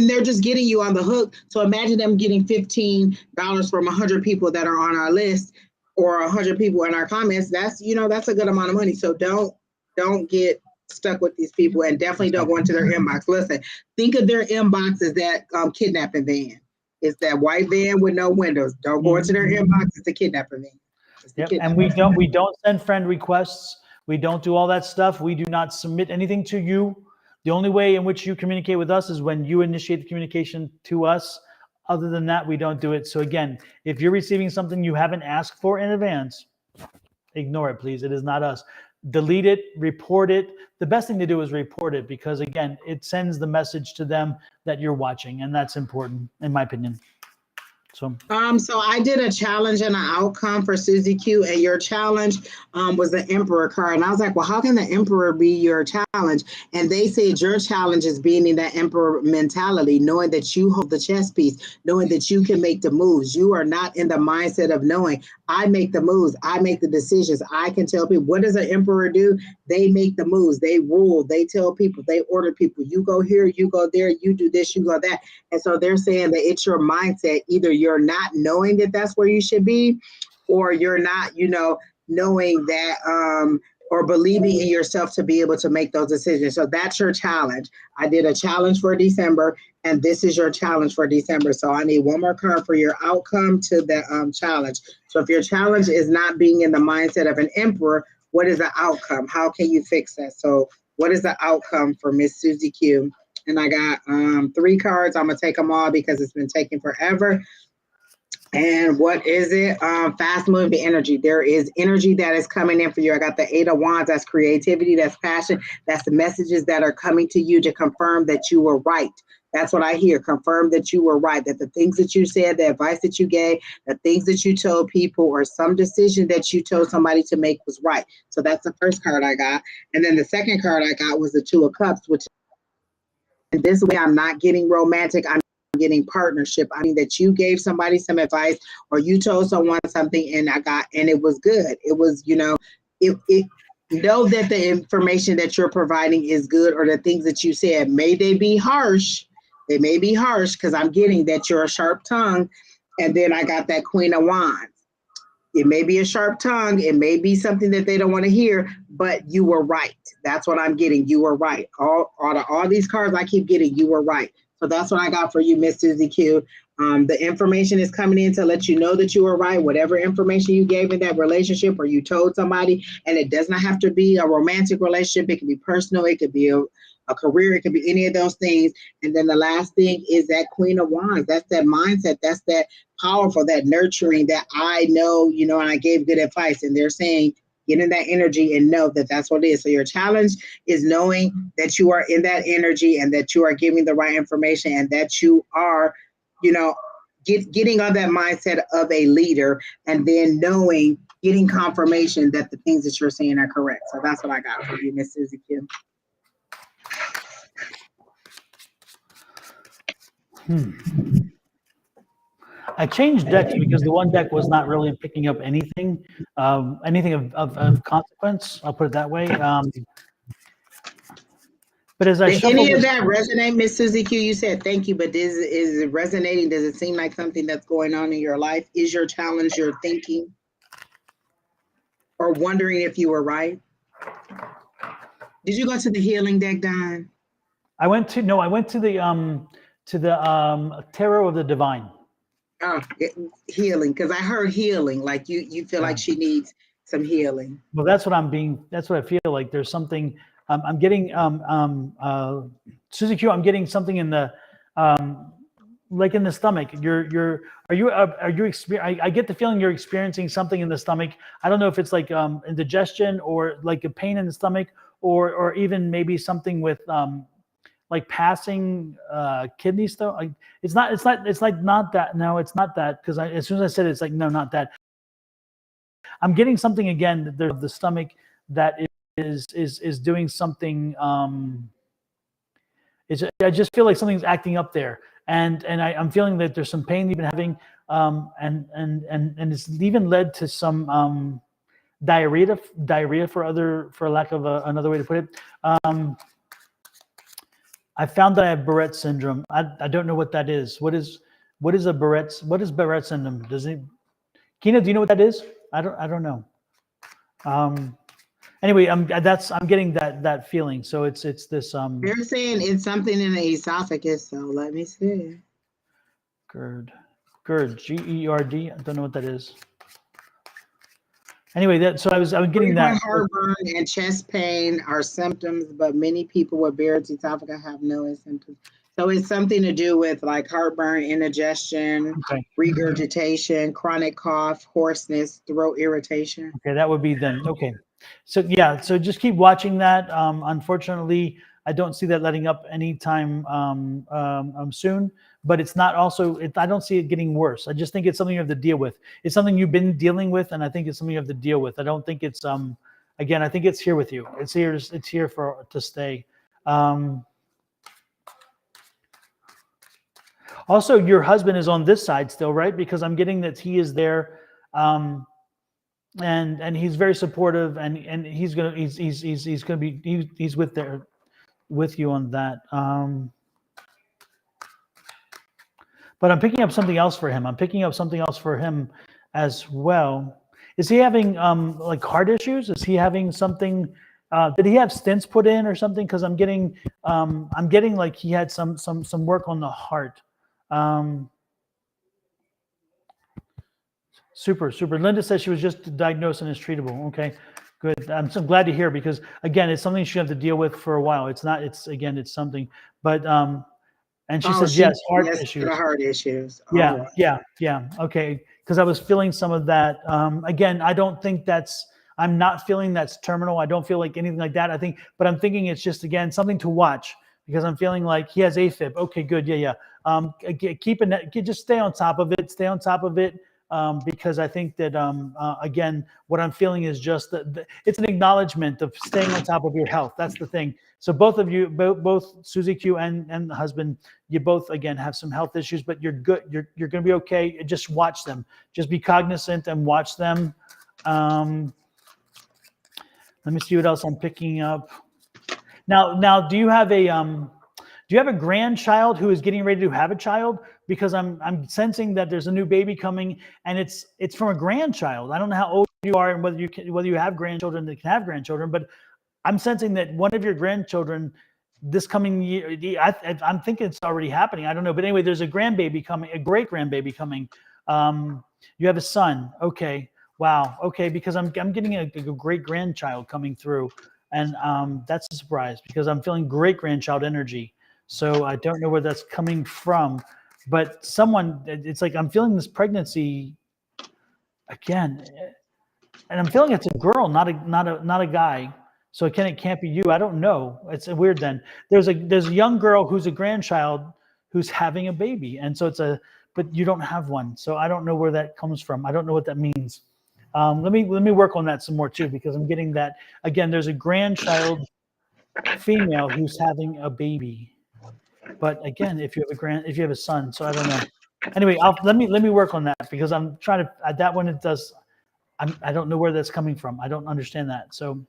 they're just getting you on the hook. So imagine them getting $15 from 100 people that are on our list, or 100 people in our comments. That's that's a good amount of money. So don't get stuck with these people, and definitely don't go into their inbox. Listen, think of their inbox as that kidnapping van. It's that white van with no windows. Don't go into their inbox. It's the kidnapping van. And we don't send friend requests. We don't do all that stuff. We do not submit anything to you. The only way in which you communicate with us is when you initiate the communication to us. Other than that, we don't do it. So again, if you're receiving something you haven't asked for in advance, ignore it, please. It is not us. Delete it, report it. The best thing to do is report it, because again, it sends the message to them that you're watching, and that's important, in my opinion. So I did a challenge and an outcome for Susie Q, and your challenge was the Emperor card. And I was like, well, how can the Emperor be your challenge? And they said your challenge is being in that Emperor mentality, knowing that you hold the chess piece, knowing that you can make the moves. You are not in the mindset of knowing I make the moves, I make the decisions. I can tell people, what does an Emperor do? They make the moves, they rule, they tell people, they order people. You go here, you go there, you do this, you go that. And so they're saying that it's your mindset. Either you're not knowing that that's where you should be, or you're not, knowing that, or believing in yourself to be able to make those decisions. So that's your challenge. I did a challenge for December, and this is your challenge for December. So I need one more card for your outcome to the challenge. So if your challenge is not being in the mindset of an emperor, what is the outcome? How can you fix that? So what is the outcome for Miss Susie Q? And I got 3 cards. I'm going to take them all because it's been taking forever. And what is it? Fast moving energy. There is energy that is coming in for you. I got the 8 of Wands. That's creativity. That's passion. That's the messages that are coming to you to confirm that you were right. That's what I hear. Confirm that you were right, that the things that you said, the advice that you gave, the things that you told people, or some decision that you told somebody to make was right. So that's the first card I got. And then the second card I got was the 2 of Cups, which in this way I'm not getting romantic. I'm getting partnership. I mean that you gave somebody some advice, or you told someone something, and it was good. It was, it know that the information that you're providing is good, or the things that you said, may they be harsh. They may be harsh, because I'm getting that you're a sharp tongue. And then I got that Queen of Wands. It may be a sharp tongue. It may be something that they don't want to hear, but you were right. That's what I'm getting. You were right. All these cards I keep getting, you were right. So that's what I got for you, Miss Susie Q. The information is coming in to let you know that you were right. Whatever information you gave in that relationship, or you told somebody, and it does not have to be a romantic relationship. It can be personal. It could be a career. It could be any of those things. And then the last thing is that Queen of Wands. That's that mindset. That's that powerful, that nurturing, that I know, and I gave good advice. And they're saying, get in that energy and know that that's what it is. So your challenge is knowing that you are in that energy, and that you are giving the right information, and that you are, getting on that mindset of a leader, and then getting confirmation that the things that you're saying are correct. So that's what I got for you, Miss Susie Q. I changed decks because the one deck was not really picking up anything of consequence. I'll put it that way. But as I Did any of that resonate, Miss Susie Q? You said thank you, but is it resonating? Does it seem like something that's going on in your life? Is your challenge your thinking, or wondering if you were right? Did you go to the healing deck, Don? I went to the Tarot of the Divine. Oh, healing, because I heard healing. Like you feel like she needs some healing. Well, that's what I feel like. There's something. I'm getting Susie Q. I'm getting something in the like in the stomach. Are you I get the feeling you're experiencing something in the stomach. I don't know if it's like indigestion, or like a pain in the stomach, or even maybe something with like passing kidney stone. Like it's not that. No, it's not that, because as soon as I said it, it's like, no, not that. I'm getting something again. The stomach that is doing something. I just feel like something's acting up there, and I'm feeling that there's some pain you've been having, and it's even led to some diarrhea for lack of another way to put it. I found that I have Barrett syndrome. I don't know what that is. What is Barrett syndrome? Kina, do you know what that is? I don't know. Anyway, I'm getting that feeling. So it's this. They're saying it's something in the esophagus. So let me see. GERD, GERD. I don't know what that is. Anyway, so I was getting that. Heartburn and chest pain are symptoms, but many people with Barrett's esophagus have no symptoms. So it's something to do with like heartburn, indigestion, regurgitation, chronic cough, hoarseness, throat irritation. Okay, that would be then. Okay, so yeah, so just keep watching that. Unfortunately, I don't see that letting up anytime soon. but it's not also, I don't see it getting worse. I just think it's something you have to deal with. It's something you've been dealing with, and I think it's something you have to deal with. I don't think it's, again, I think it's here with you. It's here to stay. Also, your husband is on this side still, right? Because I'm getting that he is there, and he's very supportive, and he's gonna be he's with you on that. But I'm picking up something else for him. I'm picking up something else for him as well. Is he having like heart issues? Is he having something? Did he have stents put in or something? Because I'm getting like he had some work on the heart. Super. Linda says she was just diagnosed and is treatable. Okay, good. I'm so glad to hear, because again, it's something she have to deal with for a while. It's something, but and she says yes, heart issues. Heart issues. Yeah. Okay, because I was feeling some of that. Again, I don't think I'm not feeling that's terminal. I don't feel like anything like that. But I'm thinking it's just, again, something to watch, because I'm feeling like he has AFib. Okay, good. Yeah. Just stay on top of it. Because I think that, again, what I'm feeling is just that it's an acknowledgement of staying on top of your health. That's the thing. So both of you, both Susie Q and the husband, you both, again, have some health issues, but you're good. You're going to be okay. Just watch them. Just be cognizant and watch them. Let me see what else I'm picking up. Now, do you have a grandchild who is getting ready to have a child? Because I'm sensing that there's a new baby coming, and it's from a grandchild. I don't know how old you are and whether you have grandchildren that can have grandchildren, but I'm sensing that one of your grandchildren this coming year, I'm thinking it's already happening. I don't know, but anyway, there's a grandbaby coming, a great grandbaby coming. You have a son. Okay, wow. Okay, because I'm getting a great grandchild coming through, and that's a surprise, because I'm feeling great grandchild energy. So I don't know where that's coming from, but it's like I'm feeling this pregnancy again, and I'm feeling it's a girl, not a guy. So it can't be you. I don't know. It's weird. Then there's a young girl who's a grandchild who's having a baby, and so but you don't have one. So I don't know where that comes from. I don't know what that means. Let me work on that some more too, because I'm getting that again. There's a grandchild female who's having a baby. But again, if you have a son, so I don't know. Anyway, let me work on that, because I'm trying to that one. It does. I don't know where that's coming from. I don't understand that. So,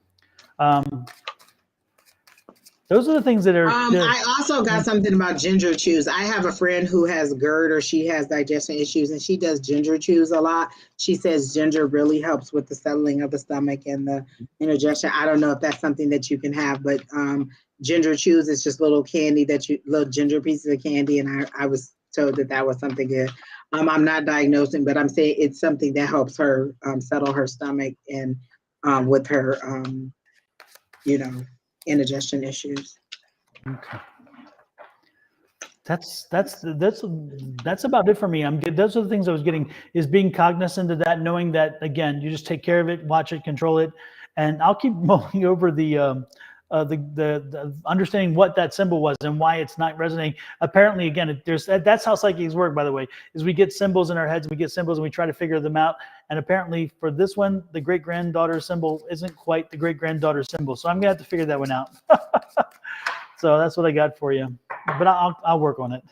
those are the things that are. I also got something about ginger chews. I have a friend who has GERD, or she has digestion issues, and she does ginger chews a lot. She says ginger really helps with the settling of the stomach and the indigestion. I don't know if that's something that you can have, but ginger chews is just little ginger pieces of candy, and I was told that was something good. I'm not diagnosing, but I'm saying it's something that helps her settle her stomach and with her, indigestion issues. Okay. That's about it for me. Those are the things I was getting, is being cognizant of that, knowing that, again, you just take care of it, watch it, control it, and I'll keep mulling over the understanding what that symbol was and why it's not resonating. Apparently, again, that's how psychics work, by the way, is we get symbols in our heads, and we get symbols and we try to figure them out. And apparently for this one, the great granddaughter symbol isn't quite the great granddaughter symbol. So I'm gonna have to figure that one out. So that's what I got for you, but I'll work on it.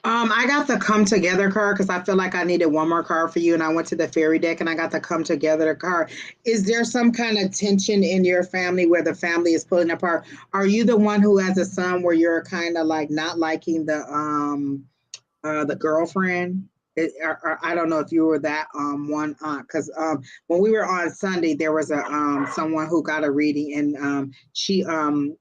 I got the Come Together card because I feel like I needed one more card for you, and I went to the fairy deck and I got the Come Together card. Is there some kind of tension in your family where the family is pulling apart? Are you the one who has a son where you're kind of like not liking the girlfriend? I don't know if you were that one because when we were on Sunday, there was someone who got a reading, and she and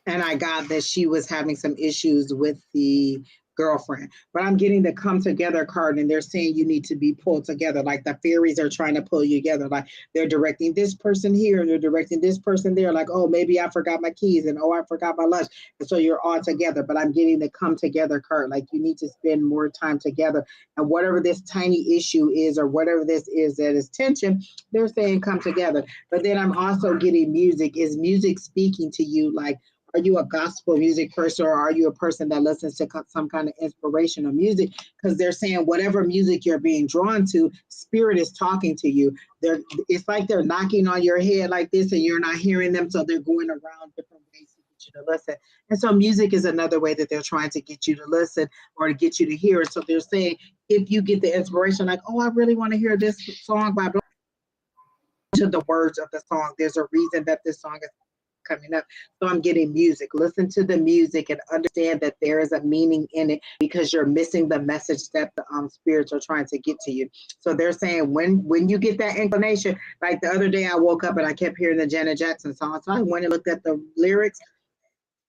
I got that she was having some issues with the girlfriend. But I'm getting the Come Together card, and they're saying you need to be pulled together. Like the fairies are trying to pull you together. Like they're directing this person here, and they're directing this person there. Like, oh, maybe I forgot my keys, and oh, I forgot my lunch. And so you're all together. But I'm getting the Come Together card. Like you need to spend more time together. And whatever this tiny issue is, or whatever this is that is tension, they're saying come together. But then I'm also getting music. Is music speaking to you? Like, Are you a gospel music person, or are you a person that listens to some kind of inspirational music? Because they're saying whatever music you're being drawn to, spirit is talking to you. It's like they're knocking on your head like this, and you're not hearing them, so they're going around different ways to get you to listen. And so music is another way that they're trying to get you to listen or to get you to hear it. So they're saying if you get the inspiration, like, oh, I really want to hear this song by blah, to the words of the song. There's a reason that this song is coming up. So I'm getting music. Listen to the music and understand that there is a meaning in it, because you're missing the message that the spirits are trying to get to you. So they're saying when you get that inclination, like the other day I woke up and I kept hearing the Janet Jackson song. So I went and looked at the lyrics.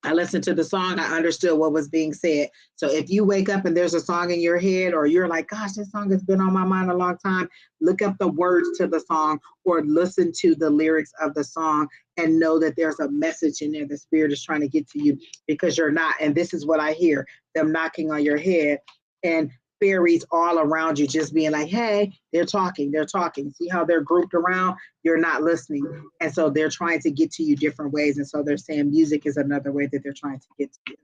I listened to the song. I understood what was being said. So if you wake up and there's a song in your head, or you're like, gosh, this song has been on my mind a long time, look up the words to the song or listen to the lyrics of the song and know that there's a message in there the spirit is trying to get to you, because you're not. And this is what I hear, them knocking on your head and fairies all around you just being like, hey, they're talking. See how they're grouped around? You're not listening. And so they're trying to get to you different ways. And so they're saying music is another way that they're trying to get to you.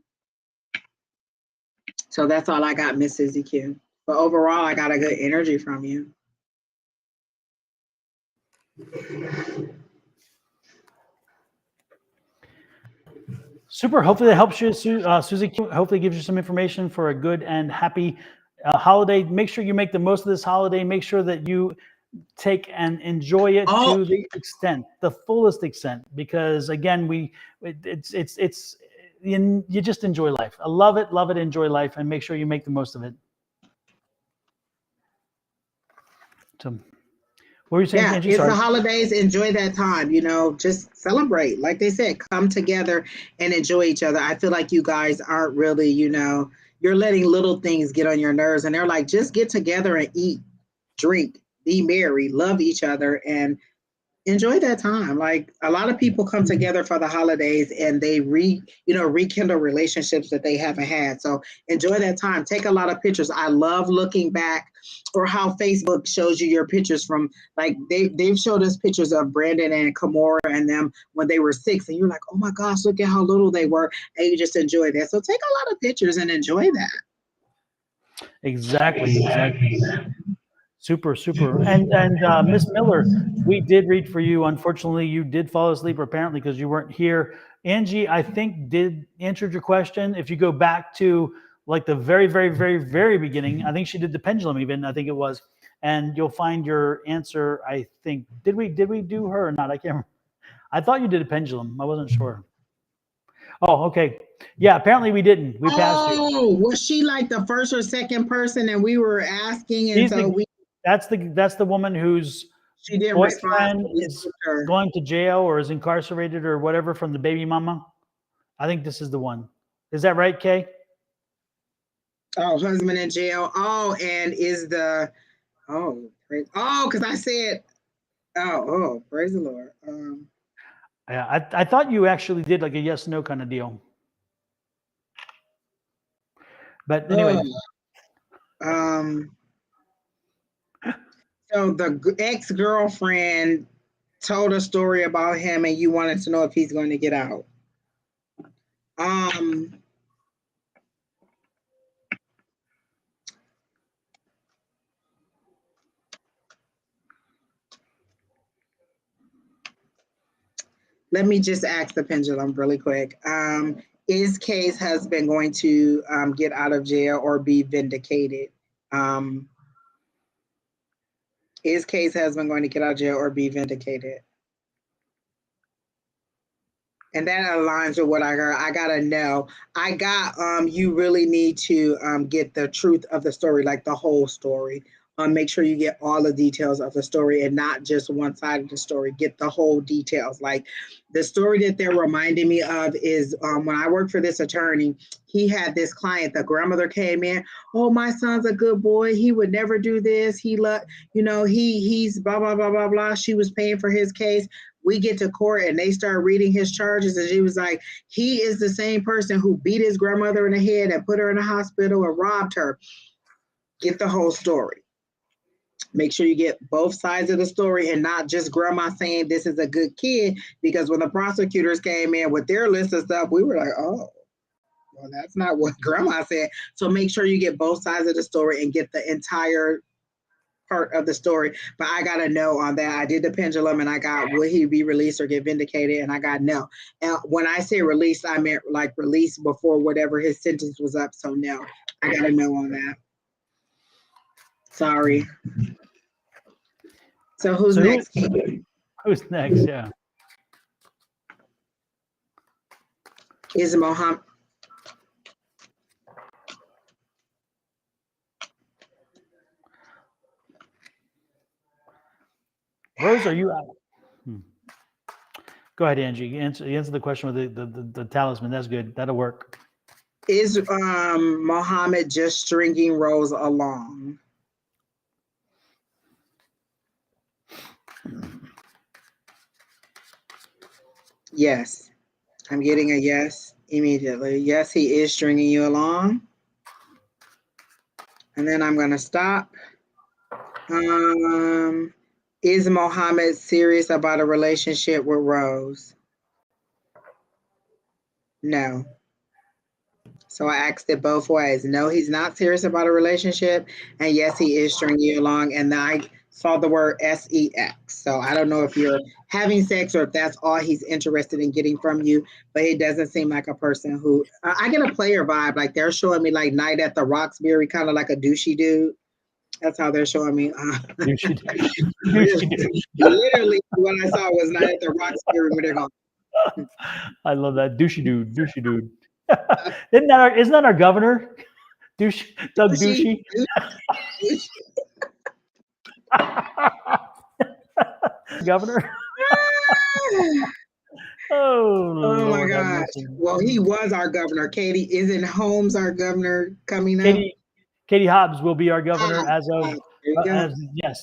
So that's all I got, Miss Susie Q. But overall, I got a good energy from you. Super. Hopefully that helps you, Susie. Hopefully gives you some information for a good and happy holiday. Make sure you make the most of this holiday. Make sure that you take and enjoy it to the extent, the fullest extent, because again, you just enjoy life. I love it, enjoy life, and make sure you make the most of it. So, what were you saying, Angie? It's Sorry. the holidays. Enjoy that time. Just celebrate. Like they said, come together and enjoy each other. I feel like you guys aren't really, you're letting little things get on your nerves, and they're like, just get together and eat, drink, be merry, love each other, and enjoy that time. Like a lot of people come together for the holidays and they rekindle relationships that they haven't had. So enjoy that time. Take a lot of pictures. I love looking back, or how Facebook shows you your pictures from, like they've showed us pictures of Brandon and Kamora and them when they were 6, and you're like, oh my gosh, look at how little they were, and you just enjoy that. So take a lot of pictures and enjoy that. Exactly. Super. And Miss Miller, we did read for you. Unfortunately, you did fall asleep, apparently, because you weren't here. Angie, I think, did answer your question. If you go back to like the very, very, very, very beginning, I think she did the pendulum even, I think it was. And you'll find your answer, I think. Did we do her or not? I can't remember. I thought you did a pendulum. I wasn't sure. Oh, okay. Yeah, apparently we didn't. We passed you. Oh, was she like the first or second person and we were asking, and that's the woman whose she didn't boyfriend respond, is going to jail or is incarcerated or whatever from the baby mama. I think this is the one. Is that right, Kay? Oh, husband in jail. Oh, and is the because I said praise the Lord. Yeah, I thought you actually did like a yes no kind of deal. But anyway. So the ex-girlfriend told a story about him, and you wanted to know if he's going to get out. Let me just ask the pendulum really quick. Is Kay's husband going to get out of jail or be vindicated? Is Kay's husband going to get out of jail or be vindicated? And that aligns with what I heard. I gotta know. You really need to get the truth of the story, like the whole story. Make sure you get all the details of the story and not just one side of the story. Get the whole details. Like the story that they're reminding me of is when I worked for this attorney, he had this client, the grandmother came in, oh, my son's a good boy. He would never do this. He's blah, blah, blah, blah, blah. She was paying for his case. We get to court and they start reading his charges, and she was like, he is the same person who beat his grandmother in the head and put her in the hospital and robbed her. Get the whole story. Make sure you get both sides of the story and not just grandma saying this is a good kid, because when the prosecutors came in with their list of stuff, we were like, oh, well, that's not what grandma said. So make sure you get both sides of the story and get the entire part of the story. But I got a no on that. I did the pendulum and I got, will he be released or get vindicated? And I got no. And when I say released, I meant like released before whatever his sentence was up. So no, I got a no on that. Sorry. So who's next? Who's next? Yeah. Is Mohammed. Rose, are you out? Go ahead, Angie. Answer the question with the talisman. That's good. That'll work. Is Mohammed just stringing Rose along? Yes. I'm getting a yes immediately. Yes, he is stringing you along. And then I'm going to stop. Is Mohammed serious about a relationship with Rose? No. So I asked it both ways. No, he's not serious about a relationship. And yes, he is stringing you along. And I saw the word sex. So I don't know if you're having sex or if that's all he's interested in getting from you. But it doesn't seem like a person who, I get a player vibe. Like they're showing me like Night at the Roxbury, kind of like a douchey dude. That's how they're showing me. Douchey dude. Literally, what I saw was Night at the Roxbury where they're going. I love that. Douchey dude. Douchey dude. Isn't that our governor? Douche, Doug Douchey. Governor. Oh my gosh. Well, he was our governor. Katie, isn't Holmes our governor coming up? Katie Hobbs will be our governor as of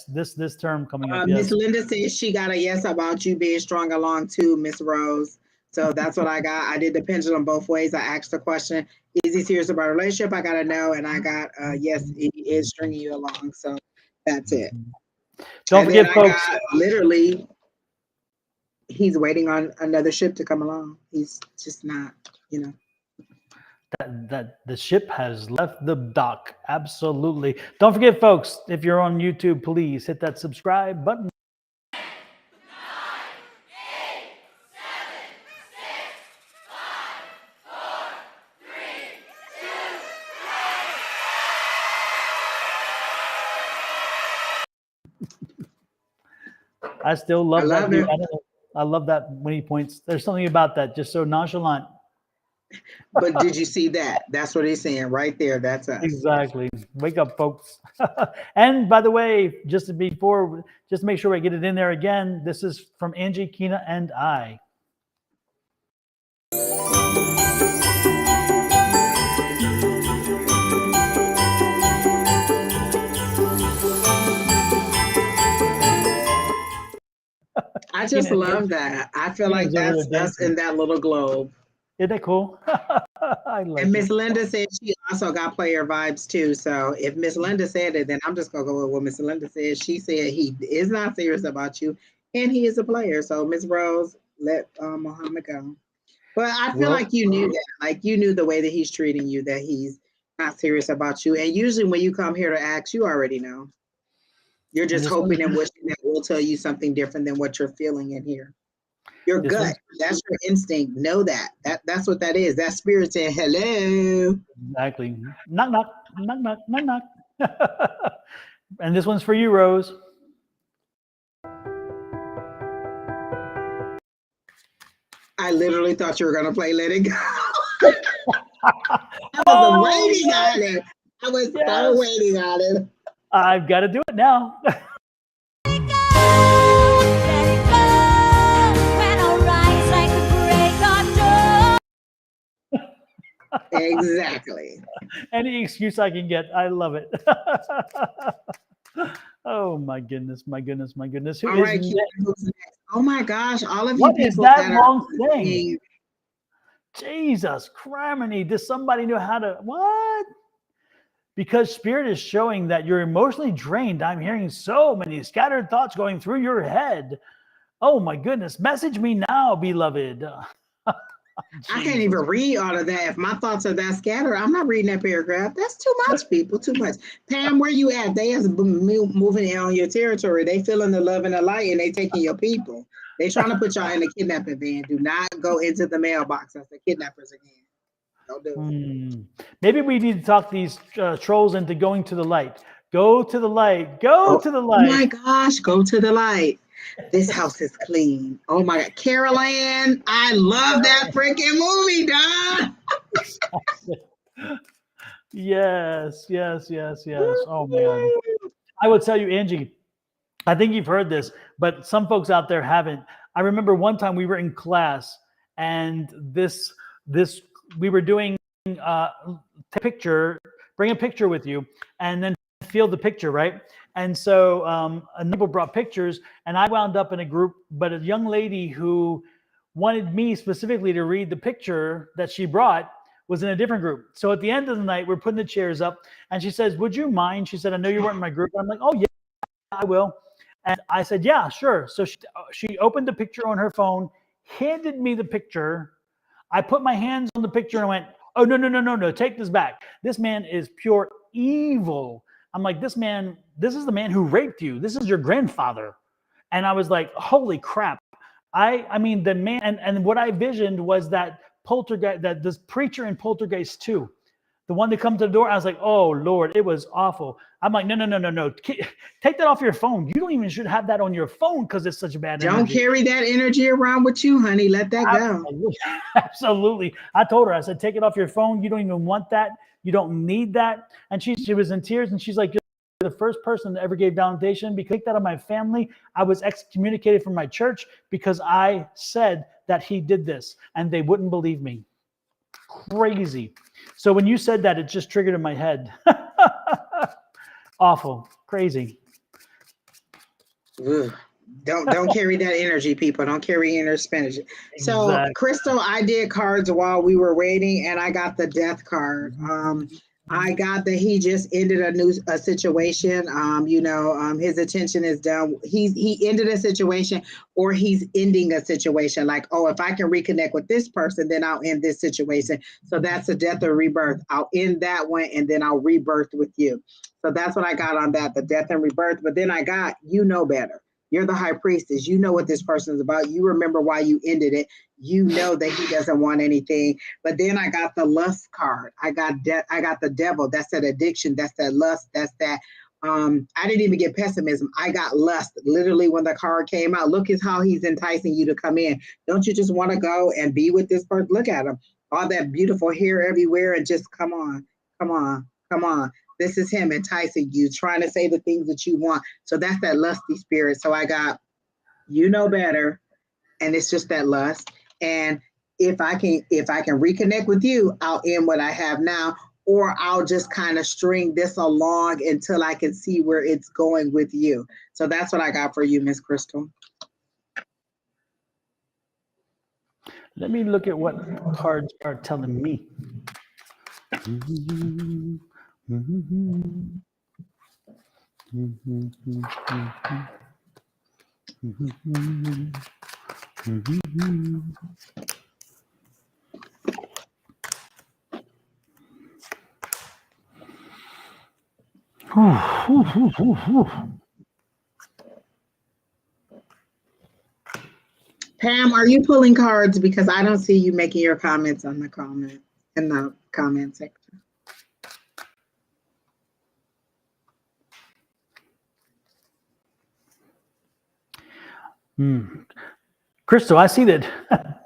this term coming up. Miss Linda says she got a yes about you being strung along too, Miss Rose. So that's what I got. I did the pendulum both ways. I asked the question, is he serious about a relationship? I got a no, and I got yes, he is stringing you along. So that's it. Don't forget, folks. Literally, he's waiting on another ship to come along. He's just not, That the ship has left the dock. Absolutely. Don't forget, folks, if you're on YouTube, please hit that subscribe button. 9, 8, 7, 6, 5, 4, 3, 2, 1. I still love that dude. I love that when he points. There's something about that, just so nonchalant. But did you see that? That's what he's saying right there. That's us. Exactly. Wake up, folks. And by the way, just to make sure I get it in there again, this is from Angie, Kina, and I. I just love that. I feel like that's us in that little globe. Isn't that cool? I love it. And Miss Linda said she also got player vibes too. So if Miss Linda said it, then I'm just gonna go with what Miss Linda said. She said he is not serious about you, and he is a player. So Miss Rose, let Mohammed go. But I feel like you knew that. Like you knew the way that he's treating you, that he's not serious about you. And usually when you come here to ask, you already know. You're just hoping and wishing that we'll tell you something different than what you're feeling in here. Your gut, that's your instinct. Know that. That's what that is. That spirit saying hello. Exactly. Knock, knock, knock, knock, knock, knock. And this one's for you, Rose. I literally thought you were going to play Let It Go. I was waiting on it. I was so waiting on it. I've got to do it now. Exactly. Any excuse I can get. I love it. Oh my goodness, my goodness, my goodness. Who all is right, next? Oh my gosh, all of you what people is that that long thing? Jesus criminy. Does somebody know how to what? because Spirit is showing that you're emotionally drained. I'm hearing so many scattered thoughts going through your head. Oh my goodness. Message me now, beloved. I can't even read all of that. If my thoughts are that scattered, I'm not reading that paragraph. That's too much, people. Too much. Pam, where you at? They is moving in on your territory. They feeling the love and the light, and they taking your people. They trying to put y'all in the kidnapping van. Do not go into the mailbox. That's the kidnappers again. Don't do it. Maybe we need to talk these trolls into going to the light. Go to the light. Go to the light. Oh my gosh, go to the light. This house is clean. Oh my God. Carol Ann, I love that freaking movie, Don. Yes. Oh man. I would tell you, Angie, I think you've heard this, but some folks out there haven't. I remember one time we were in class and we were doing take a picture, bring a picture with you, and then feel the picture, right? And so a number brought pictures, and I wound up in a group, but a young lady who wanted me specifically to read the picture that she brought was in a different group. So at the end of the night, we're putting the chairs up, and she says, "Would you mind?" She said, "I know you weren't in my group." I'm like, "Oh yeah, I will." And I said, "Yeah, sure." So she opened the picture on her phone, handed me the picture. I put my hands on the picture and I went, "Oh, no, take this back. This man is pure evil." I'm like, this is the man who raped you. This is your grandfather. And I was like, holy crap. I mean, the man, and what I visioned was that poltergeist, that this preacher in Poltergeist 2, the one that comes to the door. I was like, oh Lord, it was awful. I'm like, no. Take that off your phone. You don't even should have that on your phone because it's such a bad energy. Don't carry that energy around with you, honey. Let that go. Absolutely. I told her, I said, take it off your phone. You don't even want that. You don't need that. And she was in tears, and she's like, you're the first person that ever gave validation because I take that on my family. I was excommunicated from my church because I said that he did this, and they wouldn't believe me. Crazy. So when you said that, it just triggered in my head. Awful. Crazy. Ugh. Don't carry that energy, people. Don't carry inner spinach. So, Exactly. Crystal, I did cards while we were waiting, and I got the death card. I got that he just ended a situation. His attention is done. He ended a situation, or he's ending a situation. Like, oh, if I can reconnect with this person, then I'll end this situation. So that's a death or rebirth. I'll end that one, and then I'll rebirth with you. So that's what I got on that, the death and rebirth. But then I got, you know better. You're the high priestess. You know what this person is about. You remember why you ended it. You know that he doesn't want anything. But then I got the lust card. I got the devil. That's that addiction. That's that lust. That's that. I didn't even get pessimism. I got lust. Literally, when the card came out, look at how he's enticing you to come in. Don't you just want to go and be with this person? Look at him. All that beautiful hair everywhere, and just come on. This is him enticing you, trying to say the things that you want. So that's that lusty spirit. So I got, you know better, and it's just that lust. And if I can reconnect with you, I'll end what I have now, or I'll just kind of string this along until I can see where it's going with you. So that's what I got for you, Miss Crystal. Let me look at what cards are telling me. Pam, are you pulling cards? Because I don't see you making your comments in the comment section. Crystal, I see that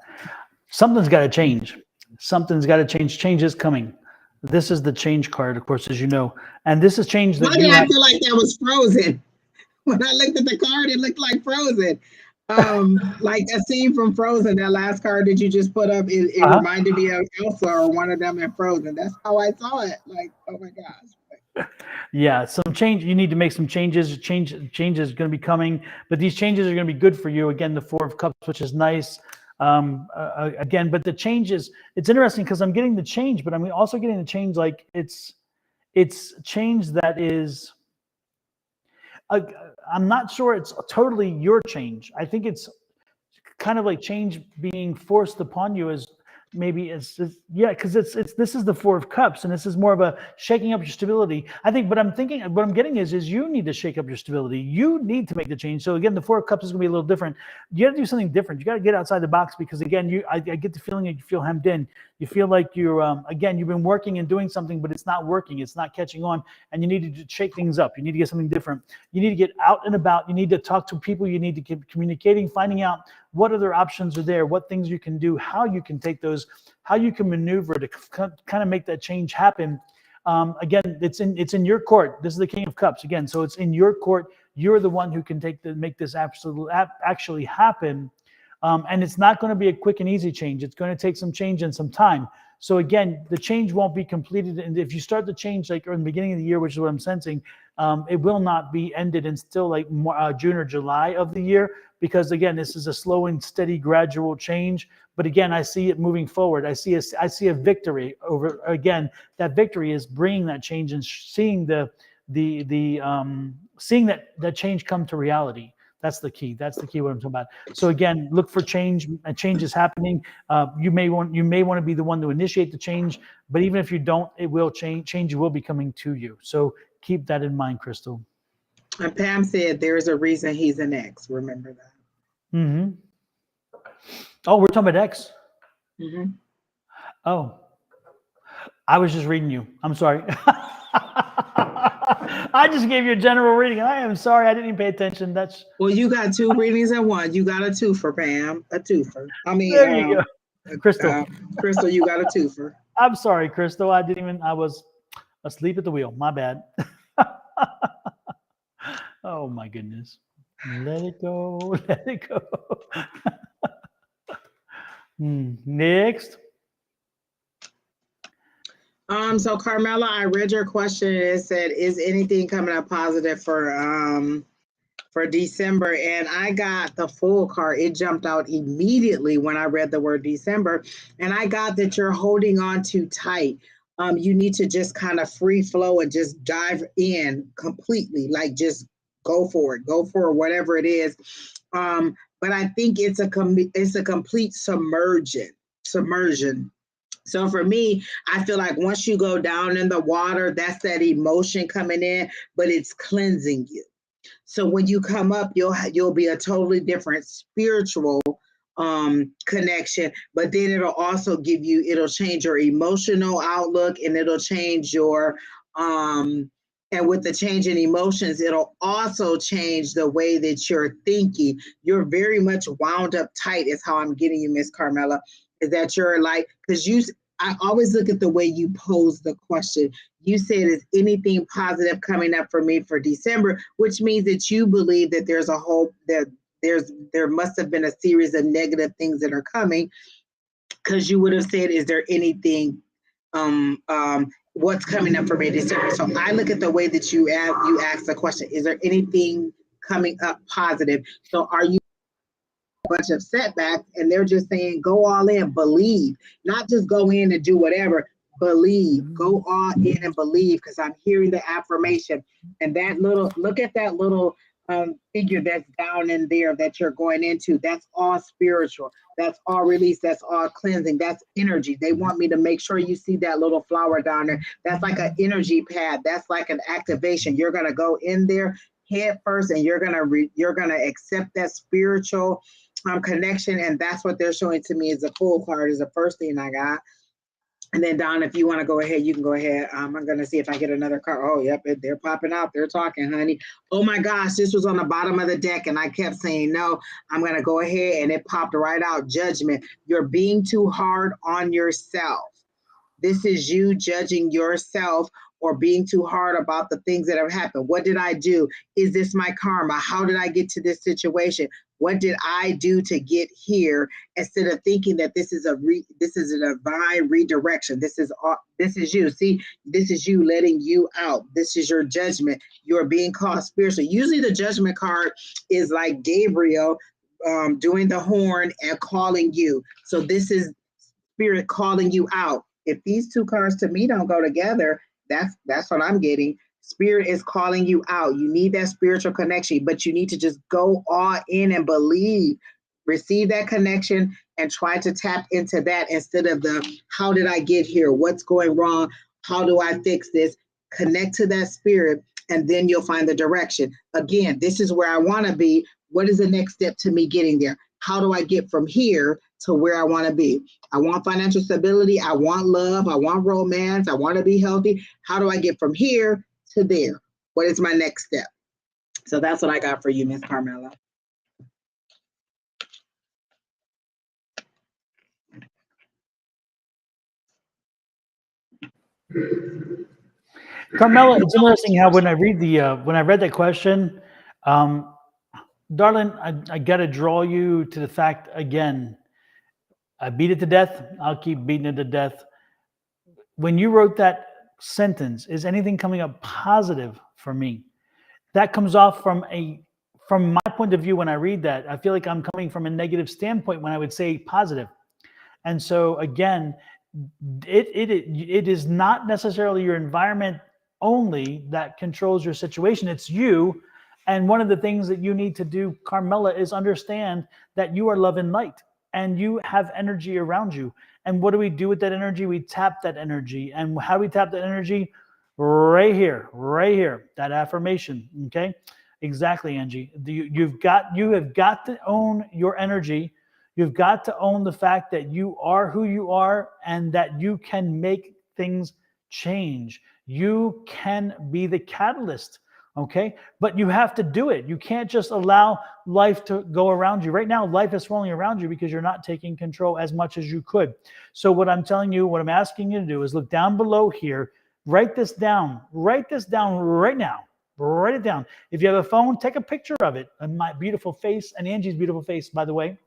something's got to change. Something's got to change. Change is coming. This is the change card, of course, as you know. And this is change that Why did I feel like that was Frozen? When I looked at the card, it looked like Frozen. Like a scene from Frozen, that last card that you just put up, it reminded me of Elsa or one of them in Frozen. That's how I saw it. Like, oh my gosh. Yeah, some change. You need to make some changes. Change is going to be coming, but these changes are going to be good for you. Again, the Four of Cups, which is nice. Again, but the changes, it's interesting because I'm getting the change, but I'm also getting the change like it's it's change that is, I'm not sure it's totally your change. I think it's kind of like change being forced upon you as maybe yeah, because it's this is the Four of Cups, and this is more of a shaking up your stability. I think, but I'm thinking, what I'm getting is you need to shake up your stability. You need to make the change. So again, the Four of Cups is going to be a little different. You got to do something different. You got to get outside the box, because again, I get the feeling that you feel hemmed in. You feel like you're again, you've been working and doing something, but it's not working. It's not catching on, and you need to shake things up. You need to get something different. You need to get out and about. You need to talk to people. You need to keep communicating, finding out what other options are there, what things you can do, how you can take those, how you can maneuver to kind of make that change happen. Again, it's in your court. This is the King of Cups again, so it's in your court. You're the one who can make this actually happen. And it's not going to be a quick and easy change. It's going to take some change and some time. So again, the change won't be completed. And if you start the change like in the beginning of the year, which is what I'm sensing, it will not be ended until like June or July of the year. Because again, this is a slow and steady, gradual change. But again, I see it moving forward. I see a victory over. Again, that victory is bringing that change and seeing seeing that change come to reality. That's the key. That's the key. What I'm talking about. So again, look for change. A change is happening. You may want to be the one to initiate the change. But even if you don't, it will change. Change will be coming to you. So keep that in mind, Crystal. And Pam said there's a reason he's an ex. Remember that. Mm-hmm. Oh, we're talking about X. Mm-hmm. Oh, I was just reading you. I'm sorry. I just gave you a general reading. I am sorry. I didn't even pay attention. Well, you got two readings at one. You got a twofer, Pam. A twofer. I mean, there you go. Crystal. Crystal, you got a twofer. I'm sorry, Crystal. I was asleep at the wheel. My bad. Oh my goodness. Let it go. Let it go. Next. So Carmela, I read your question. It said, "Is anything coming up positive for December?" And I got the full card. It jumped out immediately when I read the word December, and I got that you're holding on too tight. You need to just kind of free flow and just dive in completely, like just go for it, whatever it is. But I think it's a complete submersion. So for me, I feel like once you go down in the water, that's that emotion coming in, but it's cleansing you. So when you come up, you'll be a totally different spiritual connection, but then it'll also it'll change your emotional outlook, and it'll change your and with the change in emotions, it'll also change the way that you're thinking. You're very much wound up tight is how I'm getting you, Miss Carmela, is that you're like, because I always look at the way you pose the question. You said, "Is anything positive coming up for me for December?" Which means that you believe that there's a hope, that there must have been a series of negative things that are coming, because you would have said, "Is there anything what's coming up for me in December?" So I look at the way that you ask the question, is there anything coming up positive? So are you a bunch of setbacks, and they're just saying, go all in, believe, not just go in and do whatever, believe, go all in and believe, because I'm hearing the affirmation. And look at that little figure that's down in there that you're going into. That's all spiritual. That's all release. That's all cleansing. That's energy. They want me to make sure you see that little flower down there. That's like an energy pad. That's like an activation. You're going to go in there head first, and you're going to accept that spiritual connection. And that's what they're showing to me. Is the full card is the first thing I got. And then Don, if you want to go ahead, you can go ahead. I'm going to see if I get another card. Oh, yep, they're popping out. They're talking, honey. Oh my gosh, this was on the bottom of the deck, and I kept saying no. I'm going to go ahead, and it popped right out. Judgment. You're being too hard on yourself. This is you judging yourself or being too hard about the things that have happened. What did I do? Is this my karma? How did I get to this situation? What did I do to get here? Instead of thinking that this is a divine redirection. This is you. See, this is you letting you out. This is your judgment. You're being called spiritual. Usually the judgment card is like Gabriel doing the horn and calling you. So this is spirit calling you out. If these two cards to me don't go together, That's what I'm getting. Spirit is calling you out. You need that spiritual connection, but you need to just go all in and believe. Receive that connection and try to tap into that instead of the how did I get here? What's going wrong? How do I fix this? Connect to that spirit, and then you'll find the direction. Again, this is where I want to be. What is the next step to me getting there? How do I get from here to where I want to be? I want financial stability. I want love. I want romance. I want to be healthy. How do I get from here to there? What is my next step? So that's what I got for you, Miss Carmela. Carmela, it's interesting how when I read that question, darling, I got to draw you to the fact again. I beat it to death. I'll keep beating it to death. When you wrote that sentence, is anything coming up positive for me? That comes off from my point of view. When I read that, I feel like I'm coming from a negative standpoint when I would say positive. And so again, it is not necessarily your environment only that controls your situation. It's you. And one of the things that you need to do, Carmela, is understand that you are love and light and you have energy around you. And what do we do with that energy? We tap that energy. And how do we tap that energy? Right here, that affirmation. Okay, exactly, Angie. You have got to own your energy. You've got to own the fact that you are who you are and that you can make things change. You can be the catalyst, okay? But you have to do it. You can't just allow life to go around you. Right now, life is swirling around you because you're not taking control as much as you could. So what I'm telling you, what I'm asking you to do is look down below here, write this down right now. Write it down. If you have a phone, take a picture of it. And my beautiful face and Angie's beautiful face, by the way.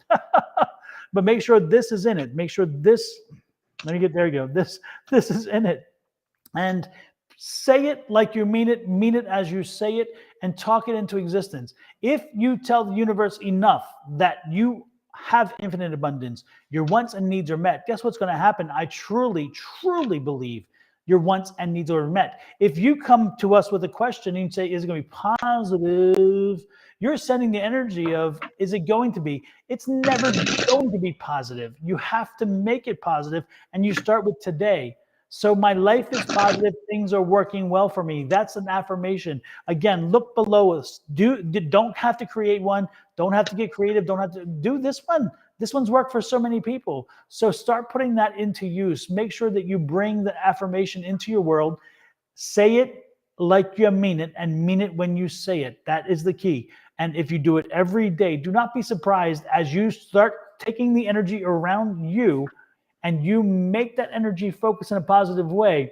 But make sure this is in it. Make sure this, there you go. This is in it. And say it like you mean it as you say it, and talk it into existence. If you tell the universe enough that you have infinite abundance, your wants and needs are met, guess what's going to happen? I truly, truly believe your wants and needs are met. If you come to us with a question and you say, is it going to be positive? You're sending the energy of, is it going to be? It's never going to be positive. You have to make it positive, and you start with today. So my life is positive. Things are working well for me. That's an affirmation. Again, look below us. Don't have to create one. Don't have to get creative. Don't have to do this one. This one's worked for so many people. So start putting that into use. Make sure that you bring the affirmation into your world. Say it like you mean it, and mean it when you say it. That is the key. And if you do it every day, do not be surprised as you start taking the energy around you and you make that energy focus in a positive way.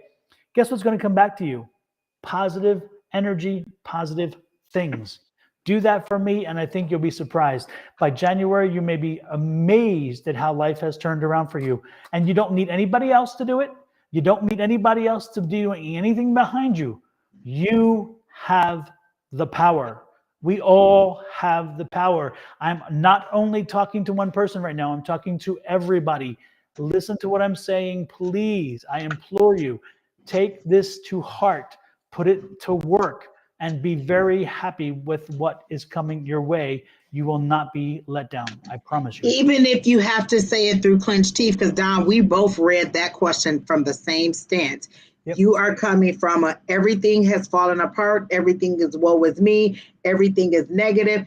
Guess what's going to come back to you? Positive energy, positive things. Do that for me, and I think you'll be surprised. By January, you may be amazed at how life has turned around for you. And you don't need anybody else to do it. You don't need anybody else to do anything behind you. You have the power. We all have the power. I'm not only talking to one person right now, I'm talking to everybody. Listen to what I'm saying, please. I implore you, take this to heart, put it to work, and be very happy with what is coming your way. You will not be let down. I promise you. Even if you have to say it through clenched teeth, because Don, we both read that question from the same stance. Yep. You are coming from everything has fallen apart. Everything is woe with me. Everything is negative.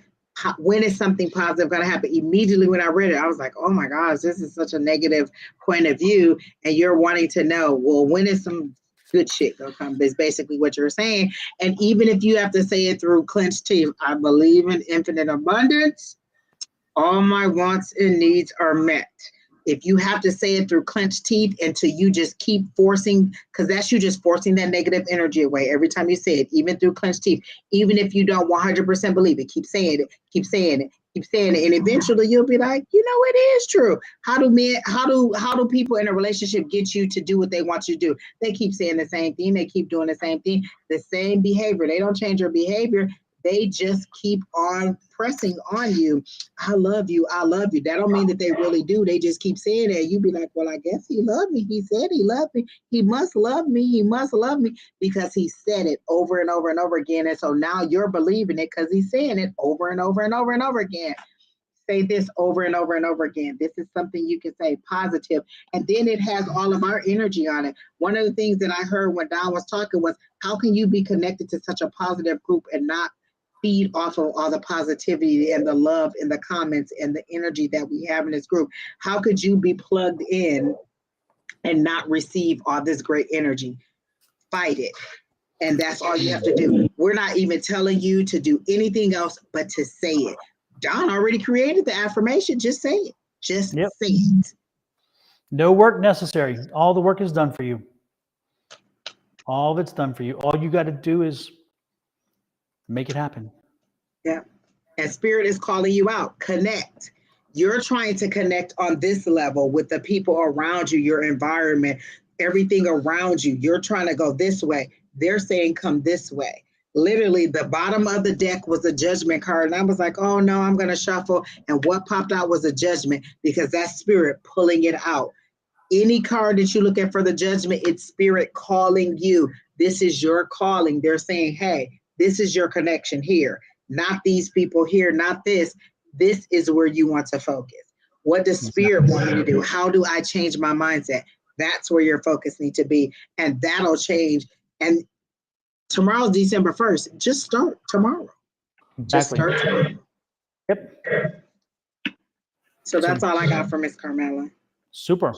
When is something positive going to happen? Immediately when I read it, I was like, oh my gosh, this is such a negative point of view. And you're wanting to know, well, when is some good shit going to come? Is basically what you're saying. And even if you have to say it through clenched teeth, I believe in infinite abundance. All my wants and needs are met. If you have to say it through clenched teeth until you just keep forcing, because that's you just forcing that negative energy away every time you say it, even through clenched teeth, even if you don't 100% believe it, keep saying it, keep saying it, keep saying it. And eventually you'll be like, you know, it is true. How do people in a relationship get you to do what they want you to do? They keep saying the same thing. They keep doing the same thing, the same behavior. They don't change their behavior. they just keep on pressing on you. I love you. I love you. That don't mean that they really do. They just keep saying that. You be like, well, I guess he loved me. He said he loved me. He must love me. He must love me because he said it over and over and over again. And so now you're believing it because he's saying it over and over and over and over again. Say this over and over and over again. This is something you can say positive, and then it has all of our energy on it. One of the things that I heard when Don was talking was, how can you be connected to such a positive group and not feed off of all the positivity and the love in the comments and the energy that we have in this group? How could you be plugged in and not receive all this great energy? Fight it. And that's all you have to do. We're not even telling you to do anything else but to say it. Don already created the affirmation. Just say it. Just say it. No work necessary. All the work is done for you. All of it's done for you. All you got to do is make it happen. Yeah. And Spirit is calling you out. Connect. You're trying to connect on this level with the people around you, your environment, everything around you. You're trying to go this way. They're saying come this way. Literally, the bottom of the deck was a judgment card. And I was like, oh no, I'm going to shuffle. And what popped out was a judgment, because that's Spirit pulling it out. Any card that you look at for the judgment, it's Spirit calling you. This is your calling. They're saying, hey, this is your connection here. Not these people here, not this. This is where you want to focus. What does Spirit want me to do? How do I change my mindset? That's where your focus needs to be. And that'll change. And tomorrow's December 1st. Just start tomorrow. Exactly. Just start tomorrow. Yep. So that's all I got for Miss Carmela. Super.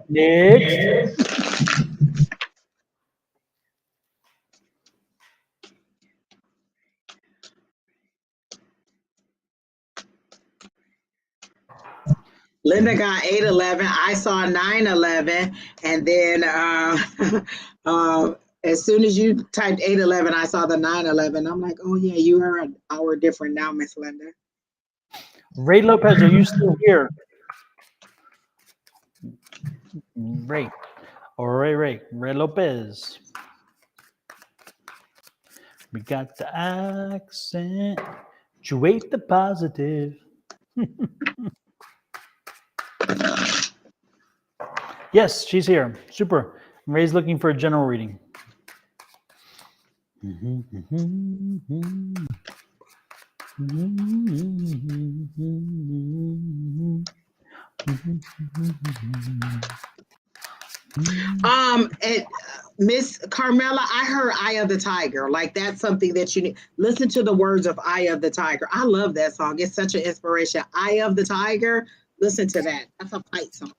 Next. Linda got 811. I saw 911. And then as soon as you typed 811, I saw the 911. I'm like, oh, yeah, you are an hour different now, Miss Linda. Ray Lopez, are you still here? Ray. Ray Lopez. We got the accent. You ate the positive. Yes, she's here. Super. Ray's looking for a general reading. Miss Carmela, I heard Eye of the Tiger. Like, that's something that you need. Listen to the words of Eye of the Tiger. I love that song. It's such an inspiration. Eye of the Tiger. Listen to that. That's a fight song.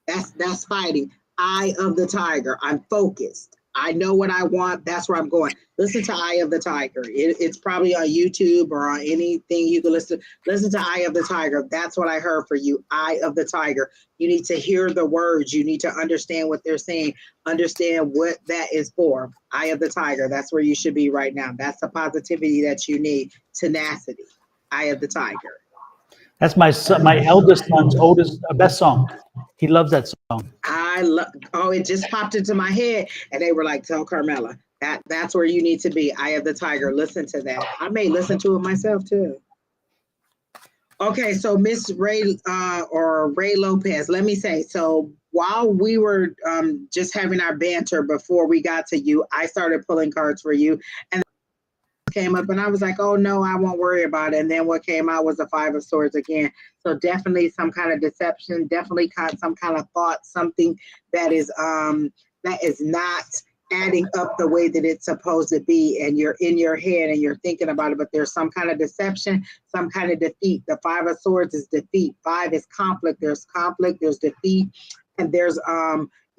That's fighting. Eye of the Tiger. I'm focused. I know what I want. That's where I'm going. Listen to Eye of the Tiger. It's probably on YouTube or on anything you can listen. Listen to Eye of the Tiger. That's what I heard for you. Eye of the Tiger. You need to hear the words. You need to understand what they're saying. Understand what that is for. Eye of the Tiger. That's where you should be right now. That's the positivity that you need. Tenacity. Eye of the Tiger. That's my eldest son's best song. He loves that song. It just popped into my head, and they were like, tell Carmela, that's where you need to be. Eye of the Tiger. Listen to that. I may listen to it myself too. Okay, so Miss Ray or Ray Lopez, let me say, so while we were just having our banter before we got to you, I started pulling cards for you, and came up, and I was like, oh no, I won't worry about it. And then what came out was the Five of Swords again. So definitely some kind of deception, definitely some kind of thought, something that is not adding up the way that it's supposed to be, and you're in your head and you're thinking about it, but there's some kind of deception, some kind of defeat. The Five of Swords is defeat. 5 is conflict, there's defeat, and there's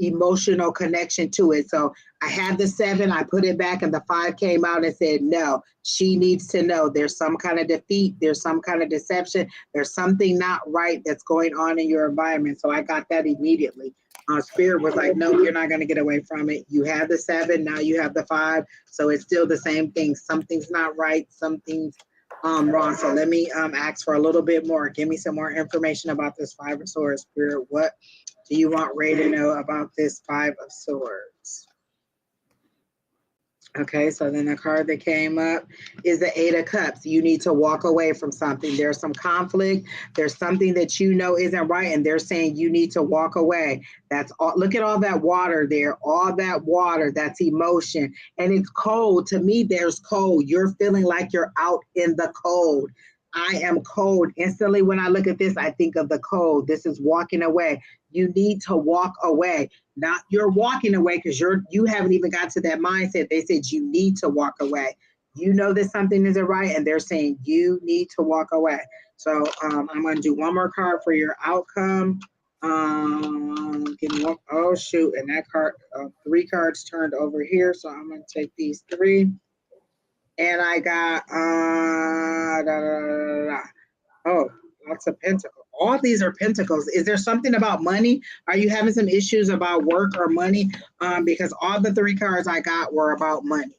emotional connection to it. So I had the 7, I put it back, and the 5 came out and said, no, she needs to know there's some kind of defeat, there's some kind of deception, there's something not right that's going on in your environment. So I got that immediately. Spirit was like, no, you're not going to get away from it. You have the 7, now you have the 5. So it's still the same thing. Something's not right, something's wrong. So let me ask for a little bit more. Give me some more information about this 5 of Swords, Spirit. What do you want Ray to know about this 5 of Swords? Okay, so then the card that came up is the Eight of Cups. You need to walk away from something. There's some conflict. There's something that you know isn't right, and they're saying you need to walk away. That's all. Look at all that water there. All that water, that's emotion. And it's cold. To me, there's cold. You're feeling like you're out in the cold. I am cold. Instantly, when I look at this, I think of the cold. This is walking away. You need to walk away. Not you're walking away because you haven't even got to that mindset. They said you need to walk away. You know that something isn't right, and they're saying you need to walk away. So I'm going to do one more card for your outcome. Give me one. Oh shoot! And that card, 3 cards turned over here. So I'm going to take these 3, and I got oh, lots of pentacles. All these are pentacles. Is there something about money? Are you having some issues about work or money? Because all the 3 cards I got were about money.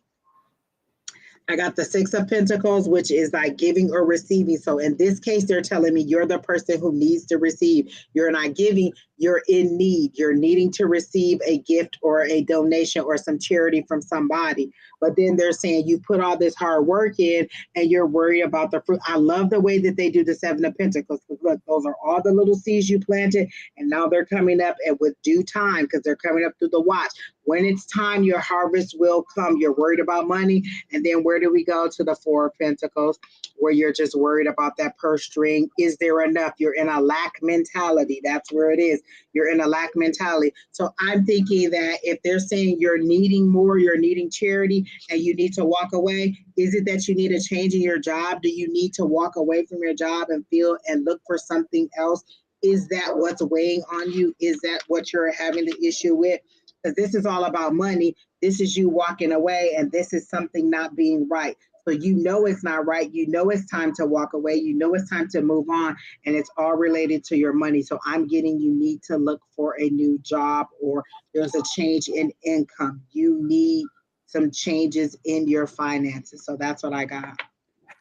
I got the 6 of Pentacles, which is like giving or receiving. So in this case, they're telling me you're the person who needs to receive. You're not giving, you're in need. You're needing to receive a gift or a donation or some charity from somebody. But then they're saying you put all this hard work in and you're worried about the fruit. I love the way that they do the 7 of Pentacles. Look, those are all the little seeds you planted, and now they're coming up and with due time because they're coming up through the watch. When it's time, your harvest will come. You're worried about money. And then where do we go? To the 4 of Pentacles, where you're just worried about that purse string. Is there enough? You're in a lack mentality. That's where it is. You're in a lack mentality. So I'm thinking that if they're saying you're needing more, you're needing charity, and you need to walk away, is it that you need a change in your job? Do you need to walk away from your job and feel and look for something else? Is that what's weighing on you? Is that what you're having the issue with? Because this is all about money. This is you walking away, and this is something not being right. So you know it's not right. You know it's time to walk away. You know it's time to move on, and it's all related to your money. So I'm getting you need to look for a new job, or there's a change in income. You need some changes in your finances. So that's what I got.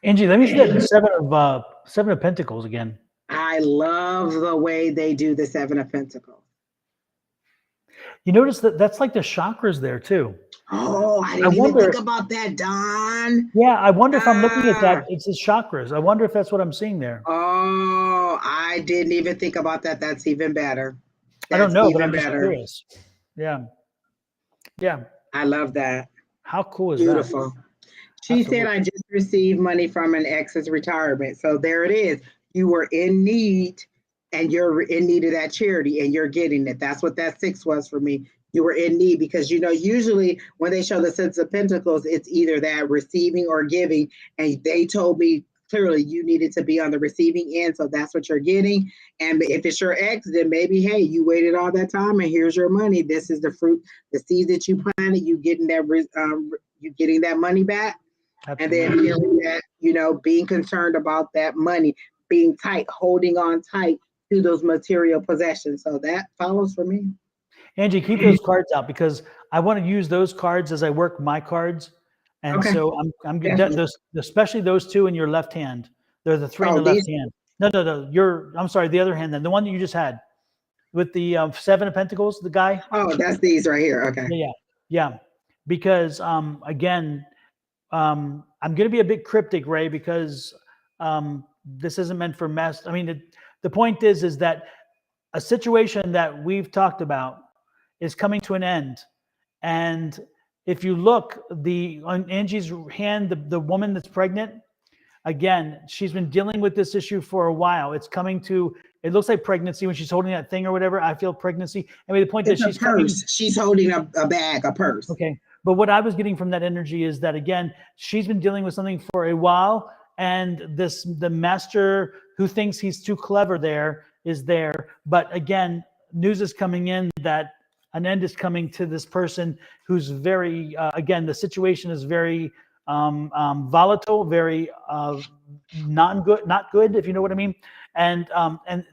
Angie, let me see that 7 of Pentacles again. I love the way they do the 7 of Pentacles. You notice that that's like the chakras there too. Oh, I didn't even think about that, Don. Yeah, I wonder if I'm looking at that. It's his chakras. I wonder if that's what I'm seeing there. Oh, I didn't even think about that. That's even better. I don't know, but I'm just curious. Yeah. Yeah. I love that. How cool is Beautiful. that? She said, I just received money from an ex's retirement. So there it is. You were in need, and you're in need of that charity, and you're getting it. That's what that 6 was for me. You were in need because, you know, usually when they show the 6 of Pentacles, it's either that receiving or giving. And they told me clearly you needed to be on the receiving end. So that's what you're getting. And if it's your ex, then maybe, hey, you waited all that time and here's your money. This is the fruit, the seeds that you planted, you getting that money back. Absolutely. And then hearing that, you know, being concerned about that money, being tight, holding on tight to those material possessions. So that follows for me. Angie, keep those cards out because I want to use those cards as I work my cards. And so I'm good. Especially those 2 in your left hand. They're the 3 in the left hand. No. I'm sorry, the other hand then. The one that you just had with the 7 of Pentacles, the guy. Oh, that's these right here. Okay. Yeah. Because again, I'm going to be a bit cryptic, Ray, because this isn't meant for mess. I mean, the point is that a situation that we've talked about is coming to an end. And if you look, on Angie's hand, the woman that's pregnant, again, she's been dealing with this issue for a while. It's coming to, it looks like pregnancy when she's holding that thing or whatever. I feel pregnancy. I mean, the point is she's holding a bag, a purse. Okay. But what I was getting from that energy is that, again, she's been dealing with something for a while. And the master who thinks he's too clever is there. But again, news is coming in that an end is coming to this person who's very, again, the situation is very volatile, very not good, if you know what I mean. And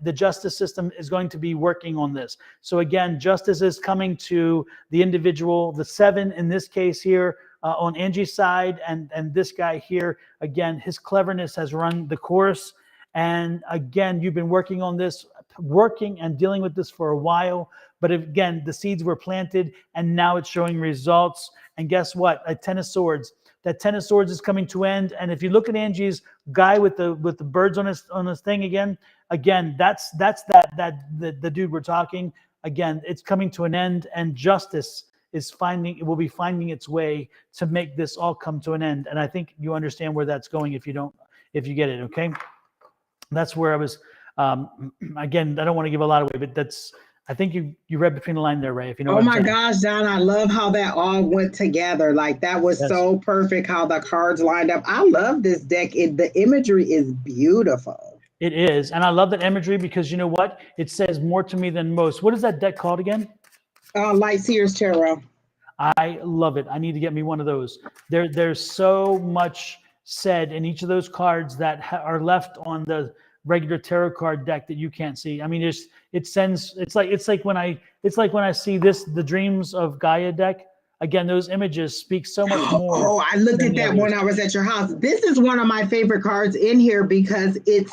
the justice system is going to be working on this. So again, justice is coming to the individual, the 7 in this case here on Angie's side, and this guy here, again, his cleverness has run the course. And again, you've been working on this working and dealing with this for a while. But again, the seeds were planted and now it's showing results. And guess what? A Ten of Swords. That Ten of Swords is coming to end. And if you look at Angie's guy with the birds on his thing again, that's the dude we're talking. Again, it's coming to an end, and justice will be finding its way to make this all come to an end. And I think you understand where that's going if you get it, okay? That's where I was. Again, I don't want to give a lot away, but I think you read between the line there, Ray. If you know. Oh my gosh, Don, I love how that all went together. Like that was so perfect how the cards lined up. I love this deck. The imagery is beautiful. It is, and I love that imagery because you know what? It says more to me than most. What is that deck called again? Light Seers Tarot. I love it. I need to get me one of those. There's so much said in each of those cards that are left on the regular tarot card deck that you can't see. I mean, it's like when I see the Dreams of Gaia deck. Again, those images speak so much more. Oh, I looked at that when I was at your house. This is one of my favorite cards in here because it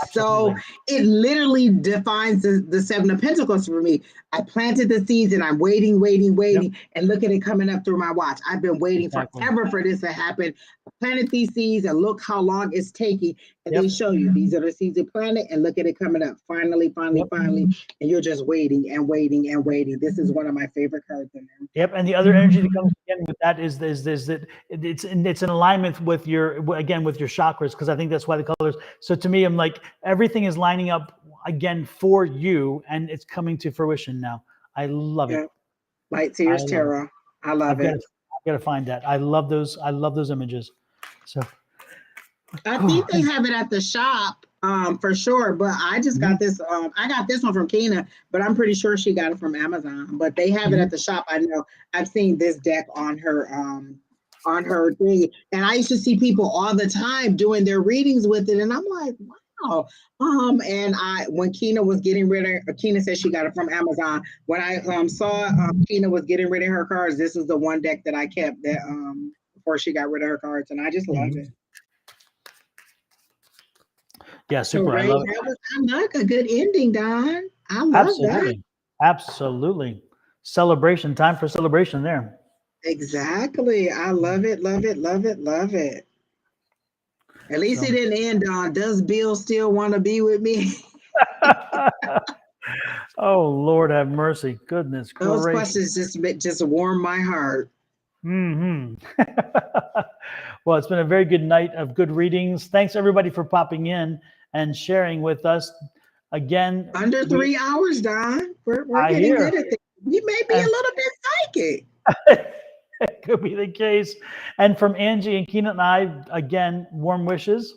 literally defines the Seven of Pentacles for me. I planted the seeds and I'm waiting, yep. And look at it coming up through my watch. I've been waiting forever for this to happen. I planted these seeds and look how long it's taking. And they show you these are the seeds you planted and look at it coming up. Finally. And you're just waiting and waiting. This is one of my favorite cards in there. Yep. And the other energy that comes again with that is that it's in alignment with your chakras, because I think that's why the colors. So to me, I'm like, everything is lining up again for you, and it's coming to fruition now. I love it. Light Seers Tarot. I love it. I've got to find that. I love those images. So I think they have it at the shop for sure, but I just got this. I got this one from Kina, but I'm pretty sure she got it from Amazon. But they have it at the shop. I know. I've seen this deck on her thing, and I used to see people all the time doing their readings with it, and I'm like, wow. And when Kina was getting rid of, Kina said she got it from Amazon. When I saw Kina was getting rid of her cards, this is the one deck that I kept that before she got rid of her cards, and I just love it. Yeah, super. So, I love it. I like a good ending, Don. I love that. Absolutely. Celebration, time for celebration there. Exactly. I love it. At least it didn't end on, does Bill still want to be with me? Oh, Lord have mercy. Goodness gracious. Those questions just warm my heart. Mm-hmm. Well, it's been a very good night of good readings. Thanks, everybody, for popping in and sharing with us. Again, under 3 hours, Don. We're getting good at this. You may be a little bit psychic. It could be the case. And from Angie and Keenan and I, again, warm wishes.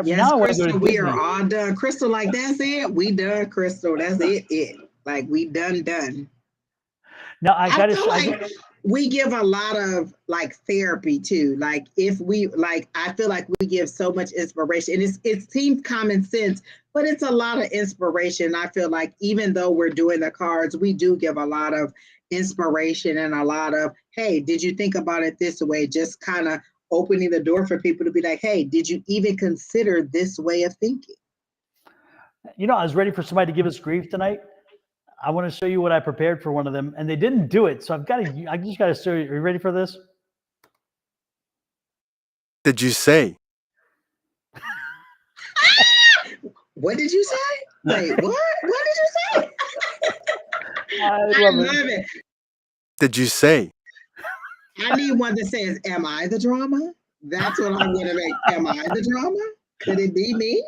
Yes, Crystal, we are all done. Crystal, like, that's it. We done, Crystal. That's it. Like, we done. No, I feel like we give a lot of like therapy too. Like I feel like we give so much inspiration, and it seems common sense, but it's a lot of inspiration. I feel like even though we're doing the cards, we do give a lot of inspiration and a lot of, hey, did you think about it this way? Just kind of opening the door for people to be like, hey, did you even consider this way of thinking? You know, I was ready for somebody to give us grief tonight. I want to show you what I prepared for one of them, and they didn't do it. So I just got to show you. Are you ready for this? Did you say? What did you say? Wait, what? What did you say? I love it. Did you say? I need one that says, am I the drama? That's what I'm going to make. Am I the drama? Could it be me?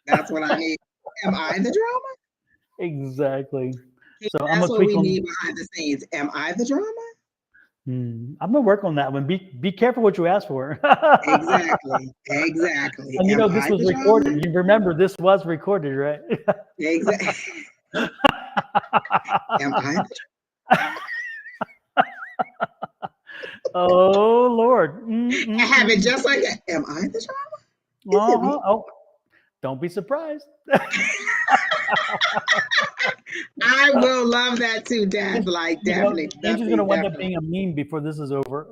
That's what I need. Am I the drama? Exactly. So that's what we need behind the scenes. Am I the drama? I'm gonna work on that one. Be careful what you ask for. Exactly. And you know, this was recorded. You remember this was recorded, right? Exactly. Am I the drama? Oh Lord. I have it just like that. Am I the drama? Oh, Don't be surprised. I will love that too, Dad. Like definitely, Angie's going to wind up being a meme before this is over.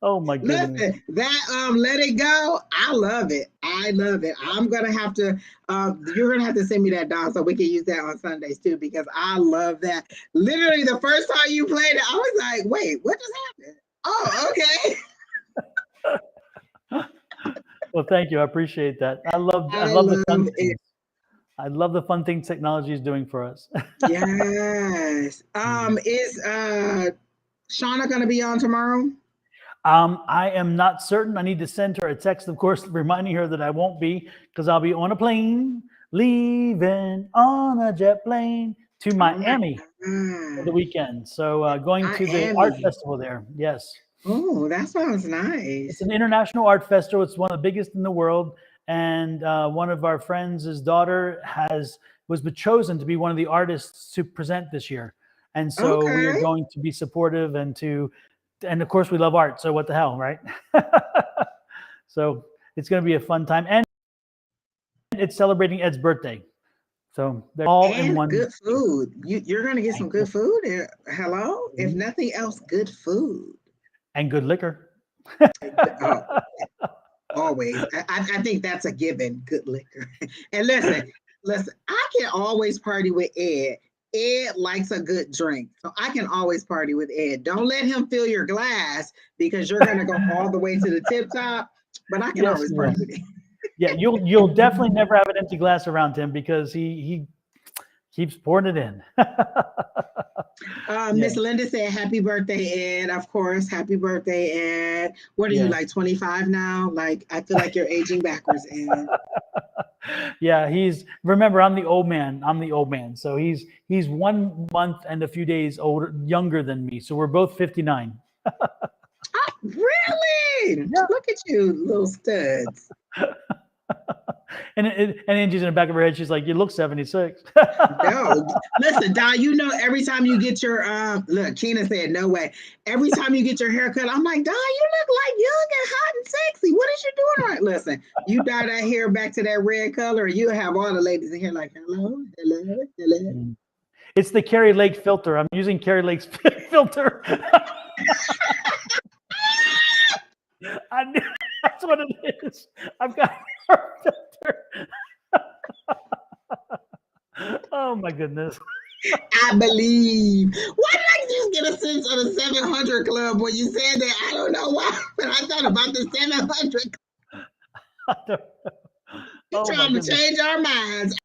Oh my goodness. Listen, that let it go. I love it. I love it. I'm gonna have to. You're gonna have to send me that, Don, so we can use that on Sundays too, because I love that. Literally, the first time you played it, I was like, "Wait, what just happened?" Oh, okay. Well, thank you. I appreciate that. I love the fun things. I love the fun things technology is doing for us. Yes. Is Shauna gonna be on tomorrow? I am not certain. I need to send her a text, of course, reminding her that I won't be, because I'll be on a plane, leaving on a jet plane to Miami for the weekend. So going to the art festival there. Yes. Oh, that sounds It's nice. an international art festival. It's one of the biggest in the world. And one of our friends, his daughter, was chosen to be one of the artists to present this year. And so we are Okay. going to be supportive and of course we love art. So what the hell, right? So it's going to be a fun time. And it's celebrating Ed's birthday. So they're all in one. Good food. You're going to get some good food. Hello? If nothing else, good food. And good liquor. Oh, always. I think that's a given, good liquor. And listen, I can always party with Ed. Ed likes a good drink. So I can always party with Ed. Don't let him fill your glass, because you're going to go all the way to the tip top. But I can always party with him. Yeah, you'll definitely never have an empty glass around him, because he keeps pouring it in. Miss Linda said, "Happy birthday, Ed." Of course, happy birthday, Ed. What are you, like 25 now? Like, I feel like you're aging backwards, Ed. Yeah, remember, I'm the old man. So he's 1 month and a few days younger than me. So we're both 59. Oh, really? Yeah. Look at you, little studs. And Angie's in the back of her head. She's like, "You look 76." No, listen, Don. You know, every time you get your look, Keena said, "No way." Every time you get your haircut, I'm like, Don, you look like young and hot and sexy. What is you doing right? Listen, you dye that hair back to that red color, and you have all the ladies in here like, "Hello, hello, hello." It's the Carrie Lake filter. I'm using Carrie Lake's filter. That's what it is. I've got her filter. Oh my goodness. I believe. Why did I just get a sense of the 700 Club when you said that? I don't know why, but I thought about the 700. I don't know. You're trying to change our minds.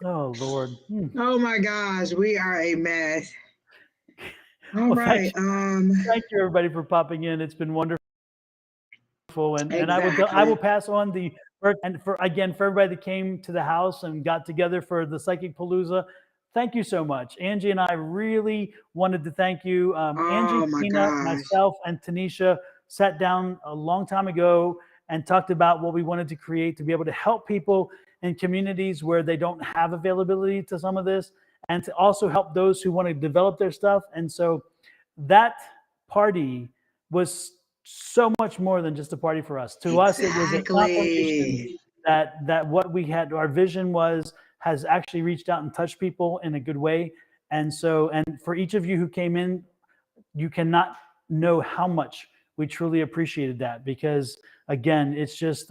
Oh Lord. Oh my gosh, we are a mess. All right. Thank you everybody for popping in. It's been wonderful. And I will pass on for everybody that came to the house and got together for the Psychic Palooza. Thank you so much. Angie and I really wanted to thank you. Angie, Tina, myself, and Tanisha sat down a long time ago and talked about what we wanted to create to be able to help people in communities where they don't have availability to some of this, and to also help those who want to develop their stuff. And so that party was so much more than just a party for us. To us, it was a confirmation that what we had, our vision has actually reached out and touched people in a good way. And so, and for each of you who came in, you cannot know how much we truly appreciated that, because again, it's just,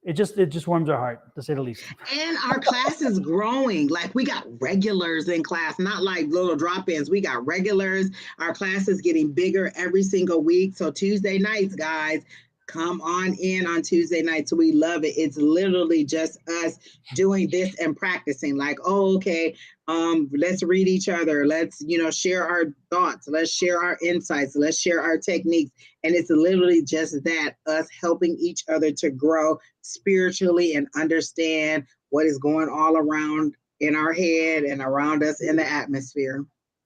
it just warms our heart, to say the least. And our class is growing. Like, we got regulars in class, not like little drop-ins. We got regulars. Our class is getting bigger every single week. So Tuesday nights, guys, come on in on Tuesday nights. We love it. It's literally just us doing this and practicing. Like, oh, okay, let's read each other. Let's, share our thoughts. Let's share our insights. Let's share our techniques. And it's literally just that, us helping each other to grow spiritually and understand what is going all around in our head and around us in the atmosphere.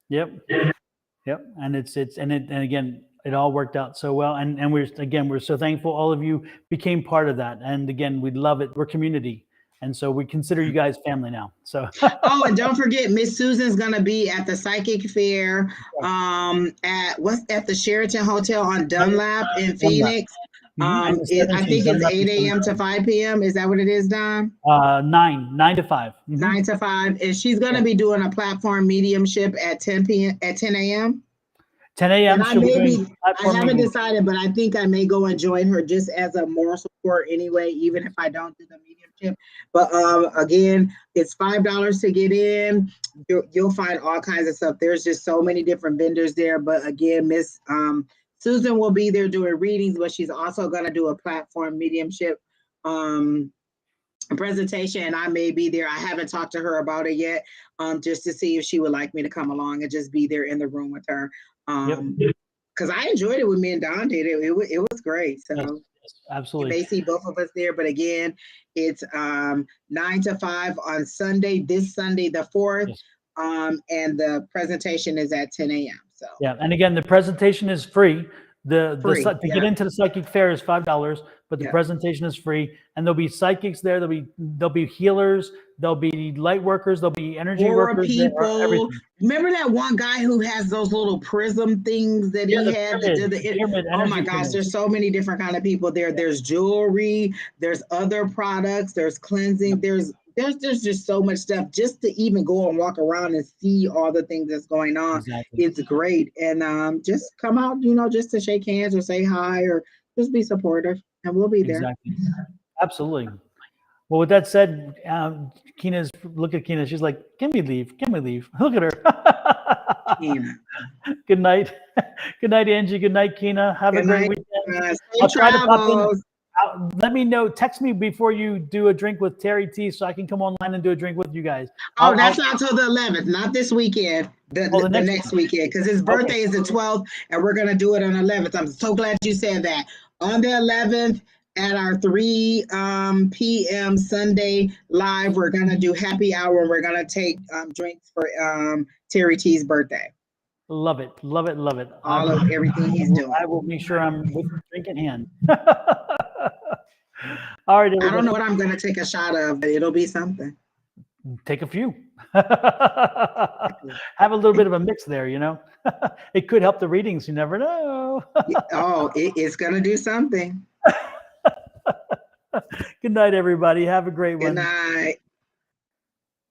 Yep. And and again, it all worked out so well. And we're so thankful all of you became part of that. And again, we love it. We're community. And so we consider you guys family now. So Oh, and don't forget, Miss Susan's gonna be at the psychic fair at the Sheraton Hotel on Dunlap in Phoenix. And the I 17th, think it's Dunlap 8 is a.m. to 5 p.m. Is that what it is, Don? 9 to 5. 9 to 5. And she's gonna be doing a platform mediumship at 10 a.m. 10 a.m. And I she'll be may doing be, I platform haven't meeting. decided, but I think I may go and join her just as a moral support anyway, even if I don't do the mediumship. But again, it's $5 to get in. You'll find all kinds of stuff. There's just so many different vendors there. But again, Miss Susan will be there doing readings, but she's also going to do a platform mediumship presentation, and I may be there. I haven't talked to her about it yet, just to see if she would like me to come along and just be there in the room with her. Because I enjoyed it when me and Don did it. It was great. So yes, absolutely. you may see both of us there. But again, it's 9 to 5 on Sunday, this Sunday, the 4th. Yes. And the presentation is at 10 a.m. So yeah, and again, the presentation is free. To get into the psychic fair is $5, but the presentation is free, and there'll be psychics there. There'll be healers. There'll be light workers. There'll be energy workers. People. Remember that one guy who has those little prism things that he had? Pyramid Oh my gosh, pyramid. there's so many different kind of people there. There's jewelry. There's other products. There's cleansing. There's just so much stuff just to even go and walk around and see all the things that's going on. Exactly. It's great. And just come out, just to shake hands or say hi or just be supportive, and we'll be there. Exactly. Absolutely. Well, with that said, look at Kina. She's like, can we leave? Can we leave? Look at her. Good night. Good night, Angie. Good night, Kina. Have a great weekend. I'll try to pop in. Let me know. Text me before you do a drink with Terry T so I can come online and do a drink with you guys. That's not till the 11th, not this weekend, the next weekend, because his birthday is the 12th, and we're going to do it on the 11th. I'm so glad you said that. On the 11th, at our 3 p.m. Sunday live, we're going to do happy hour, and we're going to take drinks for Terry T's birthday. Love it. Love it. Love it. All of everything he's doing. I will make sure I'm with drink in hand. All right. Everybody. I don't know what I'm going to take a shot of, but it'll be something. Take a few. Have a little bit of a mix there, It could help the readings. You never know. It's going to do something. Good night, everybody. Have a great one. Good night.